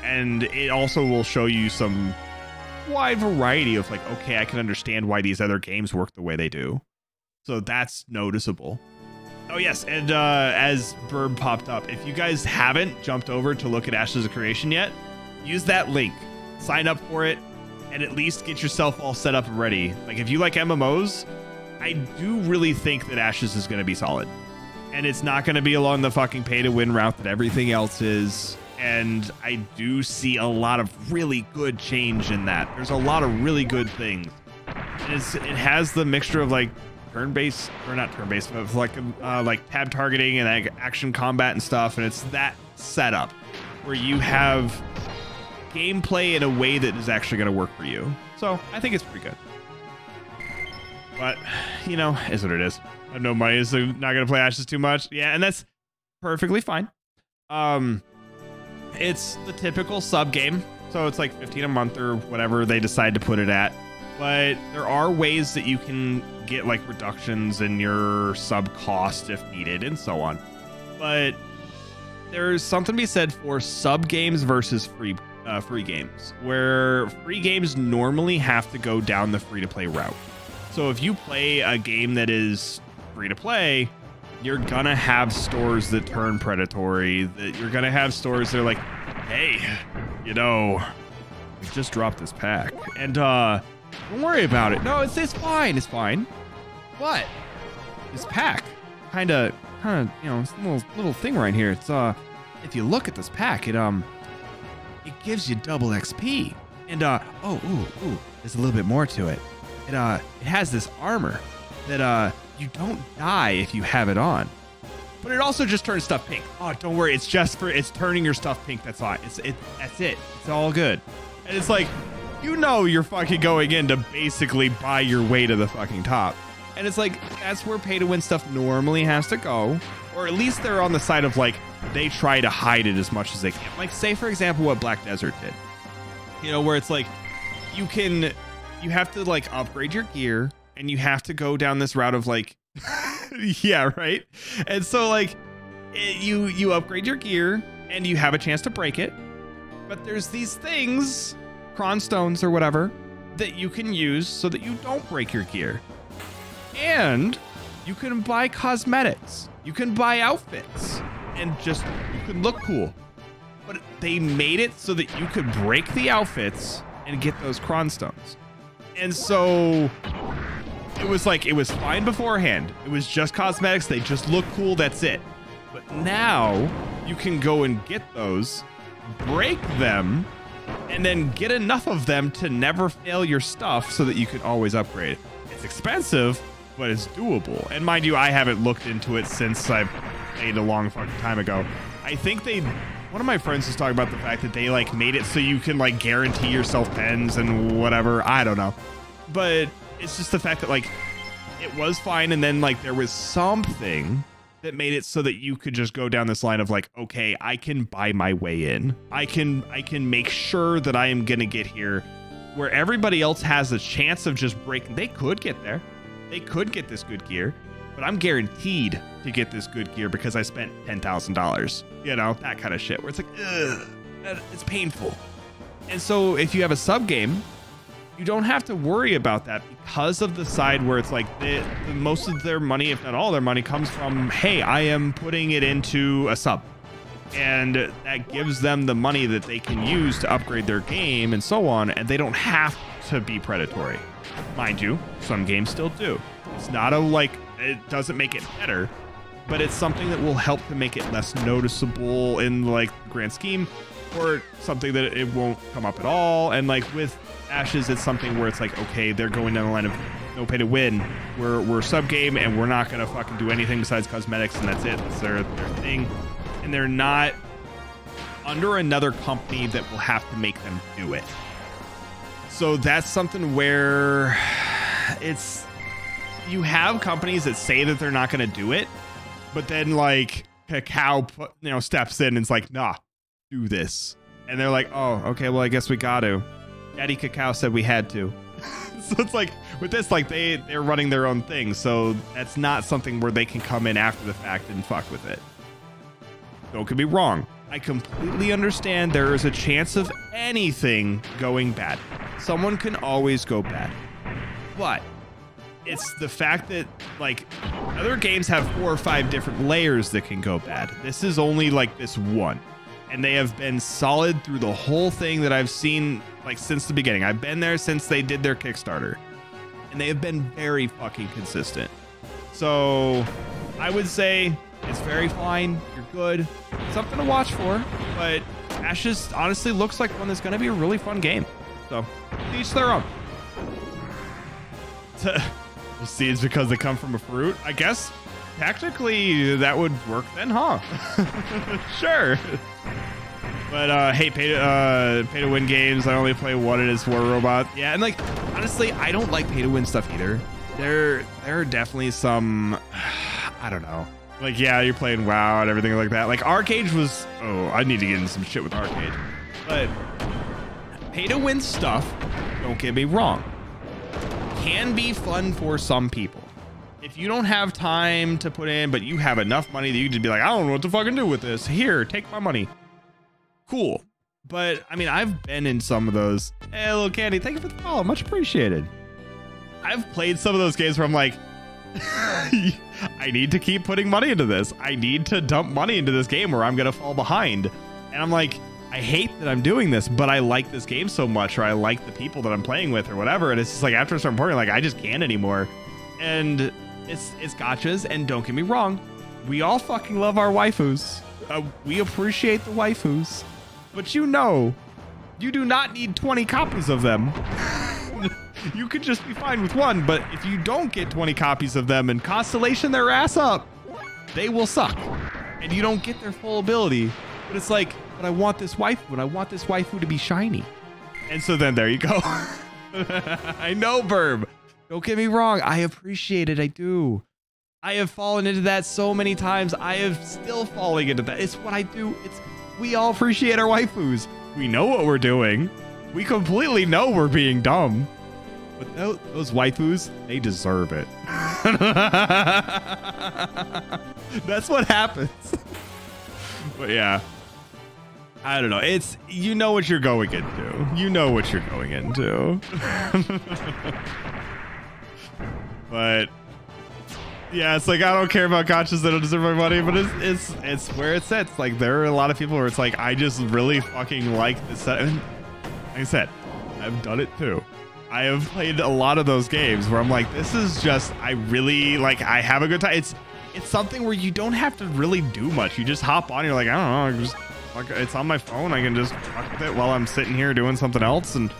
and it also will show you some wide variety of like, okay, I can understand why these other games work the way they do. So that's noticeable. Oh yes, and as Burb popped up, if you guys haven't jumped over to look at Ashes of Creation yet, use that link, sign up for it, and at least get yourself all set up and ready. Like, if you like MMOs, I do really think that Ashes is going to be solid, and it's not going to be along the fucking pay-to-win route that everything else is. And I do see a lot of really good change in that. There's a lot of really good things. And it has the mixture of like turn-based, or not turn-based, but like tab targeting and action combat and stuff, and it's that setup where you have gameplay in a way that is actually going to work for you. So I think it's pretty good, but you know, is what it is. I have no money, so not going to play Ashes too much. Yeah, and that's perfectly fine. It's the typical sub game, so it's like 15 a month or whatever they decide to put it at. But there are ways that you can get like reductions in your sub cost if needed and so on. But there's something to be said for sub games versus free games, where free games normally have to go down the free to play route. So if you play a game that is free to play, you're gonna have stores that turn predatory, that you're gonna have stores that are like, hey, you know, we just dropped this pack, and don't worry about it. No, it's fine. It's fine. What? This pack, kind of, you know, this little thing right here. It's if you look at this pack, it gives you double XP, and ooh, there's a little bit more to it. It has this armor that you don't die if you have it on, but it also just turns stuff pink. Oh, don't worry. It's turning your stuff pink. That's all. That's it. It's all good. And it's like, you know, you're fucking going in to basically buy your way to the fucking top. And it's like, that's where pay to win stuff normally has to go. Or at least they're on the side of like, they try to hide it as much as they can. Like, say for example, what Black Desert did, you know, where it's like, you have to like upgrade your gear, and you have to go down this route of like, yeah, right. And so like you upgrade your gear and you have a chance to break it. But there's these things, Cron Stones or whatever, that you can use so that you don't break your gear. And you can buy cosmetics. You can buy outfits and just, you can look cool. But they made it so that you could break the outfits and get those Cron Stones. And so it was like, it was fine beforehand. It was just cosmetics. They just look cool. That's it. But now you can go and get those, break them, and then get enough of them to never fail your stuff so that you can always upgrade. It's expensive, but it's doable. And mind you, I haven't looked into it since I played a long fucking time ago. I think one of my friends was talking about the fact that they like made it so you can like guarantee yourself pens and whatever. I don't know. But it's just the fact that like it was fine, and then like there was something that made it so that you could just go down this line of like, okay, I can buy my way in. I can make sure that I am gonna get here where everybody else has a chance of just breaking. They could get there. They could get this good gear, but I'm guaranteed to get this good gear because I spent $10,000. You know, that kind of shit where it's like, ugh, it's painful. And so if you have a sub game, you don't have to worry about that because of the side where it's like most of their money, if not all their money, comes from, hey, I am putting it into a sub. And that gives them the money that they can use to upgrade their game and so on. And they don't have to be predatory. Mind you, some games still do. It's not a like, it doesn't make it better, but it's something that will help to make it less noticeable in like the grand scheme, or something that it won't come up at all. And like with Ashes, it's something where it's like, okay, they're going down the line of no pay to win. We're sub game and we're not gonna fucking do anything besides cosmetics, and that's it. That's their thing, and they're not under another company that will have to make them do it. So that's something where it's, you have companies that say that they're not going to do it, but then like Kakao, steps in and it's like, nah, do this. And they're like, oh, okay, well, I guess we got to. Daddy Kakao said we had to. So it's like with this, like they're running their own thing. So that's not something where they can come in after the fact and fuck with it. Don't get me wrong. I completely understand there is a chance of anything going bad. Someone can always go bad. But it's the fact that like other games have 4 or 5 different layers that can go bad. This is only like this one. And they have been solid through the whole thing that I've seen like since the beginning. I've been there since they did their Kickstarter. And they have been very fucking consistent. So I would say it's very fine. You're good. Something to watch for. But Ashes honestly looks like one that's going to be a really fun game. So each their own. We'll see, it's because they come from a fruit. I guess technically that would work then, huh? Sure. But hey, pay to win games. I only play one and it's War Robot. Yeah, and like honestly, I don't like pay to win stuff either. There are definitely some, I don't know. Like, yeah, you're playing WoW and everything like that. Like Arcade was, oh, I need to get into some shit with Arcade. But pay to win stuff, don't get me wrong, can be fun for some people. If you don't have time to put in, but you have enough money that you can just be like, I don't know what to fucking do with this. Here, take my money. Cool. But I mean, I've been in some of those. Hey, little Candy, thank you for the follow. Much appreciated. I've played some of those games where I'm like, I need to keep putting money into this. I need to dump money into this game or I'm going to fall behind. And I'm like, I hate that I'm doing this, but I like this game so much, or I like the people that I'm playing with or whatever. And it's just like after a certain point, like I just can't anymore. And it's gotchas. And don't get me wrong, we all fucking love our waifus. We appreciate the waifus, but you do not need 20 copies of them. You could just be fine with one, but if you don't get 20 copies of them and Constellation their ass up, they will suck. And you don't get their full ability. But it's like, but I want this waifu, and I want this waifu to be shiny. And so then there you go. I know, Burb. Don't get me wrong. I appreciate it. I do. I have fallen into that so many times. I have still falling into that. It's what I do. We all appreciate our waifus. We know what we're doing. We completely know we're being dumb. But those waifus, they deserve it. That's what happens. But yeah, I don't know. It's, you know what you're going into. You know what you're going into. But yeah, it's like, I don't care about gotchas that don't deserve my money, but it's where it sits. Like, there are a lot of people where it's like, I just really fucking like this. Like I said, I've done it too. I have played a lot of those games where I'm like, this is just, I really like, I have a good time. It's something where you don't have to really do much. You just hop on. You're like, I don't know, it's on my phone. I can just fuck with it while I'm sitting here doing something else and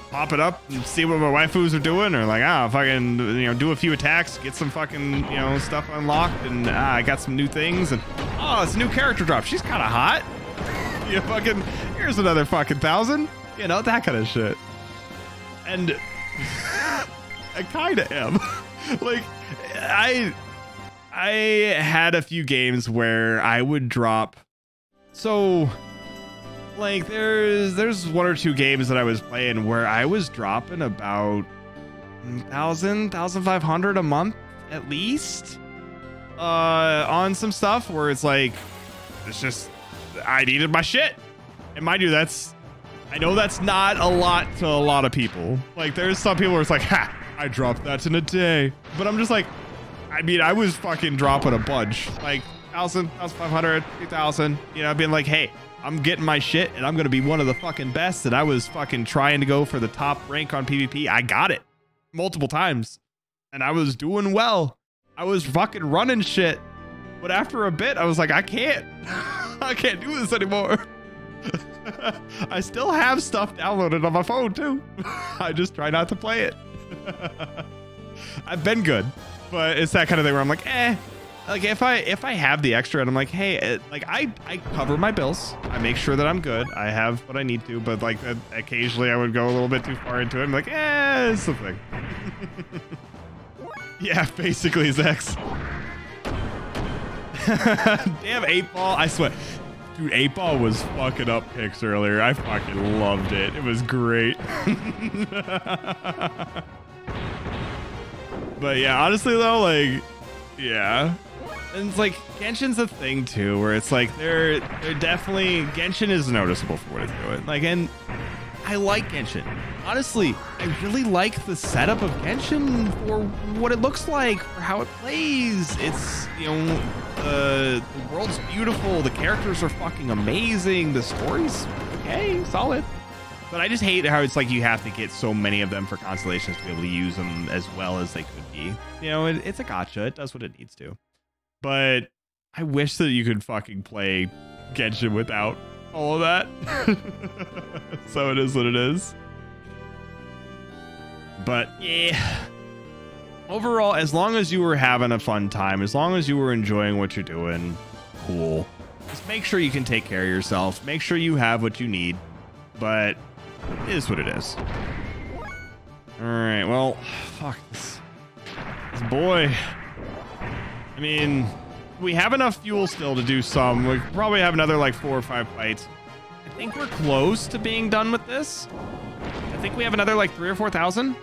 pop it up and see what my waifus are doing, or like, fucking, do a few attacks, get some fucking, stuff unlocked, and I got some new things, and it's a new character drop. She's kind of hot. Fucking, here's another fucking 1,000. That kind of shit. And I kind of am. Like, I had a few games where I would drop. So, like, there's 1 or 2 games that I was playing where I was dropping about 1,000, 1,500 a month at least on some stuff where it's like, it's just, I needed my shit. And mind you, I know that's not a lot to a lot of people. Like, there's some people where it's like, I dropped that in a day. But I'm just like, I mean, I was fucking dropping a bunch. Like, 1,000, 1,500, 2,000. Being like, hey, I'm getting my shit, and I'm going to be one of the fucking best. And I was fucking trying to go for the top rank on PvP. I got it multiple times. And I was doing well. I was fucking running shit. But after a bit, I was like, I can't do this anymore. I still have stuff downloaded on my phone too. I just try not to play it. I've been good, but it's that kind of thing where I'm like, like if I have the extra and I'm like, hey, like I cover my bills. I make sure that I'm good. I have what I need to, but like occasionally I would go a little bit too far into it. I'm like, it's the thing. Yeah, basically, Zex. Damn 8-Ball. I swear. Dude, 8-Ball was fucking up picks earlier. I fucking loved it. It was great. But yeah, honestly though, like, yeah. And it's like, Genshin's a thing too, where it's like, they're definitely, Genshin is noticeable for what it's doing. Like, and I like Genshin. Honestly, I really like the setup of Genshin for what it looks like, for how it plays. It's, you know, the world's beautiful. The characters are fucking amazing. The story's okay, solid. But I just hate how it's like you have to get so many of them for constellations to be able to use them as well as they could be. You know, it's a gacha. It does what it needs to. But I wish that you could fucking play Genshin without all of that. So it is what it is. But yeah, overall, as long as you were having a fun time, as long as you were enjoying what you're doing, cool. Just make sure you can take care of yourself. Make sure you have what you need. But it is what it is. All right, well, fuck this boy. I mean, we have enough fuel still to do some. We probably have another like 4 or 5 fights. I think we're close to being done with this. I think we have another like 3,000 or 4,000.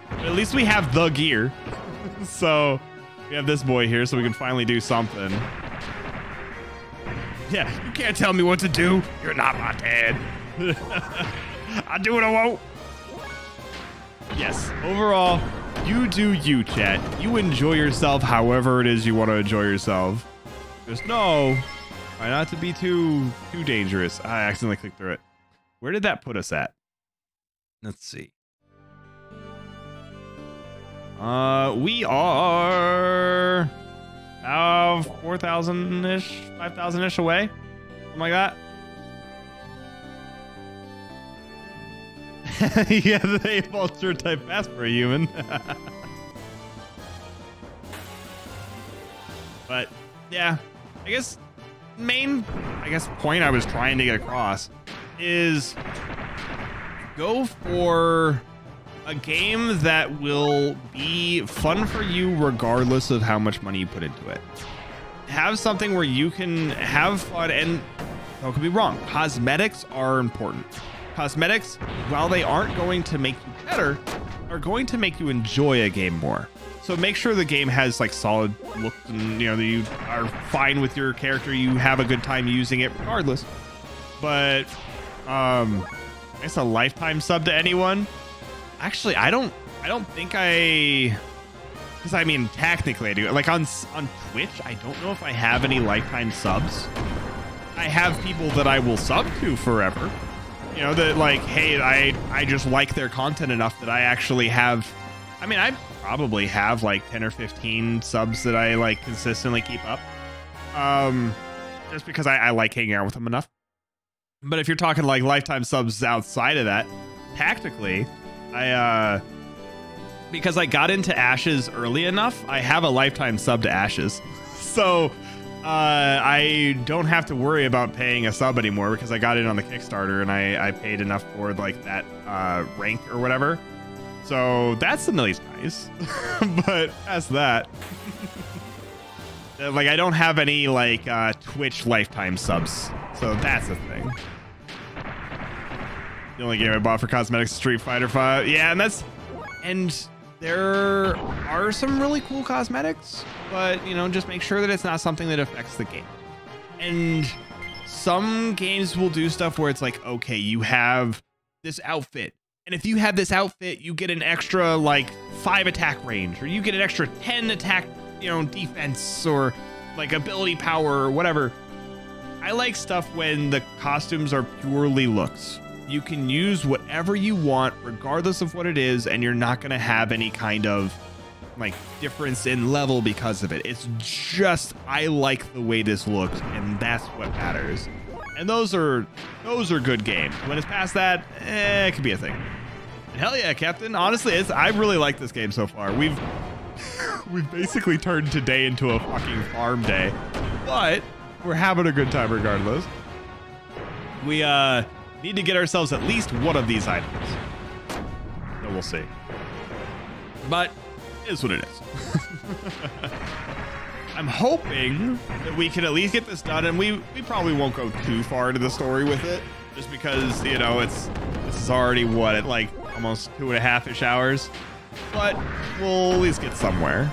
But at least we have the gear. So we have this boy here, so we can finally do something. Yeah, you can't tell me what to do. You're not my dad. I do what I want. Yes, overall, you do you, chat. You enjoy yourself however it is you want to enjoy yourself. Just know, try not to be too dangerous. I accidentally clicked through it. Where did that put us at? Let's see. We are 4,000-ish, 5,000-ish away. Something like that. Yeah, the vulture type fast for a human. But yeah, I guess main point I was trying to get across is go for a game that will be fun for you regardless of how much money you put into it. Have something where you can have fun, and don't get me wrong, cosmetics are important. Cosmetics, while they aren't going to make you better, are going to make you enjoy a game more. So make sure the game has like solid look, and you know that you are fine with your character, you have a good time using it regardless. But I guess a lifetime sub to anyone. Actually, I don't think because I mean technically I do. Like on Twitch, I don't know if I have any lifetime subs. I have people that I will sub to forever. You know, that like, hey, I just like their content enough that I actually have. I mean, I probably have like 10 or 15 subs that I like consistently keep up. Just because I like hanging out with them enough. But if you're talking like lifetime subs outside of that, tactically, because I got into Ashes early enough, I have a lifetime sub to Ashes. So I don't have to worry about paying a sub anymore because I got in on the Kickstarter and I paid enough for like that rank or whatever. So that's nice. But past that, like I don't have any like Twitch lifetime subs. So that's the thing. The only game I bought for cosmetics is Street Fighter 5. Yeah, and there are some really cool cosmetics, but you know, just make sure that it's not something that affects the game. And some games will do stuff where it's like, okay, you have this outfit, and if you have this outfit, you get an extra like 5 attack range, or you get an extra 10 attack, you know, defense, or like ability power, or whatever. I like stuff when the costumes are purely looks. You can use whatever you want, regardless of what it is, and you're not going to have any kind of like difference in level because of it. It's just I like the way this looks, and that's what matters. And those are good games. When it's past that, it could be a thing. And hell yeah, Captain. Honestly, I really like this game so far. We've basically turned today into a fucking farm day, but we're having a good time regardless. We need to get ourselves at least one of these items. So we'll see. But it is what it is. I'm hoping that we can at least get this done, and we probably won't go too far into the story with it, just because, you know, this is already what, at like almost 2.5-ish hours, but we'll at least get somewhere.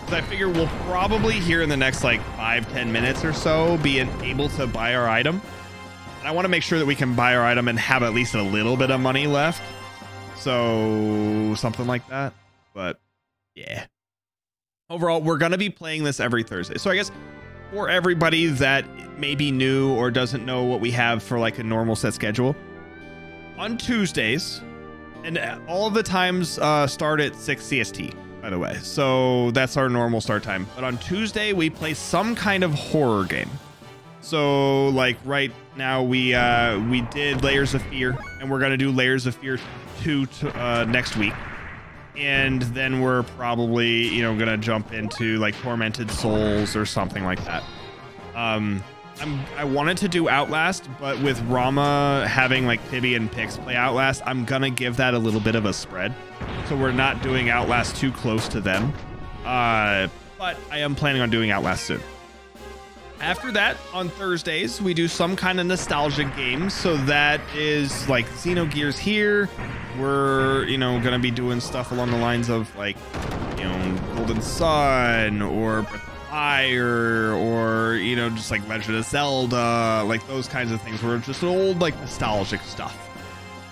I figure we'll probably here in the next like 5-10 minutes or so be able to buy our item. And I want to make sure that we can buy our item and have at least a little bit of money left. So something like that. But yeah. Overall, we're going to be playing this every Thursday. So I guess for everybody that may be new or doesn't know what we have for like a normal set schedule, on Tuesdays, and all of the times start at 6 CST, by the way. So that's our normal start time. But on Tuesday, we play some kind of horror game. So like right now we did Layers of Fear, and we're going to do Layers of Fear 2 next week. And then we're probably, you know, gonna jump into like Tormented Souls or something like that. I wanted to do Outlast, but with Rama having like Tibby and Pix play Outlast, I'm gonna give that a little bit of a spread. So we're not doing Outlast too close to them. But I am planning on doing Outlast soon. After that, on Thursdays, we do some kind of nostalgic games. So that is like Xenogears here. We're, you know, going to be doing stuff along the lines of like, you know, Golden Sun or Breath of Fire or, you know, just like Legend of Zelda, like those kinds of things. We're just old, like nostalgic stuff.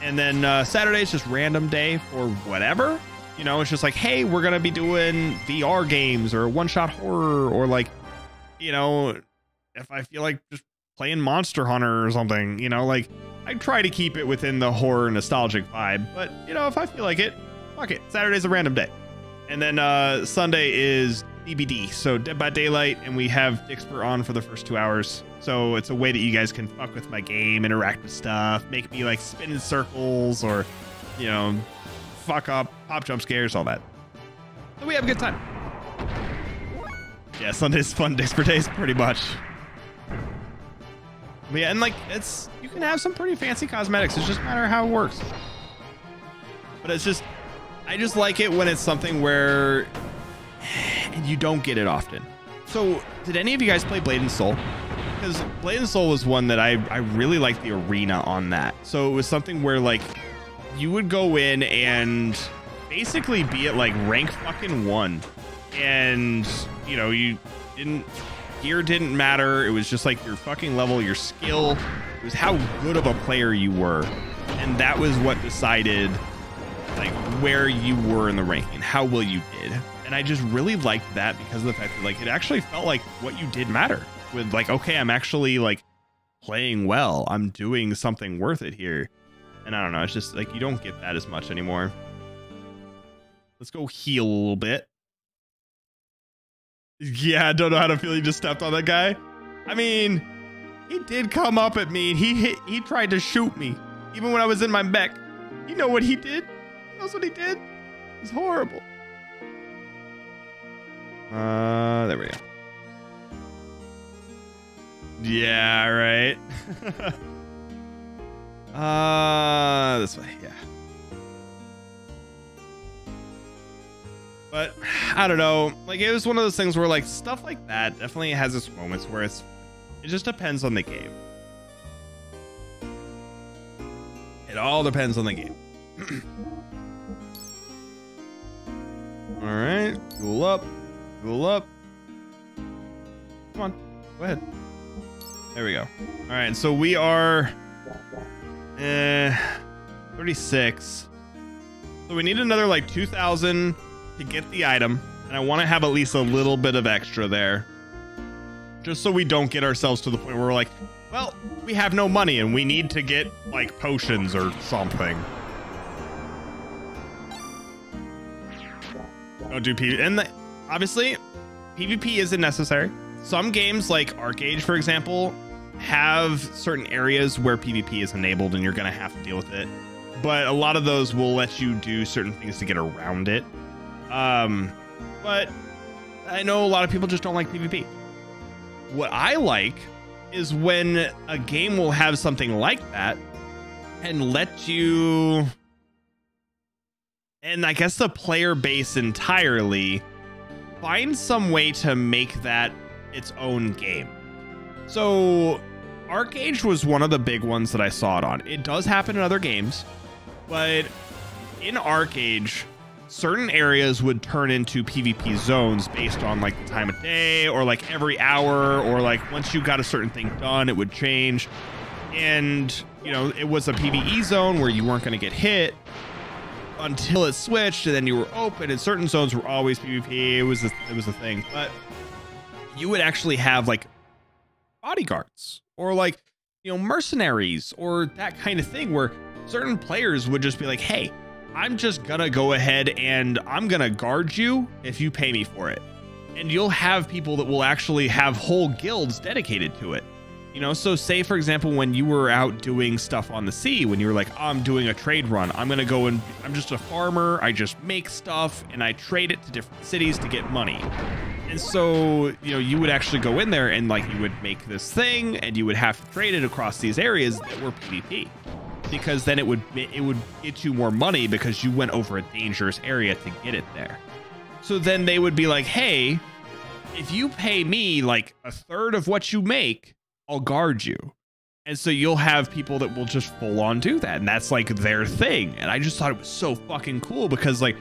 And then Saturday is just random day for whatever. You know, it's just like, hey, we're going to be doing VR games or one-shot horror or like, you know, if I feel like just playing Monster Hunter or something, you know, like I try to keep it within the horror nostalgic vibe, but you know, if I feel like it, fuck it. Saturday's a random day. And then Sunday is DBD, so Dead by Daylight, and we have Dixper on for the first 2 hours. So it's a way that you guys can fuck with my game, interact with stuff, make me like spin in circles or, you know, fuck up, pop jump scares, all that. So we have a good time. Yeah, Sunday's fun Dixper days, pretty much. But yeah, and like you can have some pretty fancy cosmetics. It's just a matter of how it works. But it's just, I just like it when it's something where you don't get it often. So did any of you guys play Blade and Soul? Because Blade and Soul was one that I really liked the arena on that. So it was something where like you would go in and basically be at like rank fucking 1. And you know, gear didn't matter. It was just like your fucking level, your skill. It was how good of a player you were. And that was what decided like where you were in the ranking, how well you did. And I just really liked that because of the fact that like it actually felt like what you did matter. With like, okay, I'm actually like playing well. I'm doing something worth it here. And I don't know, it's just like you don't get that as much anymore. Let's go heal a little bit. Yeah, I don't know how to feel. He just stepped on that guy. I mean, he did come up at me. He tried to shoot me. Even when I was in my mech. You know what he did? He knows what he did? It's horrible. There we go. Yeah, right. This way, yeah. But I don't know, like it was one of those things where like stuff like that definitely has its moments where it just depends on the game. It all depends on the game. All right, fuel up, fuel up. Come on, go ahead. There we go. All right, so we are 36. So we need another like 2,000 to get the item, and I want to have at least a little bit of extra there, just so we don't get ourselves to the point where we're like, well, we have no money and we need to get like potions or something. don't do PvP. And obviously, PvP isn't necessary. Some games like ArcheAge, for example, have certain areas where PvP is enabled and you're going to have to deal with it. But a lot of those will let you do certain things to get around it. But I know a lot of people just don't like PvP. What I like is when a game will have something like that and let you, and I guess the player base entirely, find some way to make that its own game. So ArcheAge was one of the big ones that I saw it on. It does happen in other games, but in ArcheAge, certain areas would turn into PvP zones based on like the time of day or like every hour, or like once you got a certain thing done, it would change. And, you know, it was a PvE zone where you weren't going to get hit until it switched, and then you were open, and certain zones were always PvP. It was a thing. But you would actually have like bodyguards or like, you know, mercenaries or that kind of thing where certain players would just be like, hey, I'm just gonna go ahead and I'm gonna guard you if you pay me for it. And you'll have people that will actually have whole guilds dedicated to it. You know, so say, for example, when you were out doing stuff on the sea, when you were like, oh, I'm doing a trade run, I'm going to go and I'm just a farmer. I just make stuff and I trade it to different cities to get money. And so, you know, you would actually go in there and like you would make this thing and you would have to trade it across these areas that were PvP, because then it would get you more money because you went over a dangerous area to get it there. So then they would be like, hey, if you pay me like a third of what you make, I'll guard you. And so you'll have people that will just full on do that. And that's like their thing. And I just thought it was so fucking cool because like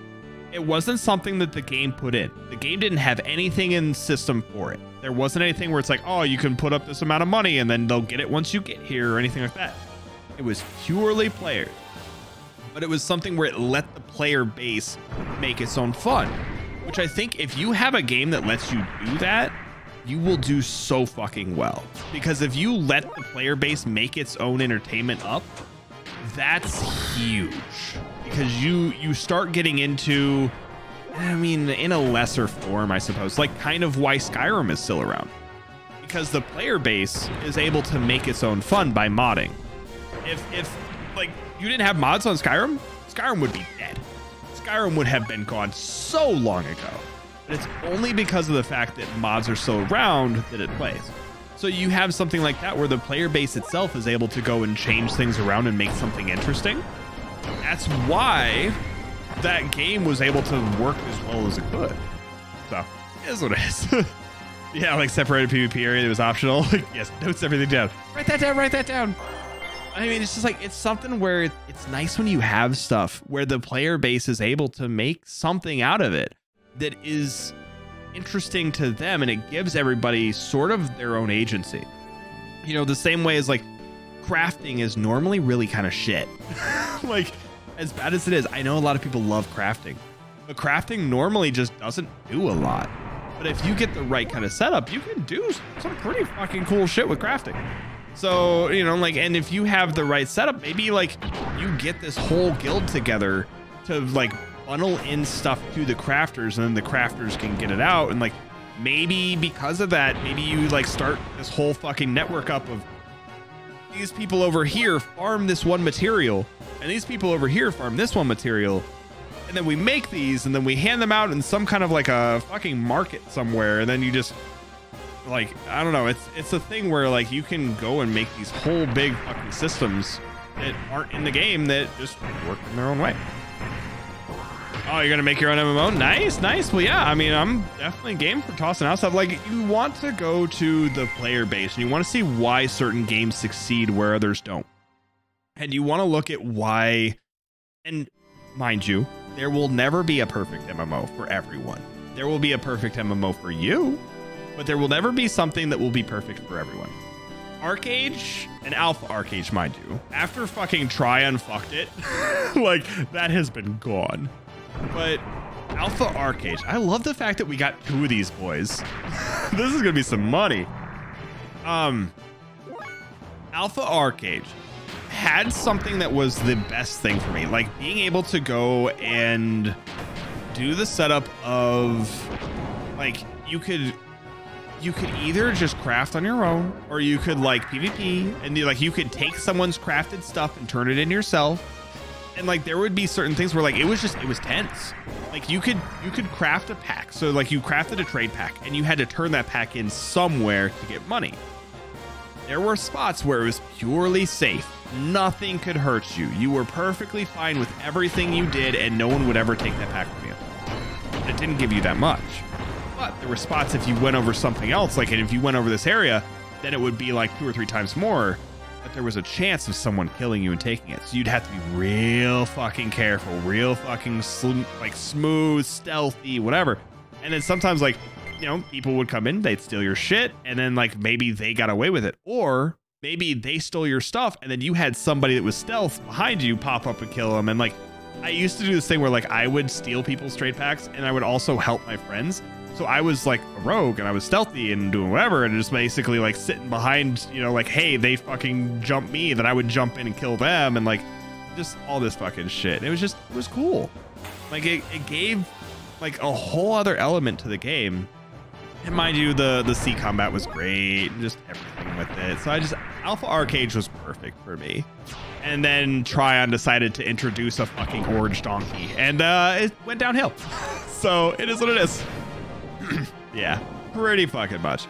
it wasn't something that the game put in. The game didn't have anything in system for it. There wasn't anything where it's like, oh, you can put up this amount of money and then they'll get it once you get here or anything like that. It was purely players. But it was something where it let the player base make its own fun, which I think if you have a game that lets you do that, you will do so fucking well. Because if you let the player base make its own entertainment up, that's huge. Because you start getting into, I mean, in a lesser form, I suppose, like kind of why Skyrim is still around. Because the player base is able to make its own fun by modding. If like you didn't have mods on Skyrim, Skyrim would be dead. Skyrim would have been gone so long ago. But it's only because of the fact that mods are still around that it plays. So you have something like that where the player base itself is able to go and change things around and make something interesting. That's why that game was able to work as well as it could. So it is what it is. Yeah, like separated PvP area that was optional. Yes, notes everything down. Write that down, write that down. I mean, it's just like, it's something where it's nice when you have stuff where the player base is able to make something out of it that is interesting to them, and it gives everybody sort of their own agency. You know, the same way as like crafting is normally really kind of shit. Like, as bad as it is, I know a lot of people love crafting, but crafting normally just doesn't do a lot. But if you get the right kind of setup, you can do some pretty fucking cool shit with crafting. So, you know, like, and if you have the right setup, maybe like you get this whole guild together to like funnel in stuff to the crafters, and then the crafters can get it out. And like, maybe because of that, maybe you like start this whole fucking network up of these people over here farm this one material and these people over here farm this one material. And then we make these and then we hand them out in some kind of like a fucking market somewhere. And then you just like, I don't know. It's a thing where like you can go and make these whole big fucking systems that aren't in the game that just work in their own way. Oh, you're gonna make your own MMO? Nice, nice. Well, yeah, I mean, I'm definitely game for tossing out stuff. Like, you want to go to the player base and you want to see why certain games succeed where others don't. And you want to look at why, and mind you, there will never be a perfect MMO for everyone. There will be a perfect MMO for you, but there will never be something that will be perfect for everyone. ArcheAge and Alpha ArcheAge, mind you, after fucking Trion fucked it, like, that has been gone. But Alpha ArcheAge, I love the fact that we got two of these boys. This is gonna be some money. Alpha ArcheAge had something that was the best thing for me, like being able to go and do the setup of like you could either just craft on your own, or you could like PvP, and you could take someone's crafted stuff and turn it in yourself. And like there would be certain things where like it was tense. Like you could craft a pack. So like you crafted a trade pack and you had to turn that pack in somewhere to get money. There were spots where it was purely safe. Nothing could hurt you. You were perfectly fine with everything you did, and no one would ever take that pack from you. It didn't give you that much. But there were spots if you went over something else, like if you went over this area, then it would be like 2 or 3 times more. But there was a chance of someone killing you and taking it. So you'd have to be real fucking careful, real fucking smooth, stealthy, whatever. And then sometimes like, you know, people would come in, they'd steal your shit, and then like maybe they got away with it. Or maybe they stole your stuff and then you had somebody that was stealth behind you pop up and kill them. And like, I used to do this thing where like I would steal people's trade packs and I would also help my friends. So I was like a rogue and I was stealthy and doing whatever and just basically like sitting behind, you know, like, hey, they fucking jumped me, then I would jump in and kill them, and like just all this fucking shit. It was cool. Like it gave like a whole other element to the game. And mind you, the sea combat was great, and just everything with it. So Alpha Arcade was perfect for me. And then Tryon decided to introduce a fucking orange donkey, and it went downhill. So it is what it is. Yeah, pretty fucking much.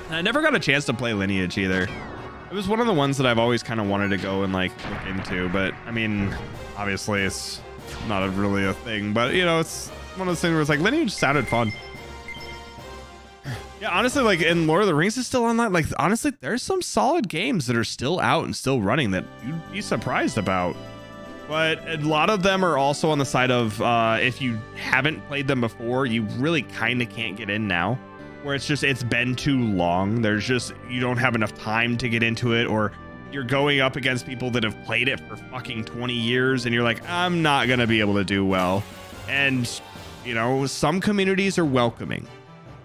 I never got a chance to play Lineage either. It was one of the ones that I've always kind of wanted to go and like look into, but I mean, obviously it's not really a thing, but you know, it's one of those things where it's like Lineage sounded fun. Yeah, honestly, like, and Lord of the Rings is still online. Like, honestly, there's some solid games that are still out and still running that you'd be surprised about. But a lot of them are also on the side of if you haven't played them before, you really kind of can't get in now, where it's been too long. There's just, you don't have enough time to get into it, or you're going up against people that have played it for fucking 20 years and you're like, I'm not going to be able to do well. And, you know, some communities are welcoming.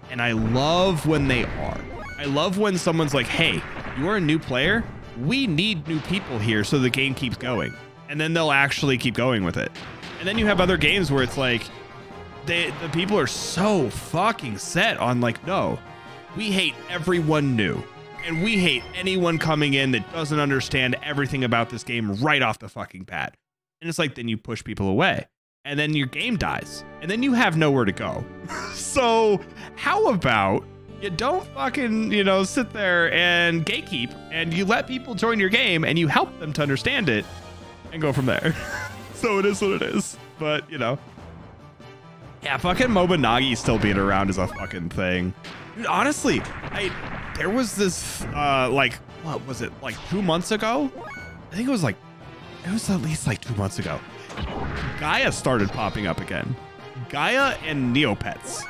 And I love when they are. I love when someone's like, hey, you are a new player. We need new people here so the game keeps going. And then they'll actually keep going with it. And then you have other games where it's like, the people are so fucking set on like, no, we hate everyone new. And we hate anyone coming in that doesn't understand everything about this game right off the fucking bat. And it's like, then you push people away. And then your game dies, and then you have nowhere to go. So how about you don't fucking, you know, sit there and gatekeep, and you let people join your game and you help them to understand it and go from there. So it is what it is. But, you know, yeah, fucking Mobinagi still being around is a fucking thing. Dude, honestly, there was this, like, what was it? Like 2 months ago? I think it was at least like 2 months ago. Gaia started popping up again. Gaia and Neopets.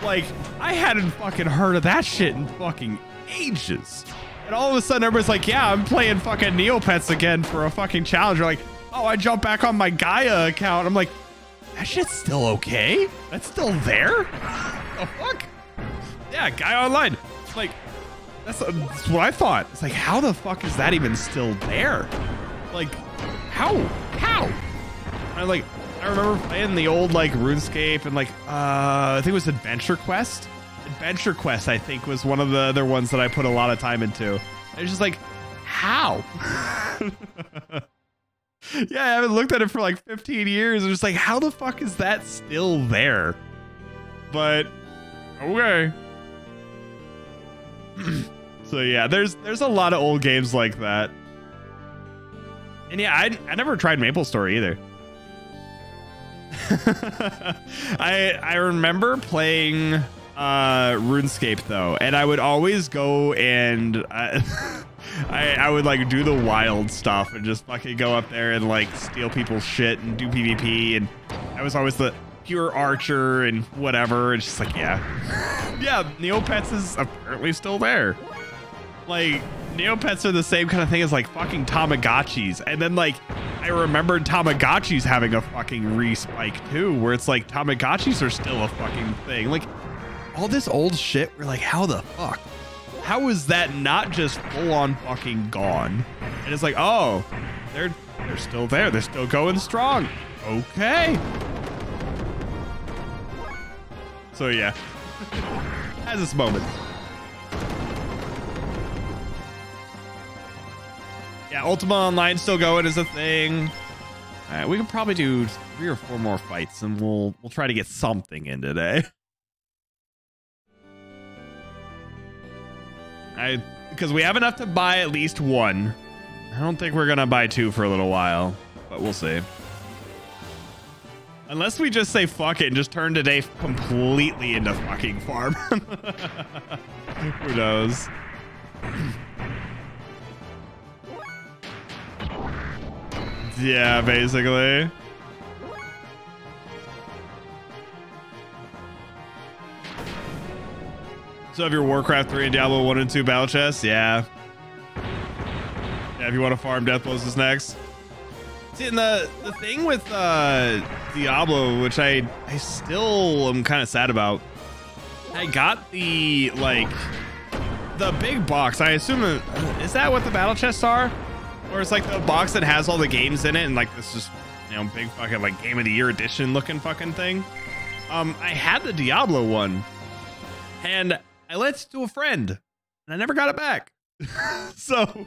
Like, I hadn't fucking heard of that shit in fucking ages. And all of a sudden everybody's like, yeah, I'm playing fucking Neopets again for a fucking challenge. Like, oh, I jumped back on my Gaia account. I'm like, that shit's still okay? That's still there? The fuck? Yeah, Gaia Online. Like, that's what I thought. It's like, how the fuck is that even still there? Like, how? I remember playing the old like RuneScape and like I think it was Adventure Quest. Adventure Quest, I think, was one of the other ones that I put a lot of time into. It was just like, how? Yeah, I haven't looked at it for like 15 years. I'm just like, how the fuck is that still there? But okay. So yeah, there's a lot of old games like that. And yeah, I never tried MapleStory either. I remember playing RuneScape though, and I would always go and I would like do the wild stuff and just fucking go up there and like steal people's shit and do PvP, and I was always the pure archer and whatever. It's just like, yeah, Neopets is apparently still there. Like, Neopets are the same kind of thing as like fucking Tamagotchis. And then like, I remembered Tamagotchis having a fucking respike too, where it's like Tamagotchis are still a fucking thing. Like, all this old shit, we're like, how the fuck? How is that not just full on fucking gone? And it's like, oh, they're still there. They're still going strong. Okay. So yeah, has its moments. Yeah, Ultima Online still going is a thing. All right, we could probably do 3 or 4 more fights, and we'll try to get something in today. Because we have enough to buy at least 1. I don't think we're gonna buy 2 for a little while, but we'll see. Unless we just say fuck it and just turn today completely into fucking farm. Who knows? Yeah, basically. So have your Warcraft 3 and Diablo 1 and 2 battle chests? Yeah. Yeah, if you want to farm Death Blows is next. See, and the thing with Diablo, which I still am kind of sad about, I got the, like, the big box. I assume, is that what the battle chests are? Or it's like the box that has all the games in it and like this just, you know, big fucking like Game of the Year edition looking fucking thing. I had the Diablo one and I lent it to a friend and I never got it back. So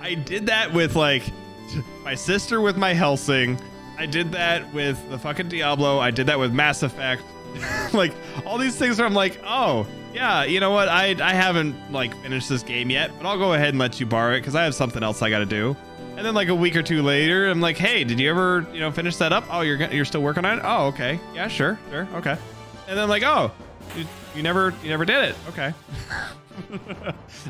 I did that with like my sister with my Hellsing. I did that with the fucking Diablo. I did that with Mass Effect. Like all these things where I'm like, oh yeah, you know what? I haven't like finished this game yet, but I'll go ahead and let you borrow it because I have something else I got to do. And then like a week or 2 later, I'm like, hey, did you ever, you know, finish that up? Oh, you're still working on it? Oh, okay. Yeah, sure, okay. And then like, oh, you never did it. Okay.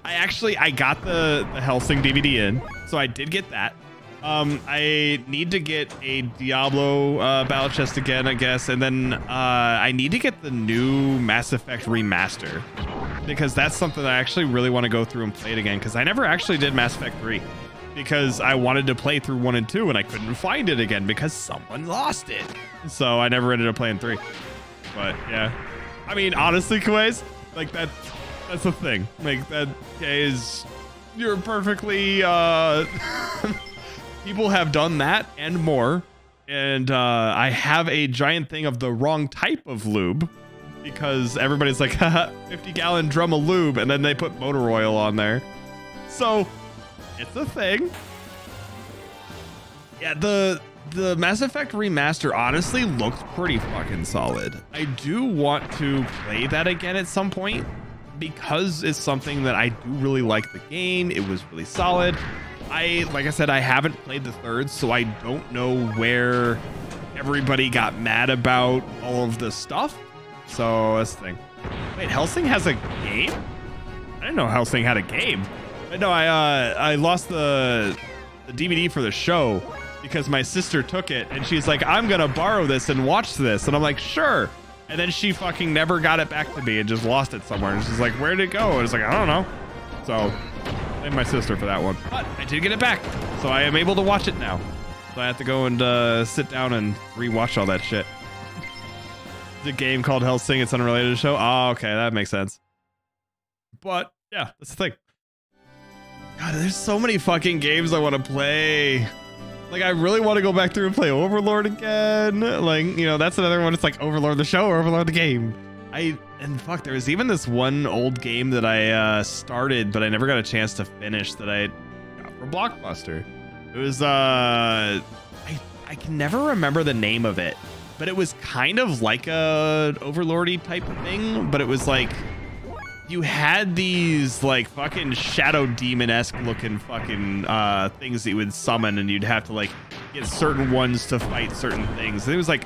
I got the Hellsing DVD in, so I did get that. I need to get a Diablo battle chest again, I guess, and then I need to get the new Mass Effect remaster because that's something that I actually really want to go through and play it again because I never actually did Mass Effect 3 because I wanted to play through 1 and 2 and I couldn't find it again because someone lost it. So I never ended up playing 3. But yeah, I mean, honestly, Kuways, like that's the thing. Like that is, you're perfectly people have done that and more. And I have a giant thing of the wrong type of lube because everybody's like, 50-gallon drum of lube. And then they put motor oil on there. So it's a thing. Yeah, the Mass Effect remaster honestly looks pretty fucking solid. I do want to play that again at some point because it's something that I do really like the game. It was really solid. Like I said, I haven't played the 3rd, so I don't know where everybody got mad about all of this stuff. So that's the thing. Wait, Hellsing has a game? I didn't know Hellsing had a game. But no, I lost the DVD for the show because my sister took it and she's like, I'm gonna borrow this and watch this, and I'm like, sure. And then she fucking never got it back to me and just lost it somewhere. And she's like, where'd it go? And it's like, I don't know. So blame my sister for that one. But I did get it back, so I am able to watch it now. So I have to go and sit down and rewatch all that shit. It's a game called Hellsing. It's unrelated to the show. Oh, okay, that makes sense. But yeah, that's the thing. God, there's so many fucking games I want to play. Like, I really want to go back through and play Overlord again. Like, you know, that's another one. It's like Overlord the show or Overlord the game. And fuck, there was even this one old game that I started, but I never got a chance to finish that I got for Blockbuster. It was, I can never remember the name of it, but it was kind of like a Overlord-y type thing, but it was like, you had these like fucking shadow demon-esque looking fucking things that you would summon, and you'd have to like get certain ones to fight certain things. And it was like,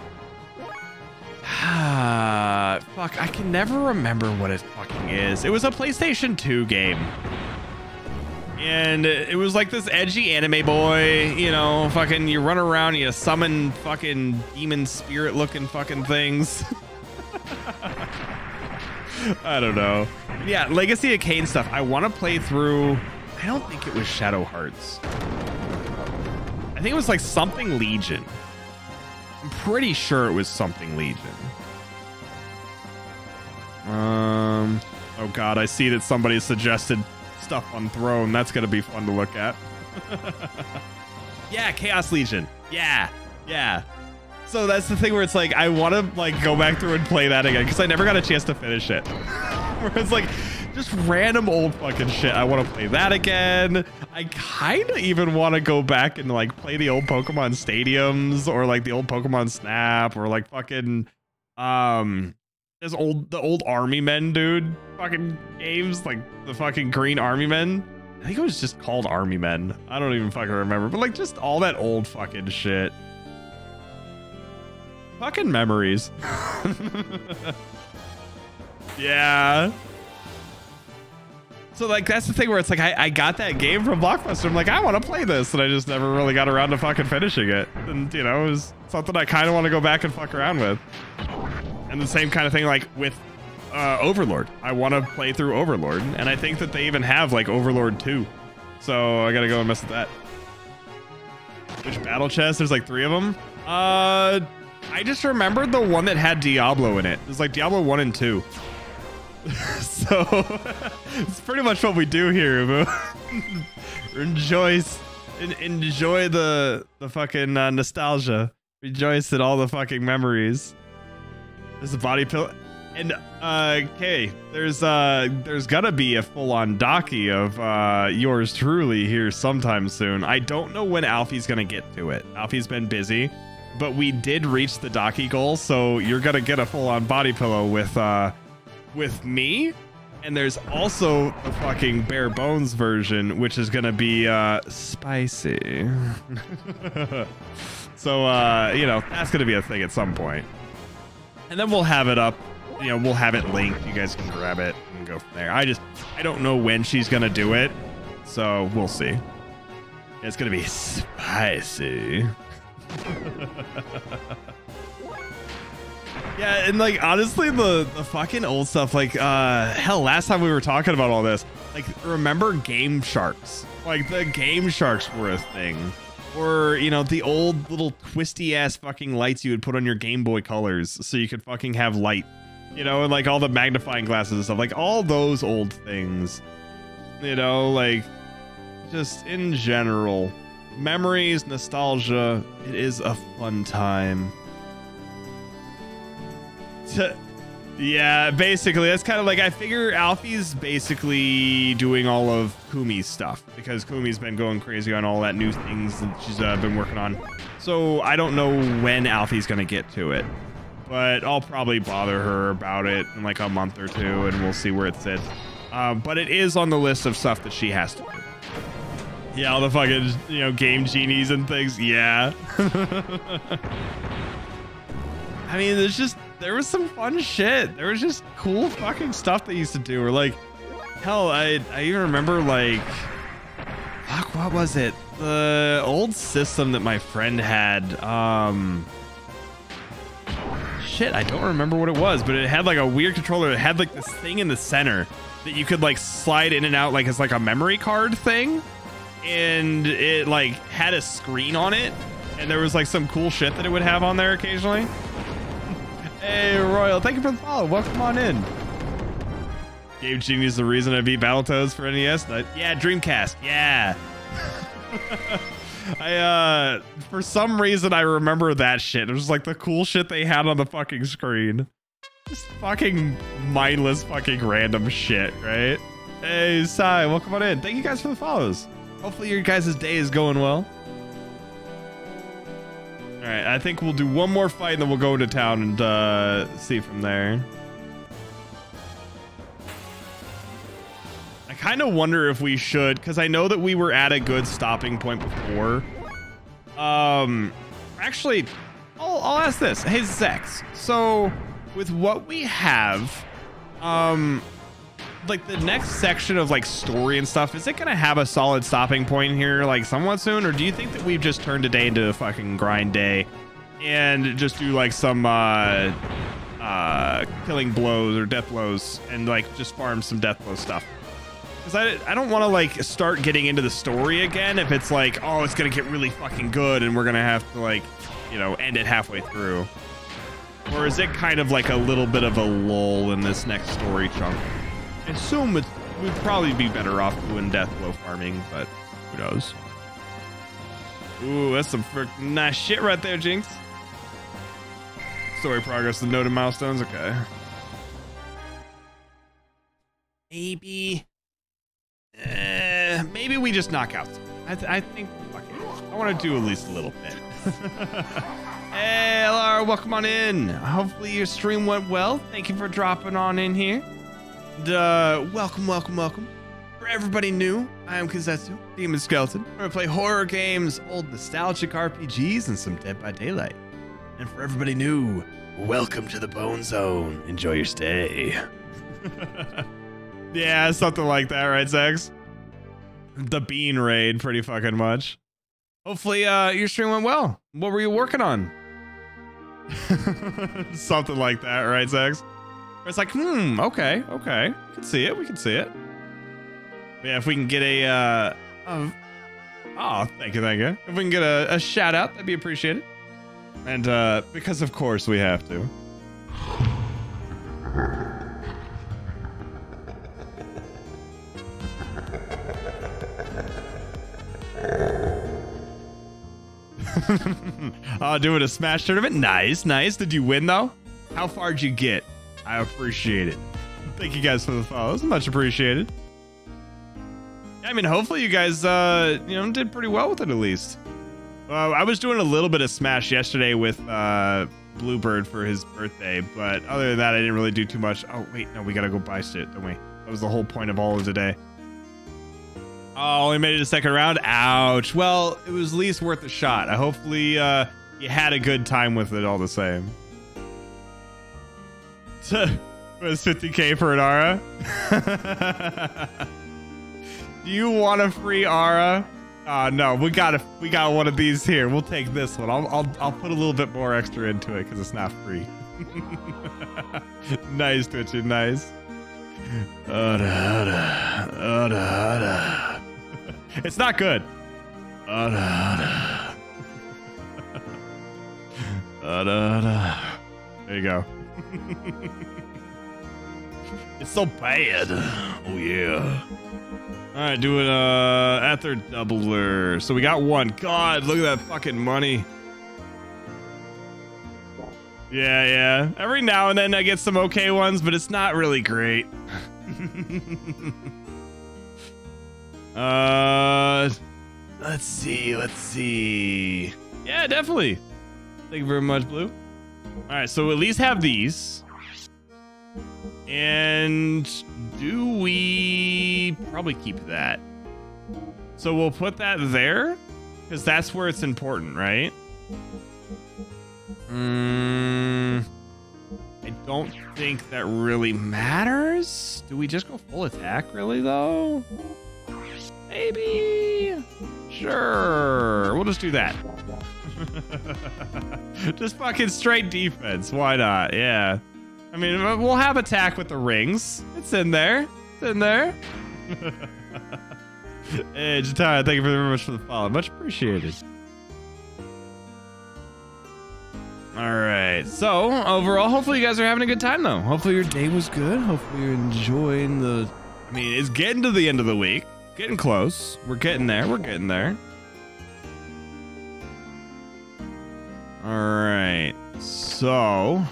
fuck, I can never remember what it fucking is. It was a PlayStation 2 game. And it was like this edgy anime boy, you know, fucking you run around, you summon fucking demon spirit looking fucking things. I don't know. Yeah, Legacy of Kain stuff. I want to play through. I don't think it was Shadow Hearts. I think it was like something Legion. I'm pretty sure it was something Legion. Oh god, I see that somebody suggested stuff on Throne. That's gonna be fun to look at. Yeah, Chaos Legion. Yeah. So that's the thing where it's like I want to like go back through and play that again because I never got a chance to finish it. Where it's like just random old fucking shit. I want to play that again. I kind of even want to go back and like play the old Pokemon Stadiums or like the old Pokemon Snap or like fucking the old Army Men, dude. Fucking games like the fucking Green Army Men. I think it was just called Army Men. I don't even fucking remember, but like just all that old fucking shit. Fucking memories. Yeah. So like that's the thing where it's like I got that game from Blockbuster. I'm like, I want to play this, and I just never really got around to fucking finishing it. And you know, it was something I kind of want to go back and fuck around with. And the same kind of thing like with Overlord. I want to play through Overlord, and I think that they even have like Overlord 2. So I gotta go and mess with that. Which battle chest? There's like 3 of them. I just remembered the one that had Diablo in it. It was like Diablo 1 and 2. So it's pretty much what we do here, enjoy the fucking nostalgia. Rejoice at all the fucking memories. There's a body pill, and okay, there's gonna be a full-on docky of yours truly here sometime soon. I don't know when Alfie's gonna get to it. Alfie's been busy, but we did reach the docky goal, so you're gonna get a full-on body pillow with me, and there's also the fucking bare bones version, which is gonna be spicy. So you know, that's gonna be a thing at some point, and then we'll have it up, you know, we'll have it linked. You guys can grab it and go from there. I don't know when she's gonna do it, so we'll see. It's gonna be spicy. Yeah, and like honestly, the fucking old stuff, like hell, last time we were talking about all this, like remember Game Sharks? Like the Game Sharks were a thing, or you know, the old little twisty ass fucking lights you would put on your Game Boy Colors so you could fucking have light, you know, and like all the magnifying glasses and stuff, like all those old things, you know, like just in general, memories, nostalgia. It is a fun time. Yeah, basically that's kind of like, I figure Alfie's basically doing all of Kumi's stuff because Kumi's been going crazy on all that new things that she's been working on. So I don't know when Alfie's gonna get to it, but I'll probably bother her about it in like a month or two, and we'll see where it sits. But it is on the list of stuff that she has to do. Yeah, all the fucking, you know, game genies and things. Yeah. I mean, there was some fun shit. There was just cool fucking stuff they used to do. Or like, hell, I even remember like, fuck, what was it? The old system that my friend had. Shit, I don't remember what it was, but it had like a weird controller. It had like this thing in the center that you could like slide in and out like it's like a memory card thing. And it like had a screen on it. And there was like some cool shit that it would have on there occasionally. Hey, Royal, thank you for the follow. Welcome on in. Game Genie is the reason I beat Battletoads for NES. Yeah, Dreamcast. Yeah. For some reason, I remember that shit. It was like the cool shit they had on the fucking screen. Just fucking mindless, fucking random shit, right? Hey, Sai, welcome on in. Thank you guys for the follows. Hopefully your guys' day is going well. All right, I think we'll do one more fight and then we'll go into town and see from there. I kind of wonder if we should, because I know that we were at a good stopping point before. Actually, I'll ask this. Hey, Zex. So with what we have, like the next section of like story and stuff, is it gonna have a solid stopping point here like somewhat soon, or do you think that we've just turned today into a fucking grind day and just do like some killing blows or death blows and like just farm some death blow stuff? Because I don't want to like start getting into the story again if it's like, oh, it's gonna get really fucking good and we're gonna have to like, you know, end it halfway through. Or is it kind of like a little bit of a lull in this next story chunk? I assume we'd probably be better off doing death blow farming, but who knows? Ooh, that's some nice shit right there, Jinx. Story progress, the noted milestones. Okay. Maybe. Maybe we just knock out. I think. Fuck it. I want to do at least a little bit. Hey, Lara, welcome on in. Hopefully your stream went well. Thank you for dropping on in here. And, welcome. For everybody new, I am Kazetsu, Demon Skeleton. We're gonna play horror games, old nostalgic RPGs, and some Dead by Daylight. And for everybody new, welcome to the Bone Zone. Enjoy your stay. Yeah, something like that, right, Zex? The Bean Raid, pretty fucking much. Hopefully, your stream went well. What were you working on? Something like that, right, Zex? It's like, okay. We can see it. Yeah, if we can get a, oh, thank you. If we can get a shout out, that'd be appreciated. And, because of course we have to. Oh, doing a Smash tournament? Nice. Did you win, though? How far did you get? I appreciate it. Thank you guys for the follows. Much appreciated. I mean, hopefully you guys, did pretty well with it at least. I was doing a little bit of Smash yesterday with Bluebird for his birthday, but other than that, I didn't really do too much. Oh, wait, no, we gotta go buy shit, don't we? That was the whole point of all of today. Oh, only made it a second round? Ouch. Well, it was at least worth a shot. Hopefully, you had a good time with it all the same. It was 50k for an Aura. Do you want a free Aura? No, we got one of these here. We'll take this one. I'll put a little bit more extra into it because it's not free. Nice, Twitchy, nice. It's not good. There you go. It's so bad. Oh yeah. All right, doing Ether doubler. So we got one. God, look at that fucking money. Yeah. Every now and then I get some okay ones, but it's not really great. Let's see. Yeah, definitely. Thank you very much, Blue. All right, so at least have these. And do we probably keep that? So we'll put that there because that's where it's important, right? I don't think that really matters. Do we just go full attack really though? Maybe. Sure. We'll just do that. Just fucking straight defense. Why not? Yeah. I mean, we'll have attack with the rings. It's in there. Hey, Jatara, thank you very much for the follow. Much appreciated. All right. So, overall, hopefully you guys are having a good time, though. Hopefully your day was good. Hopefully you're enjoying the... I mean, it's getting to the end of the week. Getting close. We're getting there. All right. So...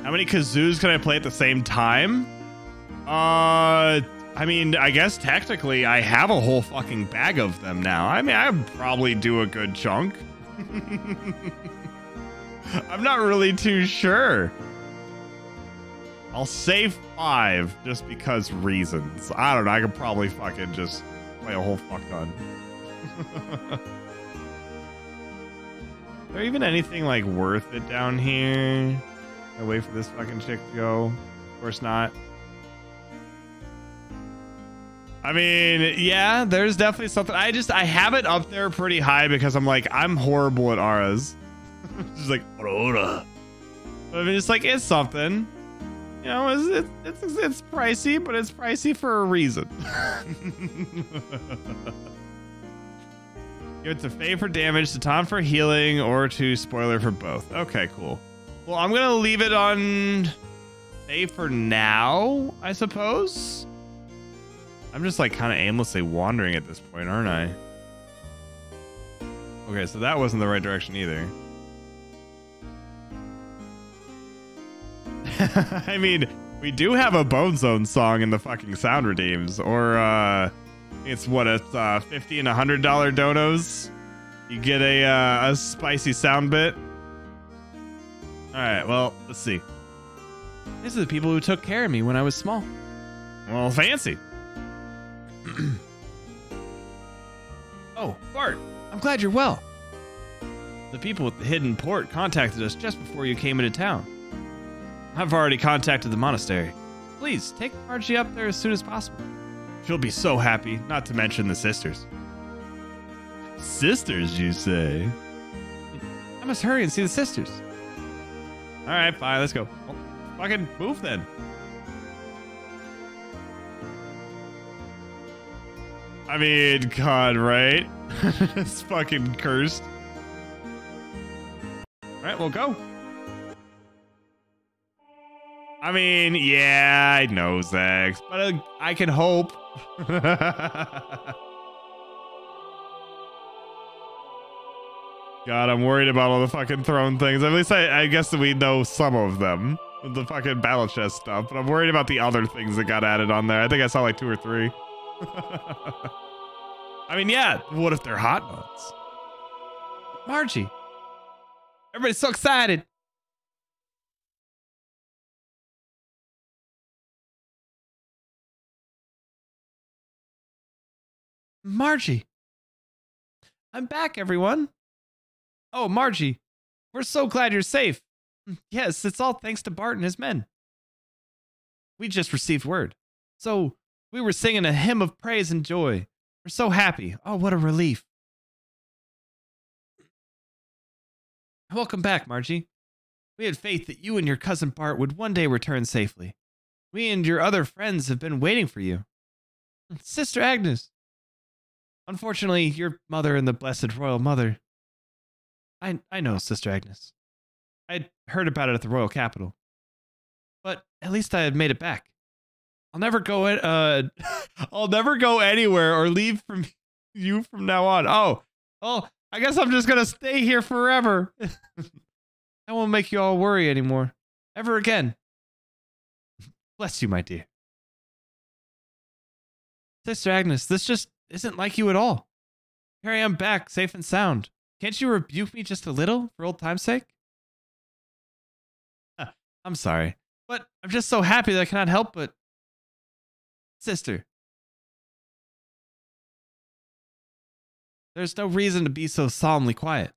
how many kazoos can I play at the same time? I mean, I guess technically I have a whole fucking bag of them now. I mean, I'd probably do a good chunk. I'm not really too sure. I'll say 5 just because reasons. I don't know. I could probably fucking just play a whole fuck ton. Is there even anything like worth it down here? I wait for this fucking chick to go. Of course not. I mean, yeah, there's definitely something. I have it up there pretty high because I'm horrible at auras. Just like, aura. I mean, it's like, it's something. You know, it's pricey, but it's pricey for a reason. Give it to Faye for damage, to Tom for healing, or to Spoiler for both. Okay, cool. Well, I'm going to leave it on Faye for now, I suppose. I'm just like kind of aimlessly wandering at this point, aren't I? Okay, so that wasn't the right direction either. I mean, we do have a Bone Zone song in the fucking Sound Redeems, or it's what, it's $50 and $100 donos. You get a spicy sound bit. All right, well, let's see. These are the people who took care of me when I was small. Well, fancy. Oh, Bart, I'm glad you're well. The people with the hidden port contacted us just before you came into town. I've already contacted the monastery. Please, take Margie up there as soon as possible. She'll be so happy, not to mention the sisters. Sisters, you say? I must hurry and see the sisters. All right, fine, let's go. Well, fucking move then. I mean, God, right? It's fucking cursed. All right, we'll go. I mean, yeah, I know, Zax, but I can hope. God, I'm worried about all the fucking throne things. At least I guess that we know some of them. The fucking battle chest stuff. But I'm worried about the other things that got added on there. I think I saw like 2 or 3. I mean, yeah, what if they're hot ones? Margie. Everybody's so excited. Margie. I'm back, everyone. Oh, Margie. We're so glad you're safe. Yes, it's all thanks to Bart and his men. We just received word. So we were singing a hymn of praise and joy. We're so happy. Oh, what a relief. Welcome back, Margie. We had faith that you and your cousin Bart would one day return safely. We and your other friends have been waiting for you. Sister Agnes. Unfortunately, your mother and the Blessed Royal Mother. I know, Sister Agnes. I'd heard about it at the Royal Capital. But at least I had made it back. I'll never go I'll never go anywhere or leave from you from now on. Oh, well, I guess I'm just gonna stay here forever. I won't make you all worry anymore. Ever again. Bless you, my dear. Sister Agnes, this just isn't like you at all. Here I am back, safe and sound. Can't you rebuke me just a little, for old time's sake? I'm sorry, but I'm just so happy that I cannot help but... Sister. There's no reason to be so solemnly quiet.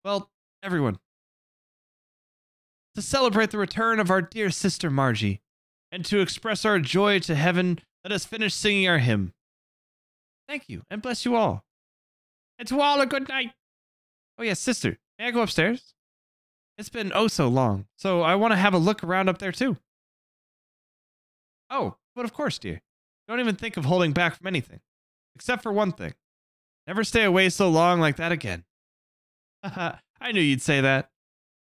Well, everyone. To celebrate the return of our dear sister Margie, and to express our joy to heaven, let us finish singing our hymn. Thank you, and bless you all. And to all a good night. Oh yes, sister, may I go upstairs? It's been oh so long, so I want to have a look around up there too. Oh, but of course, dear. Don't even think of holding back from anything. Except for one thing. Never stay away so long like that again. Haha, I knew you'd say that.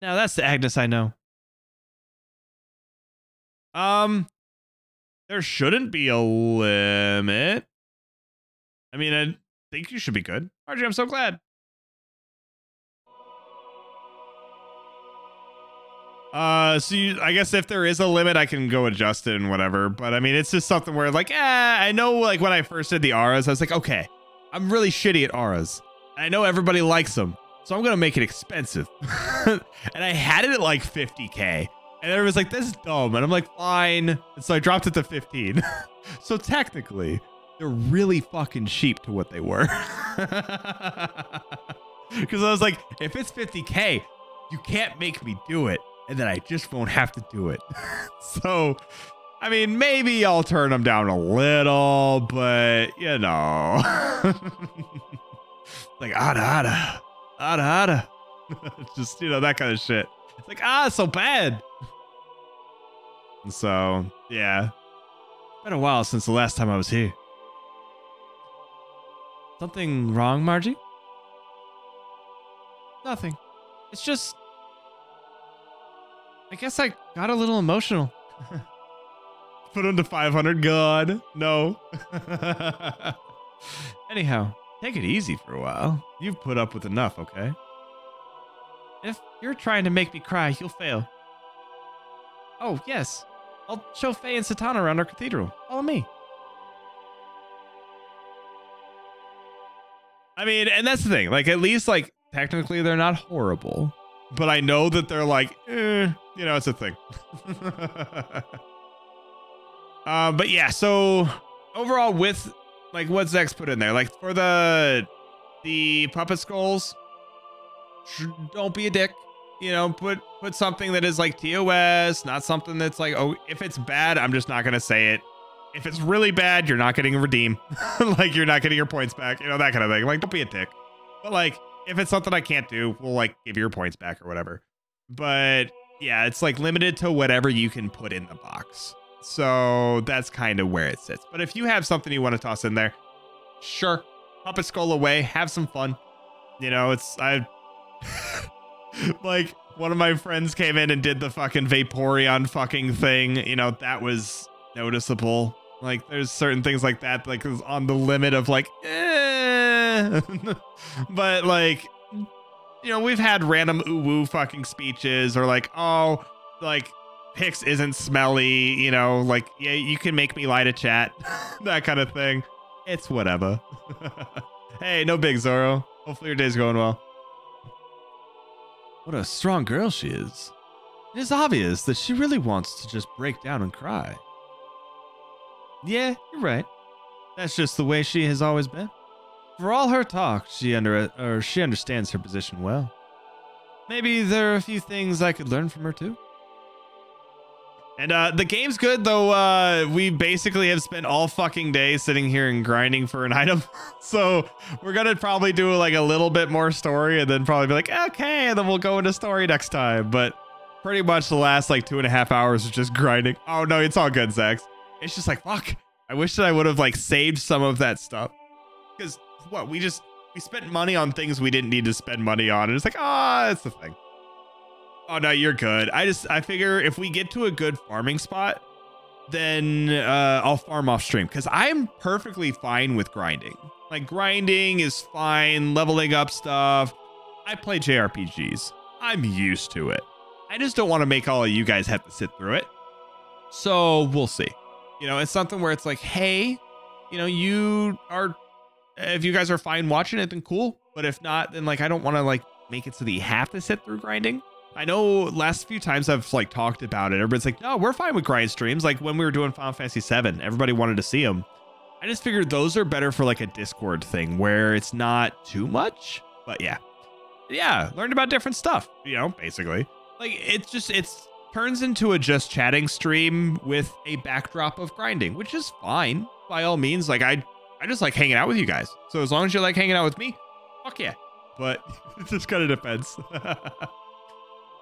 Now that's the Agnes I know. There shouldn't be a limit. I mean, I think you should be good. Margie, I'm so glad. I guess if there is a limit, I can go adjust it and whatever. But I mean, it's just something where like, I know like when I first did the auras, I was like, okay, I'm really shitty at auras. I know everybody likes them, so I'm going to make it expensive. And I had it at like 50K. And everyone's like, this is dumb. And I'm like, fine. And so I dropped it to 15. So technically, they're really fucking cheap to what they were. Because I was like, if it's 50K, you can't make me do it. And then I just won't have to do it. So, I mean, maybe I'll turn them down a little, but, you know. Like, ada. Just, you know, that kind of shit. It's like, it's so bad. And so, yeah. Been a while since the last time I was here. Something wrong, Margie? Nothing. It's just... I guess I got a little emotional. Put him to 500. God, no. Anyhow, take it easy for a while. You've put up with enough, okay? If you're trying to make me cry, you'll fail. Oh, yes. I'll show Faye and Satana around our cathedral. Follow me. I mean, and that's the thing. Like, at least, like, technically they're not horrible. But I know that they're like, it's a thing. But yeah, so overall with, like, what Zex put in there, like, for the puppet skulls, don't be a dick. You know, put something that is like TOS, not something that's like, oh, if it's bad, I'm just not going to say it. If it's really bad, you're not getting a redeem. Like, you're not getting your points back, you know, that kind of thing. Like, don't be a dick. But like, if it's something I can't do, we'll like give you your points back or whatever. But yeah, it's like limited to whatever you can put in the box. So that's kind of where it sits. But if you have something you want to toss in there, sure, puppet skull away, have some fun. You know, like, one of my friends came in and did the fucking Vaporeon fucking thing. You know, that was noticeable. Like, there's certain things like that, like, is on the limit of like, but like, you know, we've had random ooh-woo fucking speeches, or like, oh, like, Pix isn't smelly, you know, like, yeah, you can make me lie to chat, that kind of thing. It's whatever. Hey, no big, Zoro. Hopefully your day's going well. What a strong girl she is. It is obvious that she really wants to just break down and cry. Yeah, you're right. That's just the way she has always been. For all her talk, she understands her position well. Maybe there are a few things I could learn from her too. And the game's good, though. We basically have spent all fucking day sitting here and grinding for an item. So we're going to probably do like a little bit more story and then probably be like, okay, and then we'll go into story next time. But pretty much the last like 2.5 hours is just grinding. Oh, no, it's all good, Zex. It's just like, fuck. I wish that I would have like saved some of that stuff. Because what? We spent money on things we didn't need to spend money on. And it's like, that's the thing. Oh, no, you're good. I figure if we get to a good farming spot, then I'll farm off stream, because I'm perfectly fine with grinding. Like, grinding is fine, leveling up stuff. I play JRPGs. I'm used to it. I just don't want to make all of you guys have to sit through it. So we'll see. You know, it's something where it's like, hey, you know, if you guys are fine watching it, then cool. But if not, then like, I don't want to like make it so that you have to sit through grinding. I know last few times I've like talked about it, everybody's like, no, we're fine with grind streams. Like when we were doing Final Fantasy VII, everybody wanted to see them. I just figured those are better for like a Discord thing where it's not too much. But yeah, learned about different stuff, you know, basically. Like it turns into a just chatting stream with a backdrop of grinding, which is fine by all means. Like I just like hanging out with you guys. So as long as you like hanging out with me, fuck yeah. But it just kind of depends.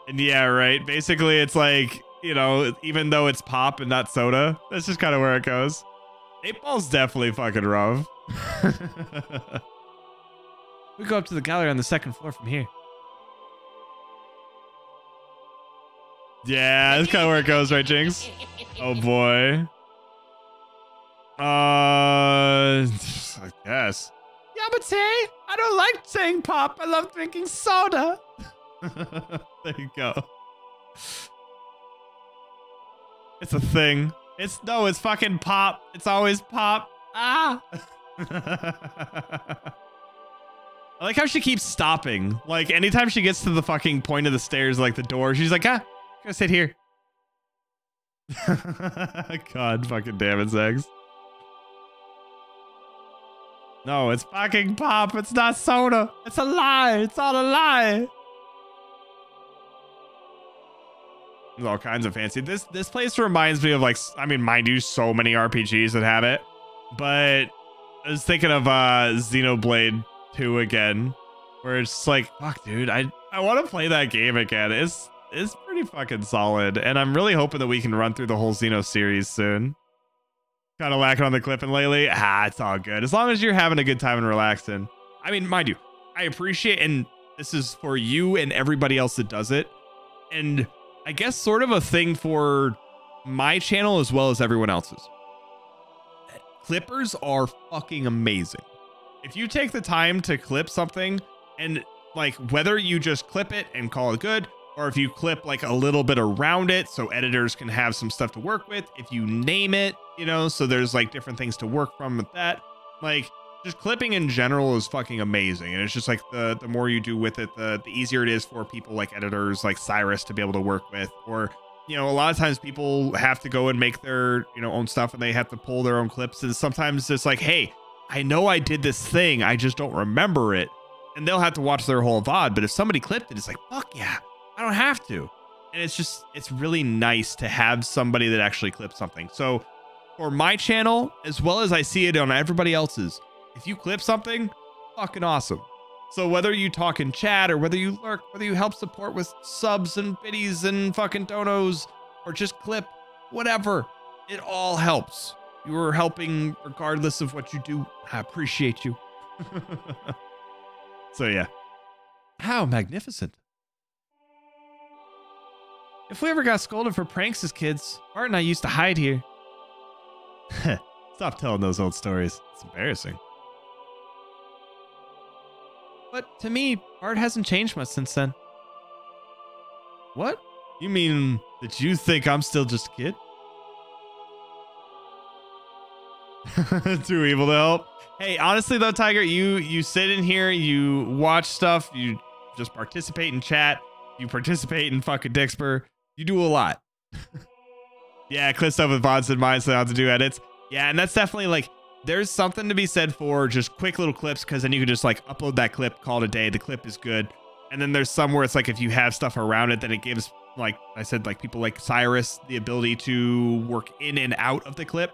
And yeah, right. Basically, it's like, you know, even though it's pop and not soda, that's just kind of where it goes. 8-Ball's definitely fucking rough. We go up to the gallery on the second floor from here. Yeah, that's kind of where it goes, right, Jinx? Oh, boy. I guess. Yeah, but say, I don't like saying pop. I love drinking soda. There you go. It's a thing. It's fucking pop. It's always pop. I like how she keeps stopping. Like anytime she gets to the fucking point of the stairs, like the door, she's like, I'm gonna sit here. God fucking damn it, Zex. No, it's fucking pop. It's not soda. It's a lie. It's all a lie. There's all kinds of fancy. This place reminds me of like, I mean, mind you, so many RPGs that have it. But I was thinking of Xenoblade 2 again, where it's like, fuck, dude, I want to play that game again. It's pretty fucking solid, and I'm really hoping that we can run through the whole Xeno series soon. Kind of lacking on the clipping lately. It's all good. As long as you're having a good time and relaxing. I mean, mind you, I appreciate, and this is for you and everybody else that does it. And I guess sort of a thing for my channel as well as everyone else's. Clippers are fucking amazing. If you take the time to clip something, and like whether you just clip it and call it good, or if you clip like a little bit around it so editors can have some stuff to work with, if you name it, you know, so there's like different things to work from with that. Like just clipping in general is fucking amazing. And it's just like the more you do with it, the easier it is for people like editors like Cyrus to be able to work with. Or, you know, a lot of times people have to go and make their, you know, own stuff and they have to pull their own clips. And sometimes it's like, hey, I know I did this thing, I just don't remember it. And they'll have to watch their whole VOD. But if somebody clipped it, it's like, fuck yeah, I don't have to. And it's just, it's really nice to have somebody that actually clips something. So for my channel, as well as I see it on everybody else's, if you clip something, fucking awesome. So whether you talk in chat or whether you lurk, whether you help support with subs and biddies and fucking donos, or just clip, whatever, it all helps. You are helping regardless of what you do. I appreciate you. So yeah. How magnificent. If we ever got scolded for pranks as kids, Bart and I used to hide here. Stop telling those old stories. It's embarrassing. But to me, Bart hasn't changed much since then. What? You mean that you think I'm still just a kid? Too evil to help. Hey, honestly though, Tiger, you sit in here, you watch stuff, you just participate in chat, you participate in fucking Dixper, you do a lot. Yeah, clip stuff with VODs in mind so I don't have to do edits. Yeah, and that's definitely like, there's something to be said for just quick little clips, because then you can just like upload that clip, call it a day, the clip is good. And then there's some where it's like if you have stuff around it, then it gives, like I said, like people like Cyrus the ability to work in and out of the clip.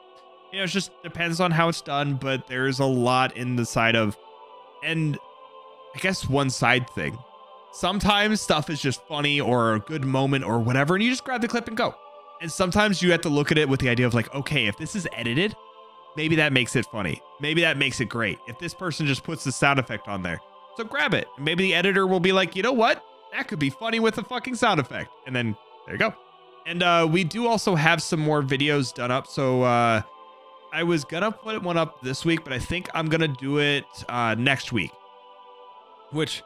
You know, it just depends on how it's done, but there's a lot in the side of, and I guess one side thing. Sometimes stuff is just funny or a good moment or whatever, and you just grab the clip and go. And sometimes you have to look at it with the idea of like, okay, if this is edited, maybe that makes it funny. Maybe that makes it great. If this person just puts the sound effect on there, so grab it. Maybe the editor will be like, you know what? That could be funny with a fucking sound effect. And then there you go. And we do also have some more videos done up. So I was gonna put one up this week, but I think I'm gonna do it next week. Which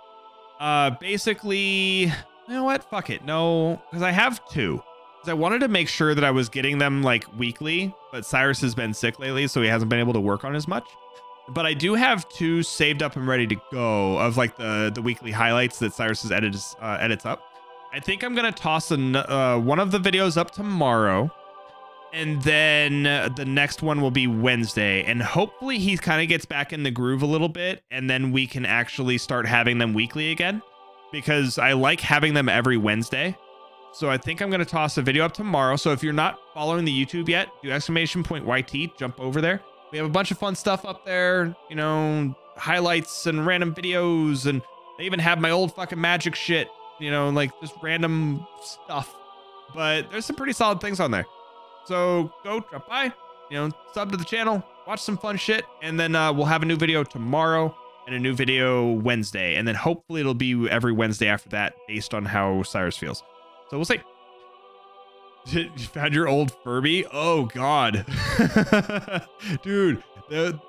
basically, you know what? Fuck it. No, because I have two. I wanted to make sure that I was getting them like weekly, but Cyrus has been sick lately, so he hasn't been able to work on as much. But I do have two saved up and ready to go of like the weekly highlights that Cyrus's edits up. I think I'm gonna toss one of the videos up tomorrow, and then the next one will be Wednesday, and hopefully he kind of gets back in the groove a little bit, and then we can actually start having them weekly again, because I like having them every Wednesday. So I think I'm going to toss a video up tomorrow. So if you're not following the YouTube yet, do !YT, jump over there. We have a bunch of fun stuff up there, you know, highlights and random videos. And they even have my old fucking magic shit, you know, like just random stuff. But there's some pretty solid things on there. So go drop by, you know, sub to the channel, watch some fun shit. And then we'll have a new video tomorrow and a new video Wednesday. And then hopefully it'll be every Wednesday after that based on how Cyrus feels. So we'll see. You found your old Furby? Oh, God. Dude, the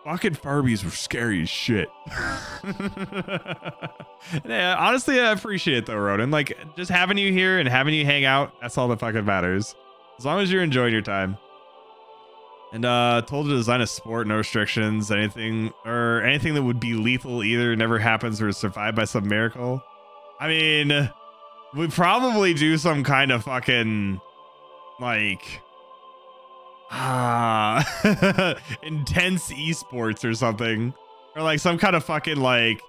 fucking Furbies were scary as shit. Yeah, honestly, I appreciate it, though, Ronan. Like, just having you here and having you hang out, that's all that fucking matters. As long as you're enjoying your time. And told to design a sport, no restrictions, anything that would be lethal either never happens or is survived by some miracle. I mean... we probably do some kind of fucking like intense esports or something, or like some kind of fucking like,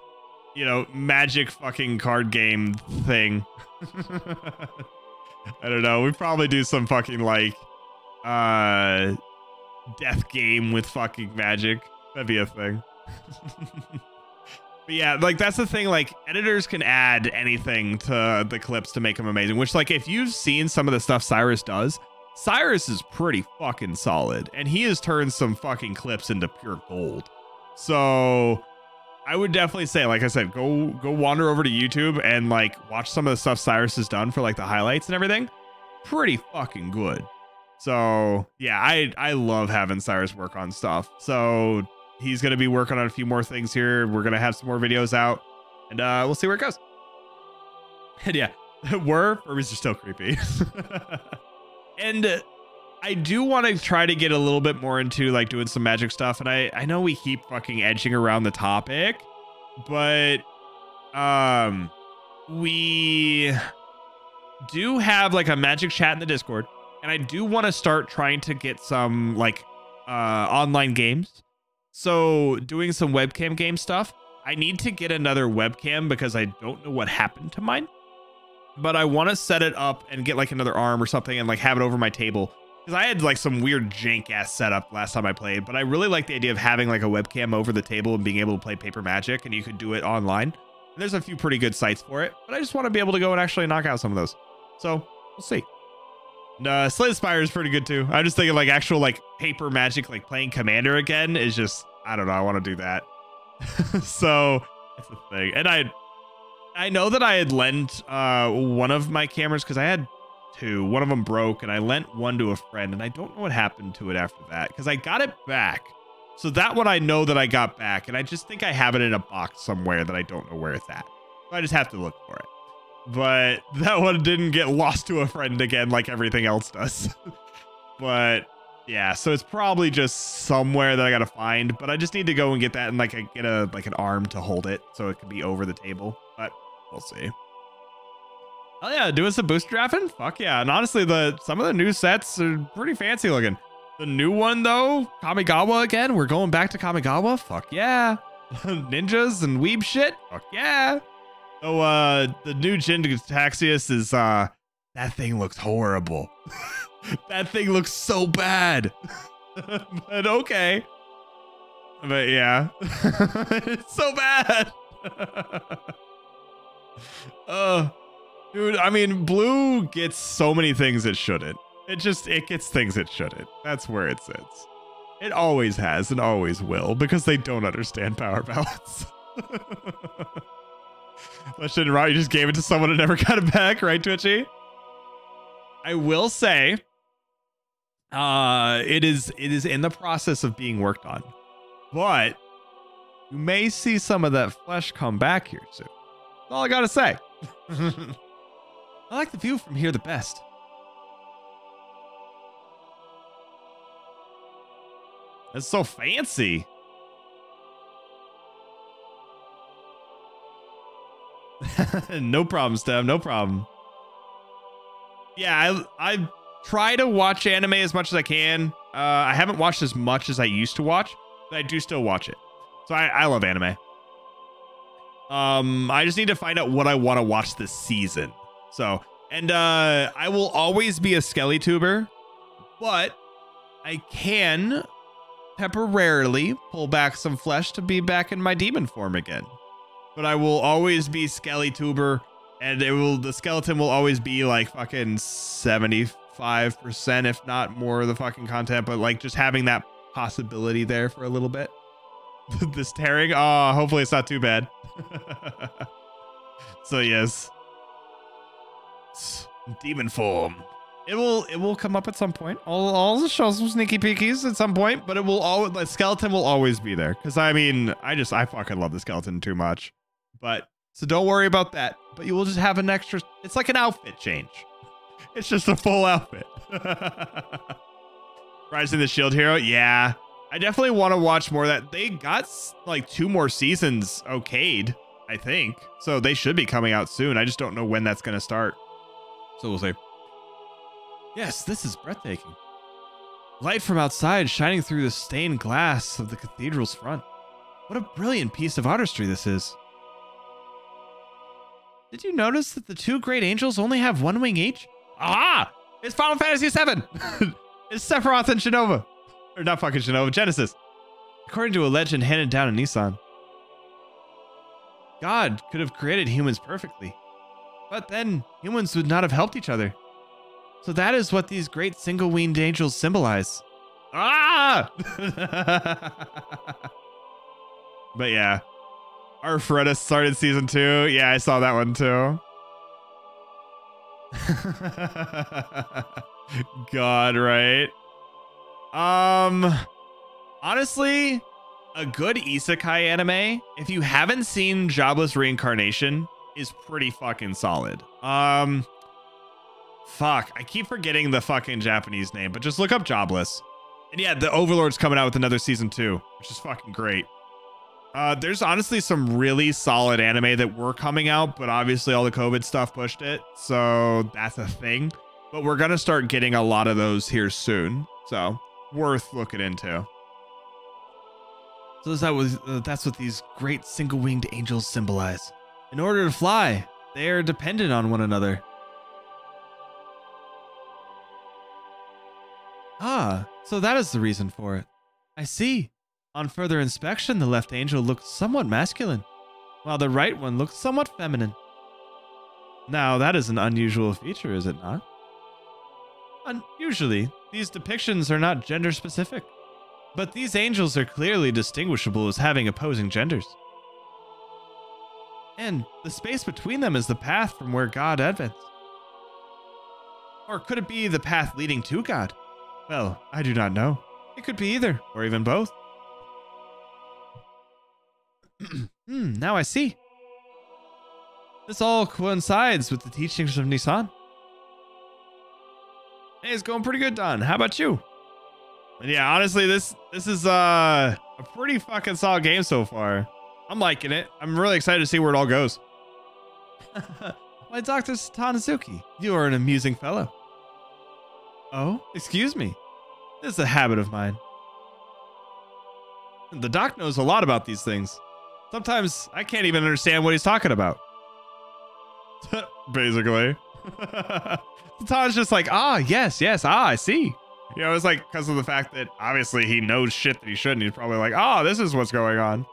you know, magic fucking card game thing. I don't know. We probably do some fucking like death game with fucking magic. That'd be a thing. But yeah, like that's the thing, like editors can add anything to the clips to make them amazing, which like if you've seen some of the stuff Cyrus does, Cyrus is pretty fucking solid and he has turned some fucking clips into pure gold. So I would definitely say, like I said, go wander over to YouTube and like watch some of the stuff Cyrus has done for like the highlights and everything. Pretty fucking good. So yeah, I love having Cyrus work on stuff. So he's going to be working on a few more things here. We're going to have some more videos out and we'll see where it goes. And yeah, Furries are still creepy. And I do want to try to get a little bit more into like doing some magic stuff. And I know we keep fucking edging around the topic, but we do have like a magic chat in the Discord. And I do want to start trying to get some like online games. So doing some webcam game stuff. I need to get another webcam because I don't know what happened to mine. But I want to set it up and get like another arm or something and like have it over my table. Because I had like some weird jank ass setup last time I played. But I really like the idea of having like a webcam over the table and being able to play Paper Magic. And you could do it online. And there's a few pretty good sites for it. But I just want to be able to go and actually knock out some of those. So we'll see. Slay the Spire is pretty good too. I'm just thinking like actual like Paper Magic, like playing Commander again is just, I don't know. I want to do that. So that's the thing. And I know that I had lent one of my cameras because I had two. One of them broke and I lent one to a friend and I don't know what happened to it after that because I got it back. So that one I know that I got back and I just think I have it in a box somewhere that I don't know where it's at. So I just have to look for it. But that one didn't get lost to a friend again like everything else does. But yeah, so it's probably just somewhere that I gotta find, but I just need to go and get that and like get a like an arm to hold it so it can be over the table. But we'll see. Oh yeah, doing some booster drafting? Fuck yeah. And honestly, some of the new sets are pretty fancy looking. The new one though, Kamigawa again. We're going back to Kamigawa. Fuck yeah. Ninjas and weeb shit. Fuck yeah. So the new Jin Taxius is that thing looks horrible. That thing looks so bad. But okay. But yeah. It's so bad. Dude, I mean, blue gets so many things it shouldn't. It gets things it shouldn't. That's where it sits. It always has and always will because they don't understand power balance. That shouldn't right. You just gave it to someone and never got it back, right, Twitchy? I will say, it is in the process of being worked on, but you may see some of that flesh come back here soon. That's all I gotta say. I like the view from here the best. It's so fancy. No problem, Steph. No problem. Yeah, I try to watch anime as much as I can. I haven't watched as much as I used to watch, but I do still watch it. So I love anime. I just need to find out what I want to watch this season. So, and I will always be a Skellytuber, but I can temporarily pull back some flesh to be back in my demon form again. But I will always be Skellytuber, and the skeleton will always be like fucking 75%, if not more of the fucking content, but like just having that possibility there for a little bit. This tearing, oh, hopefully it's not too bad. So yes, demon form. It will come up at some point. I'll show some sneaky peekies at some point, but it will always, the skeleton will always be there. Cause I mean, I fucking love the skeleton too much. But so don't worry about that. But you will just have an extra, it's like an outfit change. It's just a full outfit. Rising the Shield Hero. Yeah. I definitely want to watch more of that. They got like 2 more seasons okayed, I think. So they should be coming out soon. I just don't know when that's going to start. So we'll see. Yes, this is breathtaking. Light from outside shining through the stained glass of the cathedral's front. What a brilliant piece of artistry this is. Did you notice that the 2 great angels only have 1 wing each? Ah! It's Final Fantasy VII! It's Sephiroth and Jenova. Or not fucking Jenova, Genesis. According to a legend handed down in Nissan, God could have created humans perfectly, but then humans would not have helped each other. So that is what these great single-winged angels symbolize. Ah! But yeah. Arfreda started season 2. Yeah, I saw that one too. God, right? Honestly, a good isekai anime, if you haven't seen Jobless Reincarnation, is pretty fucking solid. Fuck, I keep forgetting the fucking Japanese name, but just look up Jobless. And yeah, the Overlord's coming out with another season 2, which is fucking great. There's honestly some really solid anime that were coming out, but obviously all the COVID stuff pushed it, so that's a thing. But we're gonna start getting a lot of those here soon, so worth looking into. So that's what these great single-winged angels symbolize. In order to fly, they are dependent on one another. Ah, so that is the reason for it. I see. On further inspection, the left angel looks somewhat masculine, while the right one looks somewhat feminine. Now, that is an unusual feature, is it not? Usually, these depictions are not gender-specific, but these angels are clearly distinguishable as having opposing genders. And the space between them is the path from where God advents. Or could it be the path leading to God? Well, I do not know. It could be either, or even both. Now I see. This all coincides with the teachings of Nissan. Hey, it's going pretty good, Don. How about you? And yeah, honestly, this is a pretty fucking solid game so far. I'm liking it. I'm really excited to see where it all goes. Why, Dr. Tanazuki, you are an amusing fellow. Oh, excuse me. This is a habit of mine. The doc knows a lot about these things. Sometimes I can't even understand what he's talking about. Basically. Tana's just like, yes, I see. You know, it's like because of the fact that obviously he knows shit that he shouldn't. He's probably like, this is what's going on.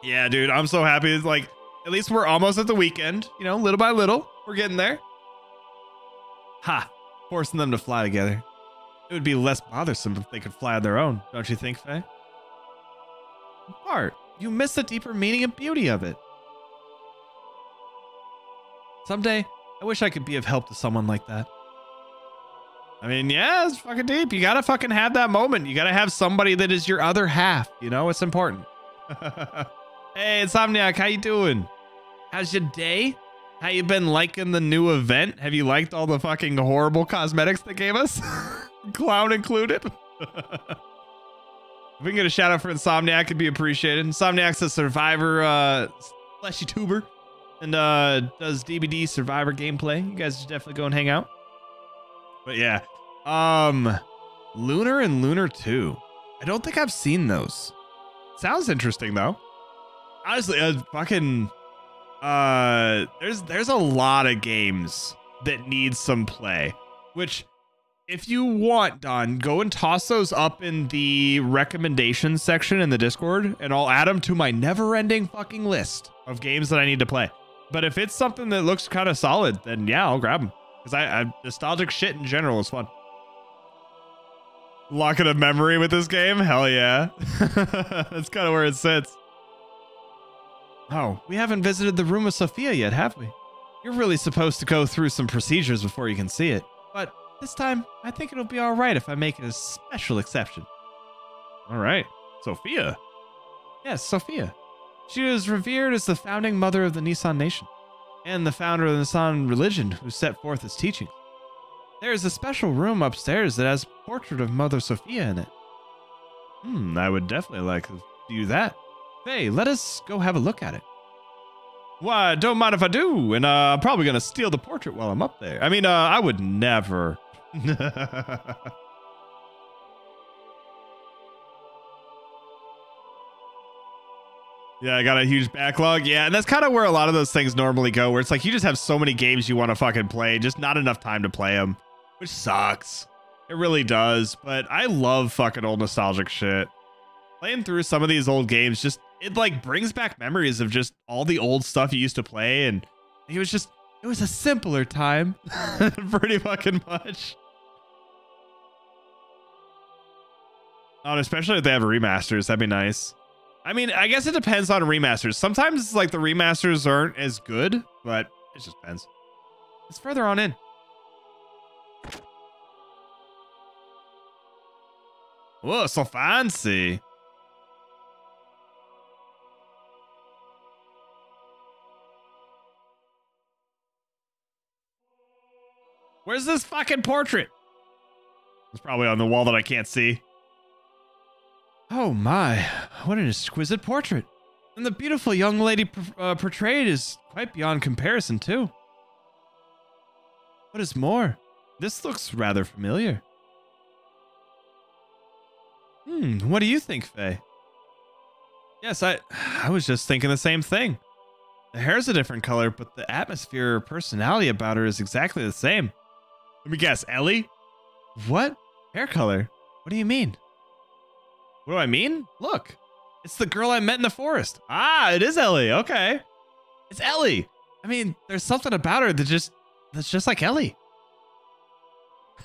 Yeah, dude, I'm so happy. It's like, at least we're almost at the weekend. You know, little by little, we're getting there. Ha! Forcing them to fly together. It would be less bothersome if they could fly on their own, don't you think, Faye? Bart, you miss the deeper meaning and beauty of it. Someday, I wish I could be of help to someone like that. I mean, yeah, it's fucking deep. You gotta fucking have that moment. You gotta have somebody that is your other half. You know, it's important. Hey, Insomniac, how you doing? How's your day? How you been liking the new event? Have you liked all the fucking horrible cosmetics they gave us? Clown included. If we can get a shout out for Insomniac, it'd be appreciated. Insomniac's a Survivor fleshy tuber and does DBD Survivor gameplay. You guys should definitely go and hang out. But yeah, Lunar and Lunar 2. I don't think I've seen those. Sounds interesting though. Honestly, there's a lot of games that need some play, which if you want, Don, go and toss those up in the recommendations section in the Discord, and I'll add them to my never-ending fucking list of games that I need to play. But if it's something that looks kind of solid, then yeah, I'll grab them. Because I nostalgic shit in general is fun. Locket of memory with this game? Hell yeah. That's kind of where it sits. Oh, we haven't visited the room of Sophia yet, have we? You're really supposed to go through some procedures before you can see it. But this time, I think it'll be all right if I make it a special exception. All right. Sophia? Yes, Sophia. She was revered as the founding mother of the Nissan Nation and the founder of the Nissan religion who set forth its teachings. There is a special room upstairs that has a portrait of Mother Sophia in it. I would definitely like to do that. Hey, let us go have a look at it. Why, don't mind if I do, and I'm probably going to steal the portrait while I'm up there. I mean, I would never. Yeah, I got a huge backlog. Yeah, and that's kind of where a lot of those things normally go, where it's like you just have so many games you want to fucking play, just not enough time to play them, which sucks. It really does, but I love fucking old nostalgic shit. Playing through some of these old games, just it like brings back memories of just all the old stuff you used to play, and it was a simpler time. Pretty fucking much. Oh, and especially if they have remasters, that'd be nice. I mean, I guess it depends on remasters. Sometimes it's like the remasters aren't as good, but it just depends. It's further on in. Whoa, so fancy. Where's this fucking portrait? It's probably on the wall that I can't see. Oh my, what an exquisite portrait. And the beautiful young lady portrayed is quite beyond comparison, too. What is more, this looks rather familiar. What do you think, Faye? Yes, I was just thinking the same thing. The hair's a different color, but the atmosphere or personality about her is exactly the same. Let me guess, Ellie? What? Hair color? What do you mean? What do I mean? Look, it's the girl I met in the forest. Ah, it is Ellie. Okay. It's Ellie. I mean, there's something about her that's just like Ellie.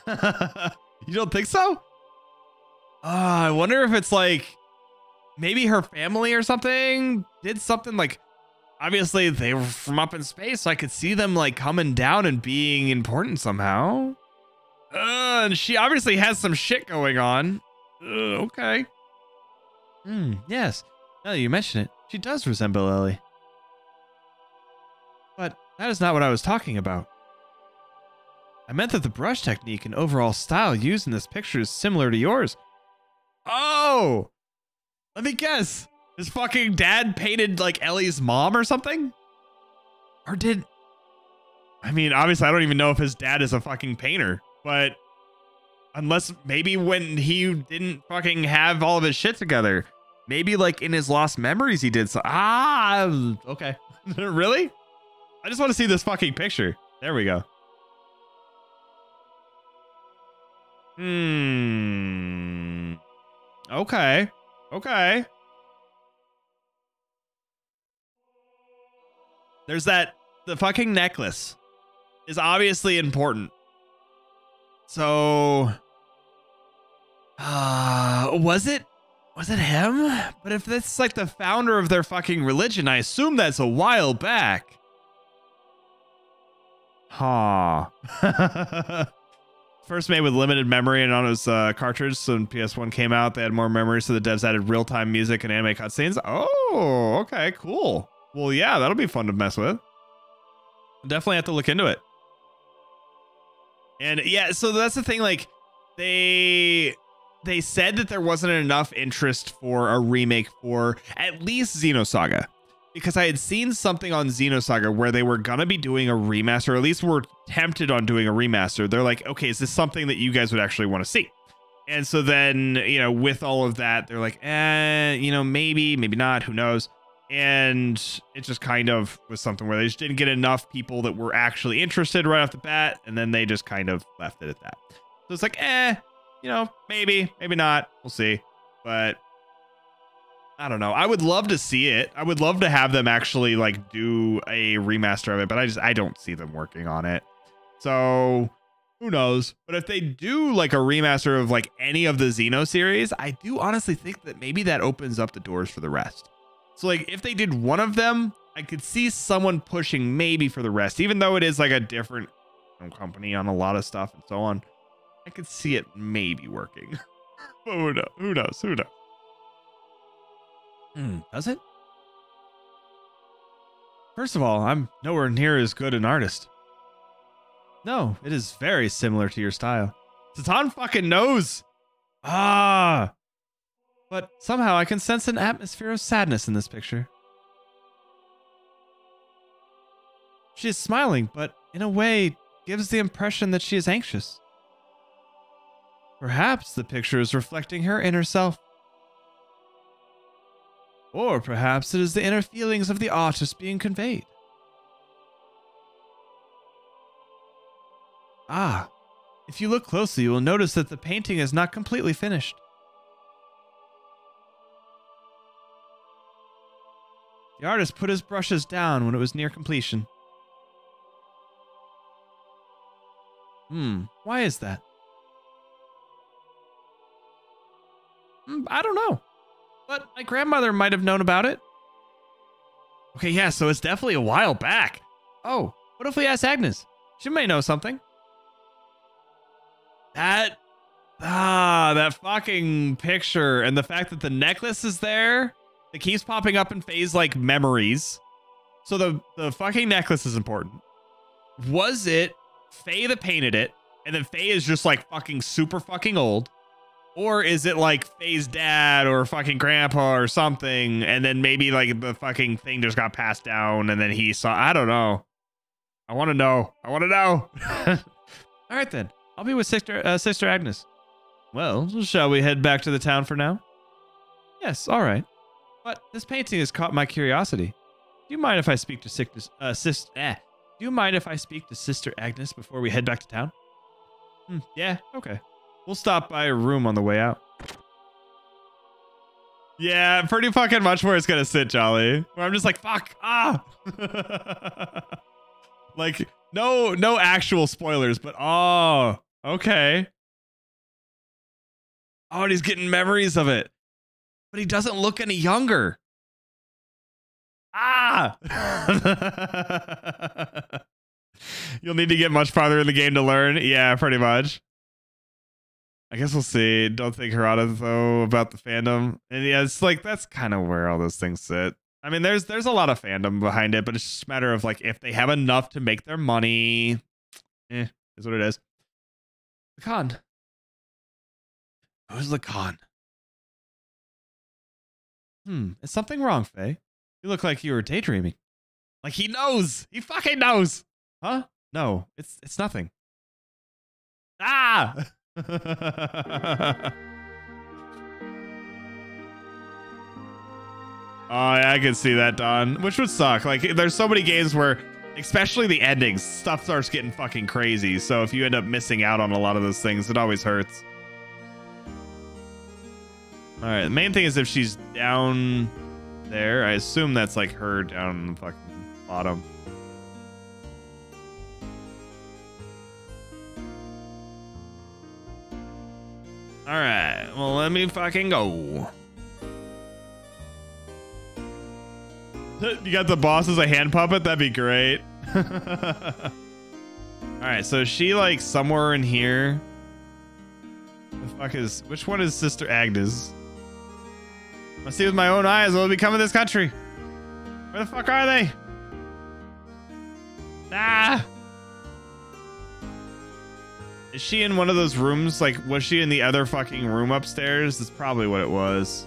You don't think so? I wonder if it's like maybe her family or something did something like, obviously they were from up in space, so I could see them like coming down and being important somehow. And she obviously has some shit going on. Okay. Yes. Now that you mention it, she does resemble Ellie. But that is not what I was talking about. I meant that the brush technique and overall style used in this picture is similar to yours. Oh! Let me guess. His fucking dad painted like Ellie's mom or something? Or did... I mean, obviously I don't even know if his dad is a fucking painter, but unless maybe when he didn't fucking have all of his shit together, maybe like in his lost memories he did so. Okay. Really? I just want to see this fucking picture. There we go. Okay. Okay. There's the fucking necklace is obviously important. So, was it him? But if that's like the founder of their fucking religion, I assume that's a while back. Huh. First made with limited memory and on his cartridge, so when PS1 came out, they had more memory, so the devs added real-time music and anime cutscenes. Oh, okay, cool. Well, yeah, that'll be fun to mess with. Definitely have to look into it. And yeah, so that's the thing, like, they said that there wasn't enough interest for a remake for at least Xenosaga. Because I had seen something on Xenosaga where they were going to be doing a remaster, or at least were tempted on doing a remaster. They're like, okay, is this something that you guys would actually want to see? And so then, you know, with all of that, they're like, you know, maybe not, who knows? And it just kind of was something where they just didn't get enough people that were actually interested right off the bat. And then they just kind of left it at that. So it's like, you know, maybe not. We'll see. But I don't know. I would love to see it. I would love to have them actually like do a remaster of it, but I don't see them working on it. So who knows? But if they do like a remaster of like any of the Xeno series, I do honestly think that maybe that opens up the doors for the rest. So like if they did one of them, I could see someone pushing maybe for the rest, even though it is like a different company on a lot of stuff and so on. I could see it maybe working. But who knows? Who knows? Who knows? Does it? First of all, I'm nowhere near as good an artist. No, it is very similar to your style. Satan fucking knows. But somehow I can sense an atmosphere of sadness in this picture. She is smiling, but in a way gives the impression that she is anxious. Perhaps the picture is reflecting her inner self. Or perhaps it is the inner feelings of the artist being conveyed. If you look closely, you will notice that the painting is not completely finished. The artist put his brushes down when it was near completion. Why is that? I don't know. But my grandmother might have known about it. Okay, yeah, so it's definitely a while back. Oh, what if we ask Agnes? She may know something. That fucking picture and the fact that the necklace is there, it keeps popping up in phase like memories. So the fucking necklace is important. Was it Faye that painted it, and then Faye is just like fucking super fucking old? Or is it like Faye's dad or fucking grandpa or something, and then maybe like the fucking thing just got passed down and then he saw, I don't know. I want to know. I want to know. All right, then. I'll be with Sister Agnes. Well, shall we head back to the town for now? Yes, all right. But this painting has caught my curiosity. Do you mind if I speak to Do you mind if I speak to Sister Agnes before we head back to town? Yeah, okay. We'll stop by a room on the way out. Yeah, pretty fucking much where it's gonna sit, Jolly. Where I'm just like, fuck, like, no actual spoilers, but oh, okay. Oh, and he's getting memories of it. But he doesn't look any younger. You'll need to get much farther in the game to learn. Yeah, pretty much. I guess we'll see. Don't think Harada though about the fandom. And yeah, it's like that's kind of where all those things sit. I mean, there's a lot of fandom behind it, but it's just a matter of like if they have enough to make their money. Is what it is. Lacan. Who's Lacan? Is something wrong, Faye? You look like you were daydreaming. Like he knows. He fucking knows. Huh? No, it's nothing. Oh yeah, I can see that, Don. Which would suck. Like there's so many games where, especially the endings, stuff starts getting fucking crazy. So if you end up missing out on a lot of those things, it always hurts. All right, the main thing is if she's down there, I assume that's like her down the fucking bottom. All right, well, let me fucking go. You got the boss as a hand puppet? That'd be great. All right, so is she like somewhere in here? The fuck is, which one is Sister Agnes? I see with my own eyes what will become of this country. Where the fuck are they? Is she in one of those rooms? Like, was she in the other fucking room upstairs? That's probably what it was.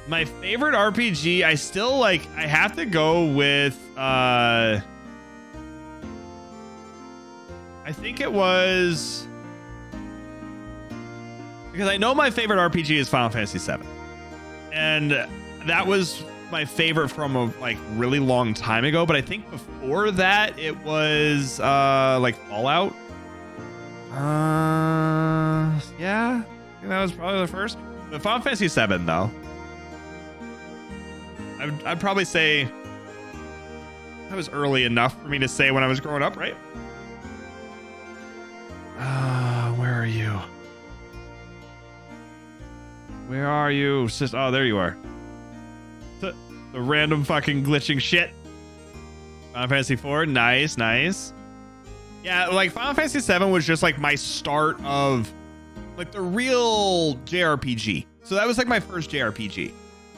My favorite RPG, I still like, I have to go with, I think it was, because I know my favorite RPG is Final Fantasy VII. And that was my favorite from a like really long time ago, but I think before that it was like Fallout. Yeah, I think that was probably the first. But Final Fantasy VII though, I'd probably say that was early enough for me to say when I was growing up, right? Where are you? Where are you? Oh, there you are. The random fucking glitching shit. Final Fantasy IV, nice, nice. Yeah, like Final Fantasy VII was just like my start of like the real JRPG. So that was like my first JRPG.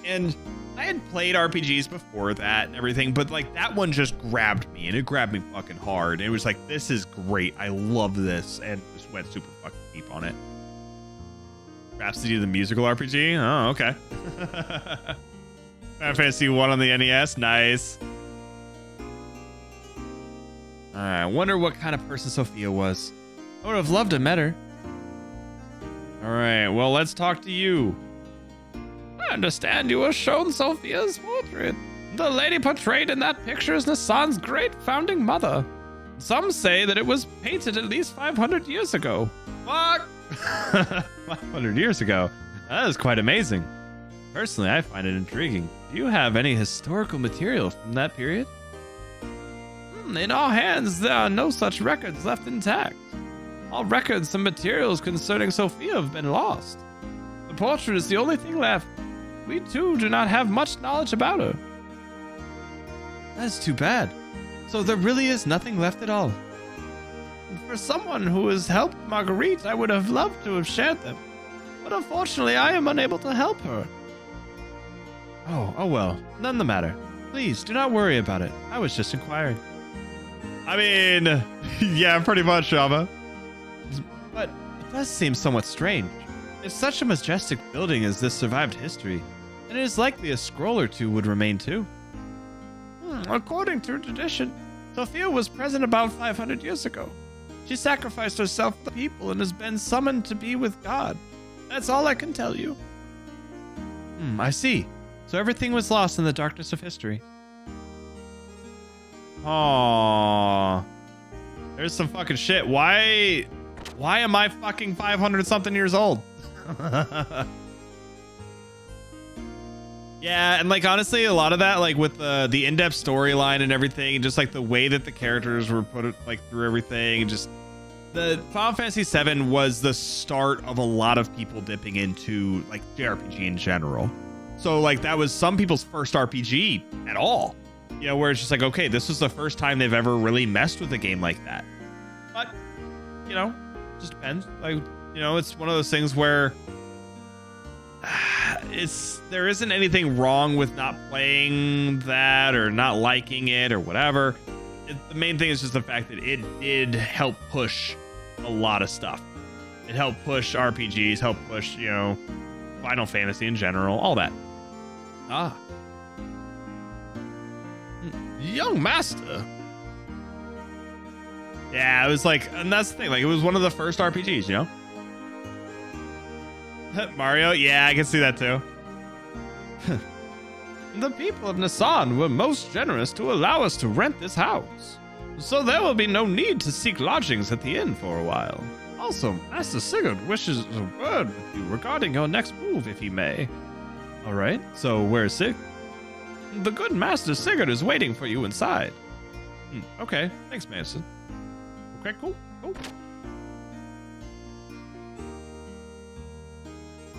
And I had played RPGs before that and everything, but like that one just grabbed me and it grabbed me fucking hard. It was like, this is great. I love this. And just went super fucking deep on it. Rhapsody the musical RPG? Oh, okay. Final Fantasy 1 on the NES, nice. I wonder what kind of person Sophia was. I would have loved to met her. All right, well, let's talk to you. I understand you were shown Sophia's portrait. The lady portrayed in that picture is Nassan's great founding mother. Some say that it was painted at least 500 years ago. Fuck! 500 years ago? That is quite amazing. Personally, I find it intriguing. Do you have any historical material from that period? In our hands, there are no such records left intact. All records and materials concerning Sophia have been lost. The portrait is the only thing left. We too do not have much knowledge about her. That's too bad. So there really is nothing left at all. For someone who has helped Marguerite, I would have loved to have shared them. But unfortunately, I am unable to help her. Oh well, none the matter. Please, do not worry about it. I was just inquiring. I mean, yeah, pretty much, Shama. But it does seem somewhat strange. If such a majestic building as this survived history, then it is likely a scroll or two would remain too. According to tradition, Sophia was present about 500 years ago. She sacrificed herself for the people and has been summoned to be with God. That's all I can tell you. I see. So everything was lost in the darkness of history. Aww. There's some fucking shit. Why am I fucking 500 something years old? Yeah, and like honestly, a lot of that, like with the in-depth storyline and everything, just like the way that the characters were put like through everything, just the Final Fantasy VII was the start of a lot of people dipping into like JRPG in general. So like that was some people's first RPG at all, you know, where it's just like, okay, this was the first time they've ever really messed with a game like that. But you know, just depends. Like, you know, it's one of those things where there isn't anything wrong with not playing that or not liking it or whatever. The main thing is just the fact that it did help push a lot of stuff. It helped push RPGs, helped push, you know, Final Fantasy in general, all that. Young master. Yeah, it was like, and that's the thing, like it was one of the first RPGs, you know? Mario? Yeah, I can see that too. The people of Nasan were most generous to allow us to rent this house. So there will be no need to seek lodgings at the inn for a while. Also, Master Sigurd wishes a word with you regarding your next move, if he may. All right, so where's Sig? The good Master Sigurd is waiting for you inside. Okay, thanks, Manson. Okay, cool.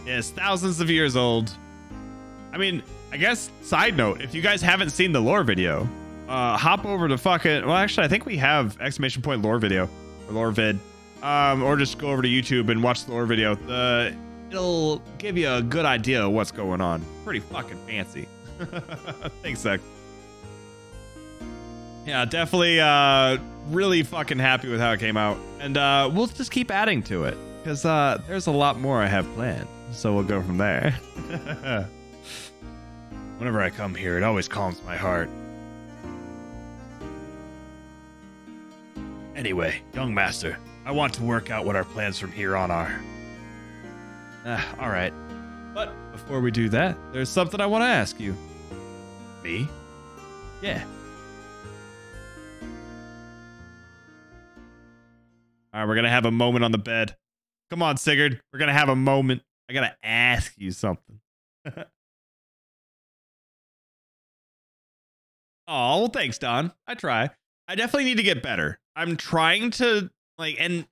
Yes, thousands of years old. I mean, I guess, side note, if you guys haven't seen the lore video, hop over to fucking, well, actually, I think we have ! Lore video, or lore vid, or just go over to YouTube and watch the lore video. It'll give you a good idea of what's going on. Pretty fucking fancy. Thanks, Zach. Yeah, definitely really fucking happy with how it came out. And we'll just keep adding to it, because there's a lot more I have planned. So we'll go from there. Whenever I come here, it always calms my heart. Anyway, young master, I want to work out what our plans from here on are. All right. But before we do that, there's something I want to ask you. Me? Yeah. All right, we're going to have a moment on the bed. Come on, Sigurd. We're going to have a moment. I got to ask you something. Oh, well, thanks, Don. I try. I definitely need to get better. I'm trying to, like, and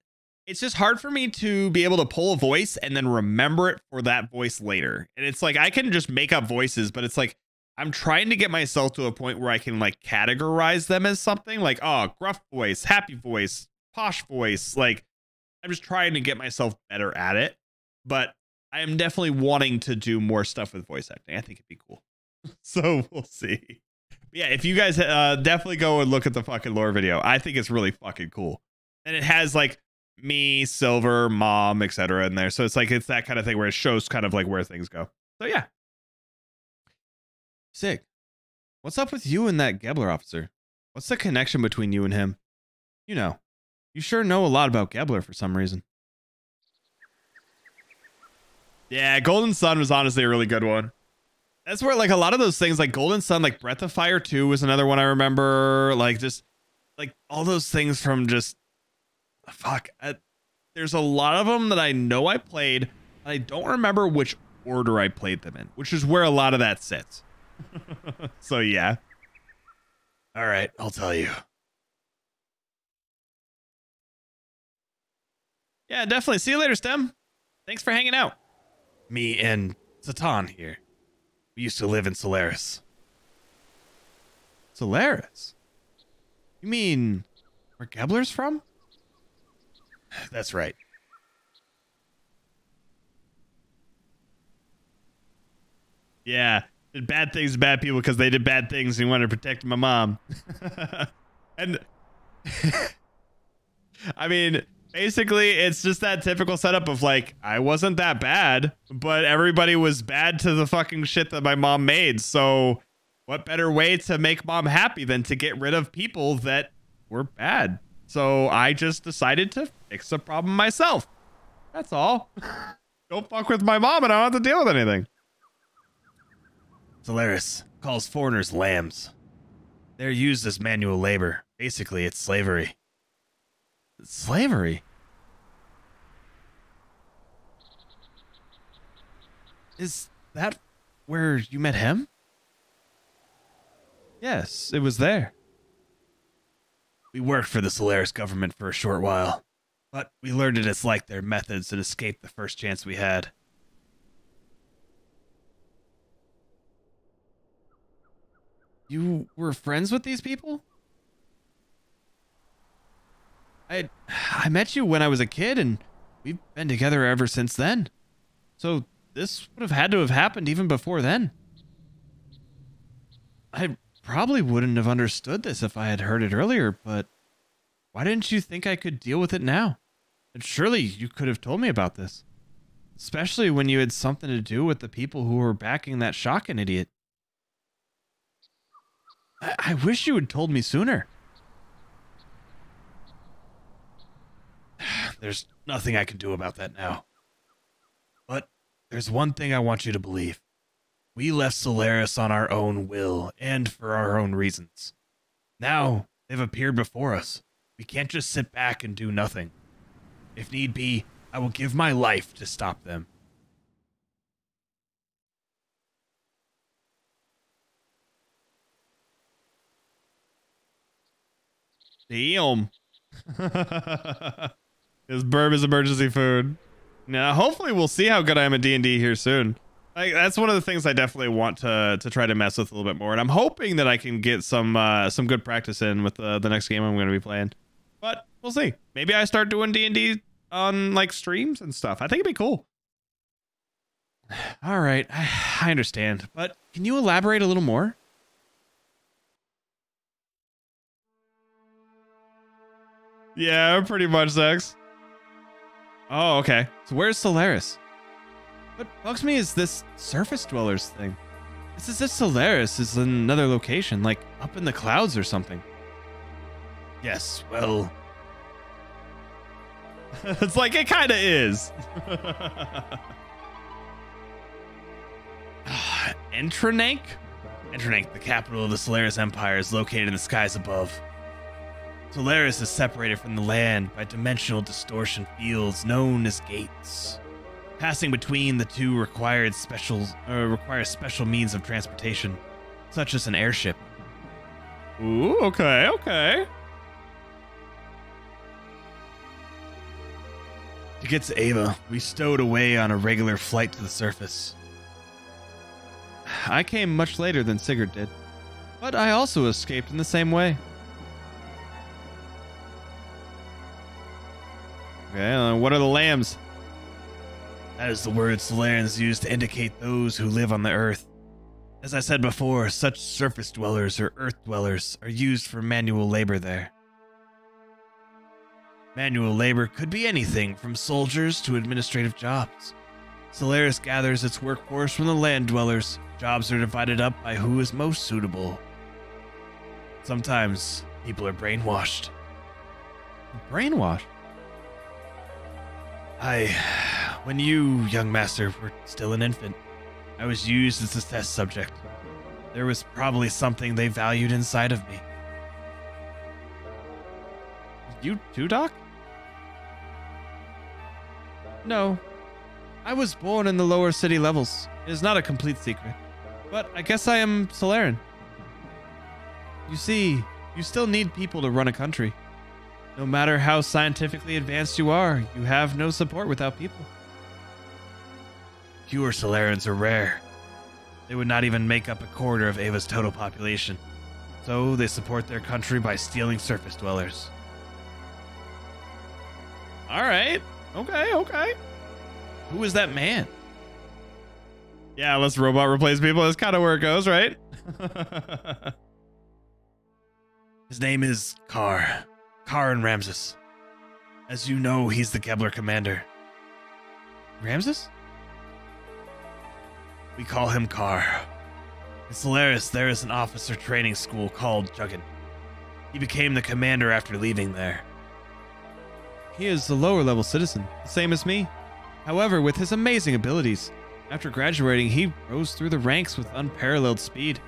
it's just hard for me to be able to pull a voice and then remember it for that voice later. And it's like, I can just make up voices, but it's like, I'm trying to get myself to a point where I can, like, categorize them as something like, oh, gruff voice, happy voice, posh voice. Like, I'm just trying to get myself better at it. But I am definitely wanting to do more stuff with voice acting. I think it'd be cool. So we'll see. Yeah, if you guys definitely go and look at the fucking lore video, I think it's really fucking cool. And it has like me, Silver, Mom, etc. in there. So it's like, it's that kind of thing where it shows kind of like where things go. So yeah. Sick. What's up with you and that Gebler officer? What's the connection between you and him? You know, you sure know a lot about Gebler for some reason. Yeah, Golden Sun was honestly a really good one. That's where like a lot of those things like Golden Sun, like Breath of Fire 2 was another one I remember. Like just like all those things from just fuck. There's a lot of them that I know I played. And I don't remember which order I played them in, which is where a lot of that sits. So yeah. All right, I'll tell you. Yeah, definitely. See you later, Stem. Thanks for hanging out. Me and Satan here. We used to live in Solaris. Solaris? You mean where Gebler's from? That's right. Yeah, did bad things to bad people because they did bad things and he wanted to protect my mom. And I mean, basically, it's just that typical setup of like, I wasn't that bad, but everybody was bad to the fucking shit that my mom made. So what better way to make mom happy than to get rid of people that were bad? So I just decided to fix the problem myself. That's all. Don't fuck with my mom and I don't have to deal with anything. Solaris calls foreigners lambs. They're used as manual labor. Basically, it's slavery. Slavery? Is that where you met him? Yes, it was there. We worked for the Solaris government for a short while, but we learned to dislike their methods and escaped the first chance we had. You were friends with these people? I met you when I was a kid, and we've been together ever since then. So this would have had to have happened even before then. I probably wouldn't have understood this if I had heard it earlier, but why didn't you think I could deal with it now? And surely you could have told me about this. Especially when you had something to do with the people who were backing that Shotgun idiot. I wish you had told me sooner. There's nothing I can do about that now. But there's one thing I want you to believe. We left Solaris on our own will and for our own reasons. Now they've appeared before us. We can't just sit back and do nothing. If need be, I will give my life to stop them. Damn. This burb is emergency food. Now, hopefully we'll see how good I am at D&D here soon. Like, that's one of the things I definitely want to try to mess with a little bit more. And I'm hoping that I can get some good practice in with the next game I'm going to be playing. But we'll see. Maybe I start doing D&D on like streams and stuff. I think it'd be cool. All right, I understand. But can you elaborate a little more? Yeah, pretty much, Zex. Oh, okay. So where's Solaris? What bugs me is this surface dwellers thing. It's as if Solaris is in another location, like up in the clouds or something. Yes, well... it's like it kind of is. Entranank? Entranank, the capital of the Solaris Empire, is located in the skies above. Solaris is separated from the land by dimensional distortion fields known as gates. Passing between the two requires special means of transportation, such as an airship. Ooh, okay, okay. To get to Ava, we stowed away on a regular flight to the surface. I came much later than Sigurd did, but I also escaped in the same way. Okay, what are the lambs? That is the word Solarians use to indicate those who live on the earth. As I said before, such surface dwellers or earth dwellers are used for manual labor there. Manual labor could be anything from soldiers to administrative jobs. Solaris gathers its workforce from the land dwellers. Jobs are divided up by who is most suitable. Sometimes people are brainwashed. Brainwashed? When you, young master, were still an infant, I was used as a test subject. There was probably something they valued inside of me. You too, Doc? No. I was born in the lower city levels. It is not a complete secret. But I guess I am Solaran. You see, you still need people to run a country. No matter how scientifically advanced you are, you have no support without people. Pure Solarans are rare. They would not even make up a quarter of Ava's total population. So they support their country by stealing surface dwellers. All right. Okay, okay. Who is that man? Yeah, let's robot replace people. That's kind of where it goes, right? His name is Carr. Karen Ramses. As you know, he's the Gebler commander. Ramses? We call him Kar. In Solaris, there is an officer training school called Juggin. He became the commander after leaving there. He is a lower level citizen, the same as me. However, with his amazing abilities, after graduating, he rose through the ranks with unparalleled speed.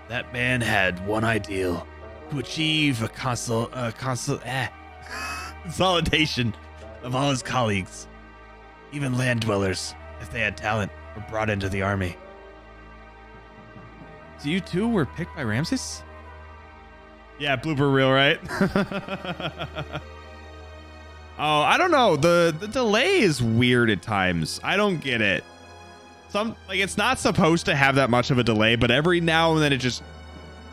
That man had one ideal: to achieve a consolidation of all his colleagues, even land dwellers, if they had talent, were brought into the army. So you two were picked by Ramses? Yeah, blooper reel, right? Oh, I don't know. The delay is weird at times. I don't get it. It's not supposed to have that much of a delay, but every now and then it just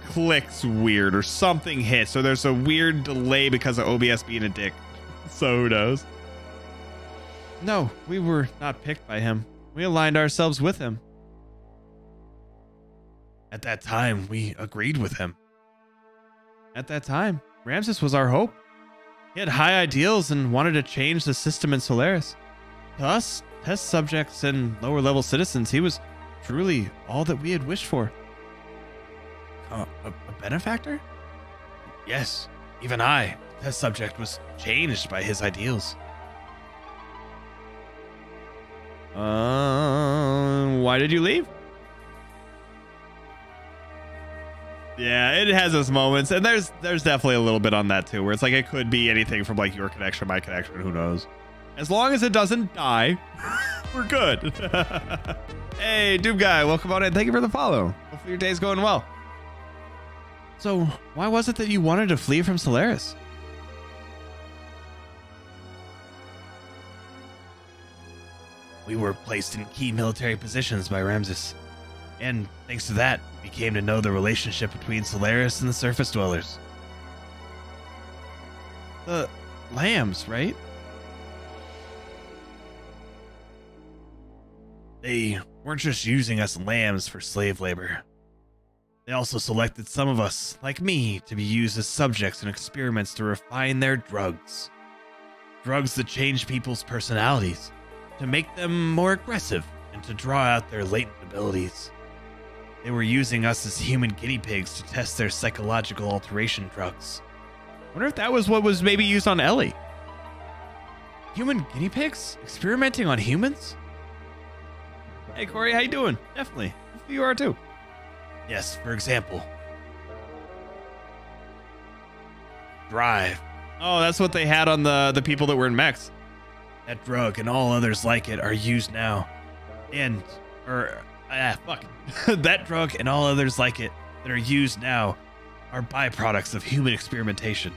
clicks weird or something hits. So there's a weird delay because of OBS being a dick. So who knows? No, we were not picked by him. We aligned ourselves with him. At that time, we agreed with him. At that time, Ramses was our hope. He had high ideals and wanted to change the system in Solaris. To us, test subjects and lower level citizens, he was truly all that we had wished for. A benefactor? Yes, even I, the test subject, was changed by his ideals. Why did you leave? Yeah, it has its moments, and there's definitely a little bit on that too, where it's like it could be anything from like your connection, my connection, who knows. As long as it doesn't die, we're good. Hey, Doom Guy, welcome on in. Thank you for the follow. Hopefully your day's going well. So, why was it that you wanted to flee from Solaris? We were placed in key military positions by Ramses, and thanks to that, we came to know the relationship between Solaris and the surface dwellers. The lambs, right? They weren't just using us lambs for slave labor. They also selected some of us, like me, to be used as subjects in experiments to refine their drugs. Drugs that change people's personalities, to make them more aggressive, and to draw out their latent abilities. They were using us as human guinea pigs to test their psychological alteration drugs. Wonder if that was what was maybe used on Ellie. Human guinea pigs? Experimenting on humans? Hey Corey, how you doing? Definitely. You are too. Yes, for example, Drive. Oh, that's what they had on the people that were in mechs. That drug and all others like it are used now. That drug and all others like it that are used now are byproducts of human experimentation.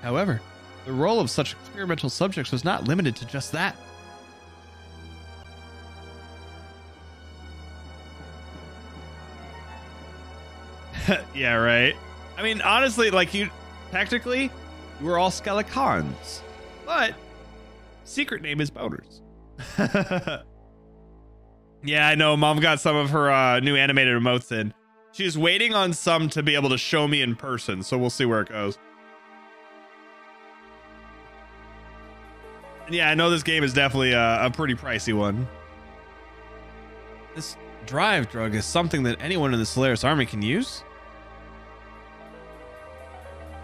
However, the role of such experimental subjects was not limited to just that. Yeah, right. I mean, honestly, technically, we're all Skelecons, but secret name is Boners. Yeah, I know. Mom got some of her new animated emotes in. She's waiting on some to be able to show me in person, so we'll see where it goes. And yeah, I know this game is definitely a pretty pricey one. This drive drug is something that anyone in the Solaris army can use.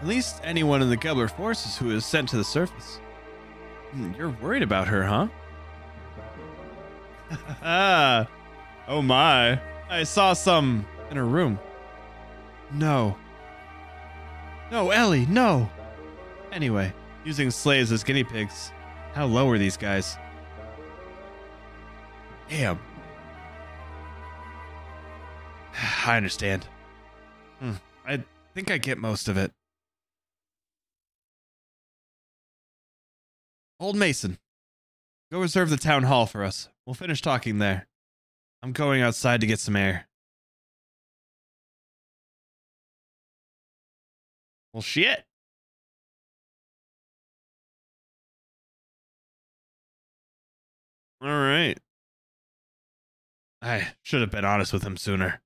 At least anyone in the Gebler forces who is sent to the surface. You're worried about her, huh? Oh my. I saw some in her room. No. No, Ellie, no. Anyway, using slaves as guinea pigs. How low are these guys? Damn. I understand. I think I get most of it. Old Mason, go reserve the town hall for us. We'll finish talking there. I'm going outside to get some air. Well, shit. All right. I should have been honest with him sooner.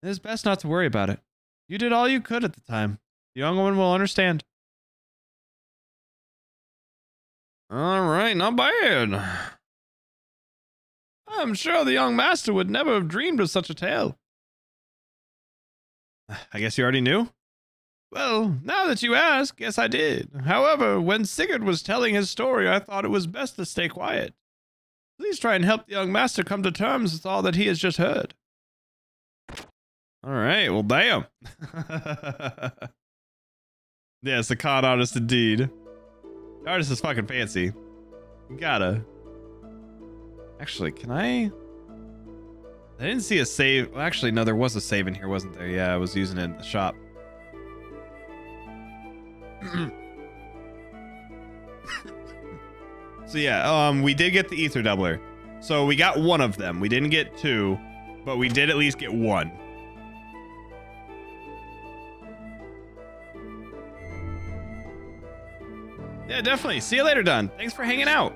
It is best not to worry about it. You did all you could at the time. The young woman will understand. All right, not bad. I'm sure the young master would never have dreamed of such a tale. I guess you already knew? Well, now that you ask, yes, I did. However, when Sigurd was telling his story, I thought it was best to stay quiet. Please try and help the young master come to terms with all that he has just heard. All right, well, damn. Yes, a con artist indeed. The artist is fucking fancy. You gotta. Actually, can I didn't see a save. Well, actually, no, there was a save in here, wasn't there? Yeah, I was using it in the shop. So yeah, we did get the ether doubler. So we got one of them. We didn't get two, but we did at least get one. Yeah, definitely. See you later, Dunn. Thanks for hanging out.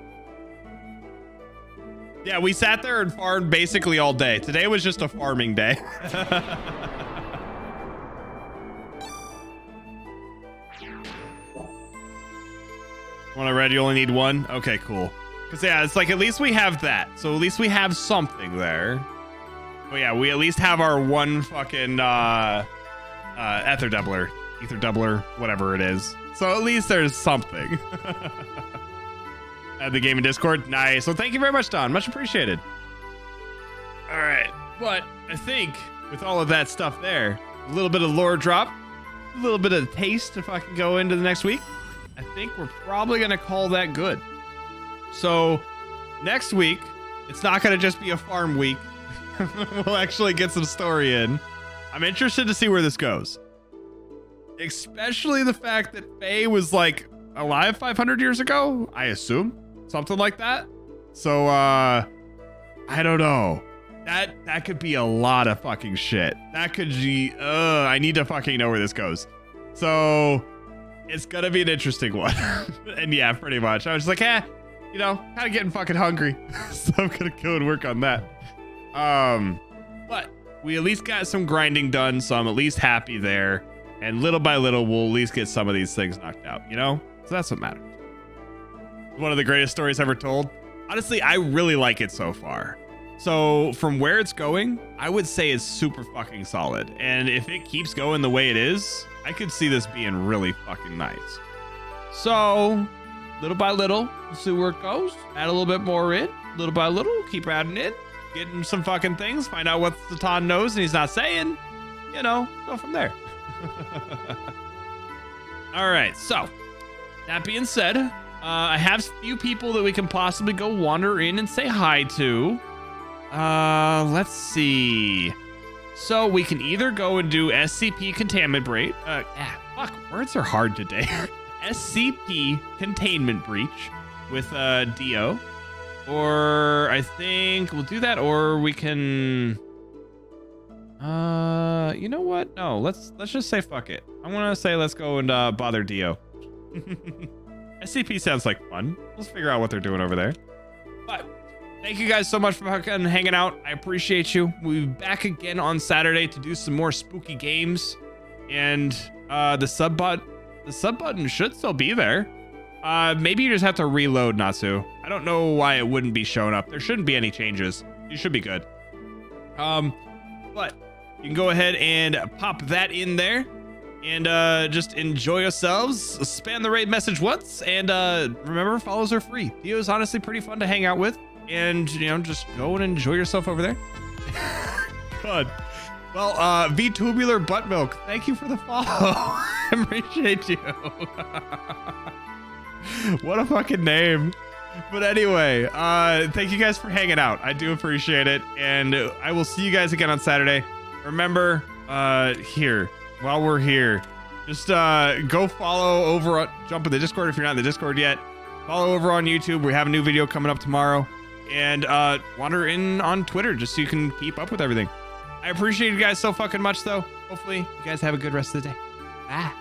Yeah, we sat there and farmed basically all day. Today was just a farming day. When I read, you only need one? Okay, cool. Because, yeah, it's like, at least we have that. So at least we have something there. But yeah, we at least have our one fucking ether doubler, whatever it is. So at least there's something. Add the game in Discord. Nice. Well, thank you very much, Don. Much appreciated. All right. But I think with all of that stuff there, a little bit of lore drop, a little bit of taste if I can go into the next week, I think we're probably going to call that good. So next week, it's not going to just be a farm week. We'll actually get some story in. I'm interested to see where this goes. Especially the fact that Faye was like alive 500 years ago, I assume. Something like that. So, I don't know. That could be a lot of fucking shit. That could be, I need to fucking know where this goes. So, it's gonna be an interesting one. And yeah, pretty much. I was like, you know, kind of getting fucking hungry. So I'm gonna go and work on that. But we at least got some grinding done, so I'm at least happy there. And little by little, we'll at least get some of these things knocked out, you know? So that's what matters. One of the greatest stories ever told. Honestly, I really like it so far. So from where it's going, I would say it's super fucking solid. And if it keeps going the way it is, I could see this being really fucking nice. So little by little, we'll see where it goes. Add a little bit more in. Little by little, keep adding in. Getting some fucking things. Find out what Zatan knows and he's not saying. You know, go from there. All right, so that being said, I have a few people that we can possibly go wander in and say hi to. Let's see. So we can either go and do SCP Containment Breach. Fuck, words are hard today. SCP Containment Breach with Dio. Or I think we'll do that, or we can... you know what? No, let's just say fuck it. I want to say let's go and bother Dio. SCP sounds like fun. Let's figure out what they're doing over there. But thank you guys so much for fucking hanging out. I appreciate you. We'll be back again on Saturday to do some more spooky games. And the sub button should still be there. Maybe you just have to reload, Natsu. I don't know why it wouldn't be showing up. There shouldn't be any changes. You should be good. But you can go ahead and pop that in there and just enjoy yourselves. Spam the raid message once, and remember, follows are free. Dio is honestly pretty fun to hang out with, and you know, just go and enjoy yourself over there. Good. Well, VTubular Butt Milk, thank you for the follow. I appreciate you. What a fucking name. But anyway, thank you guys for hanging out. I do appreciate it. And I will see you guys again on Saturday. Remember, while we're here, just go follow over, jump in the Discord if you're not in the Discord yet. Follow over on YouTube. We have a new video coming up tomorrow. And wander in on Twitter just so you can keep up with everything. I appreciate you guys so fucking much, though. Hopefully, you guys have a good rest of the day. Bye.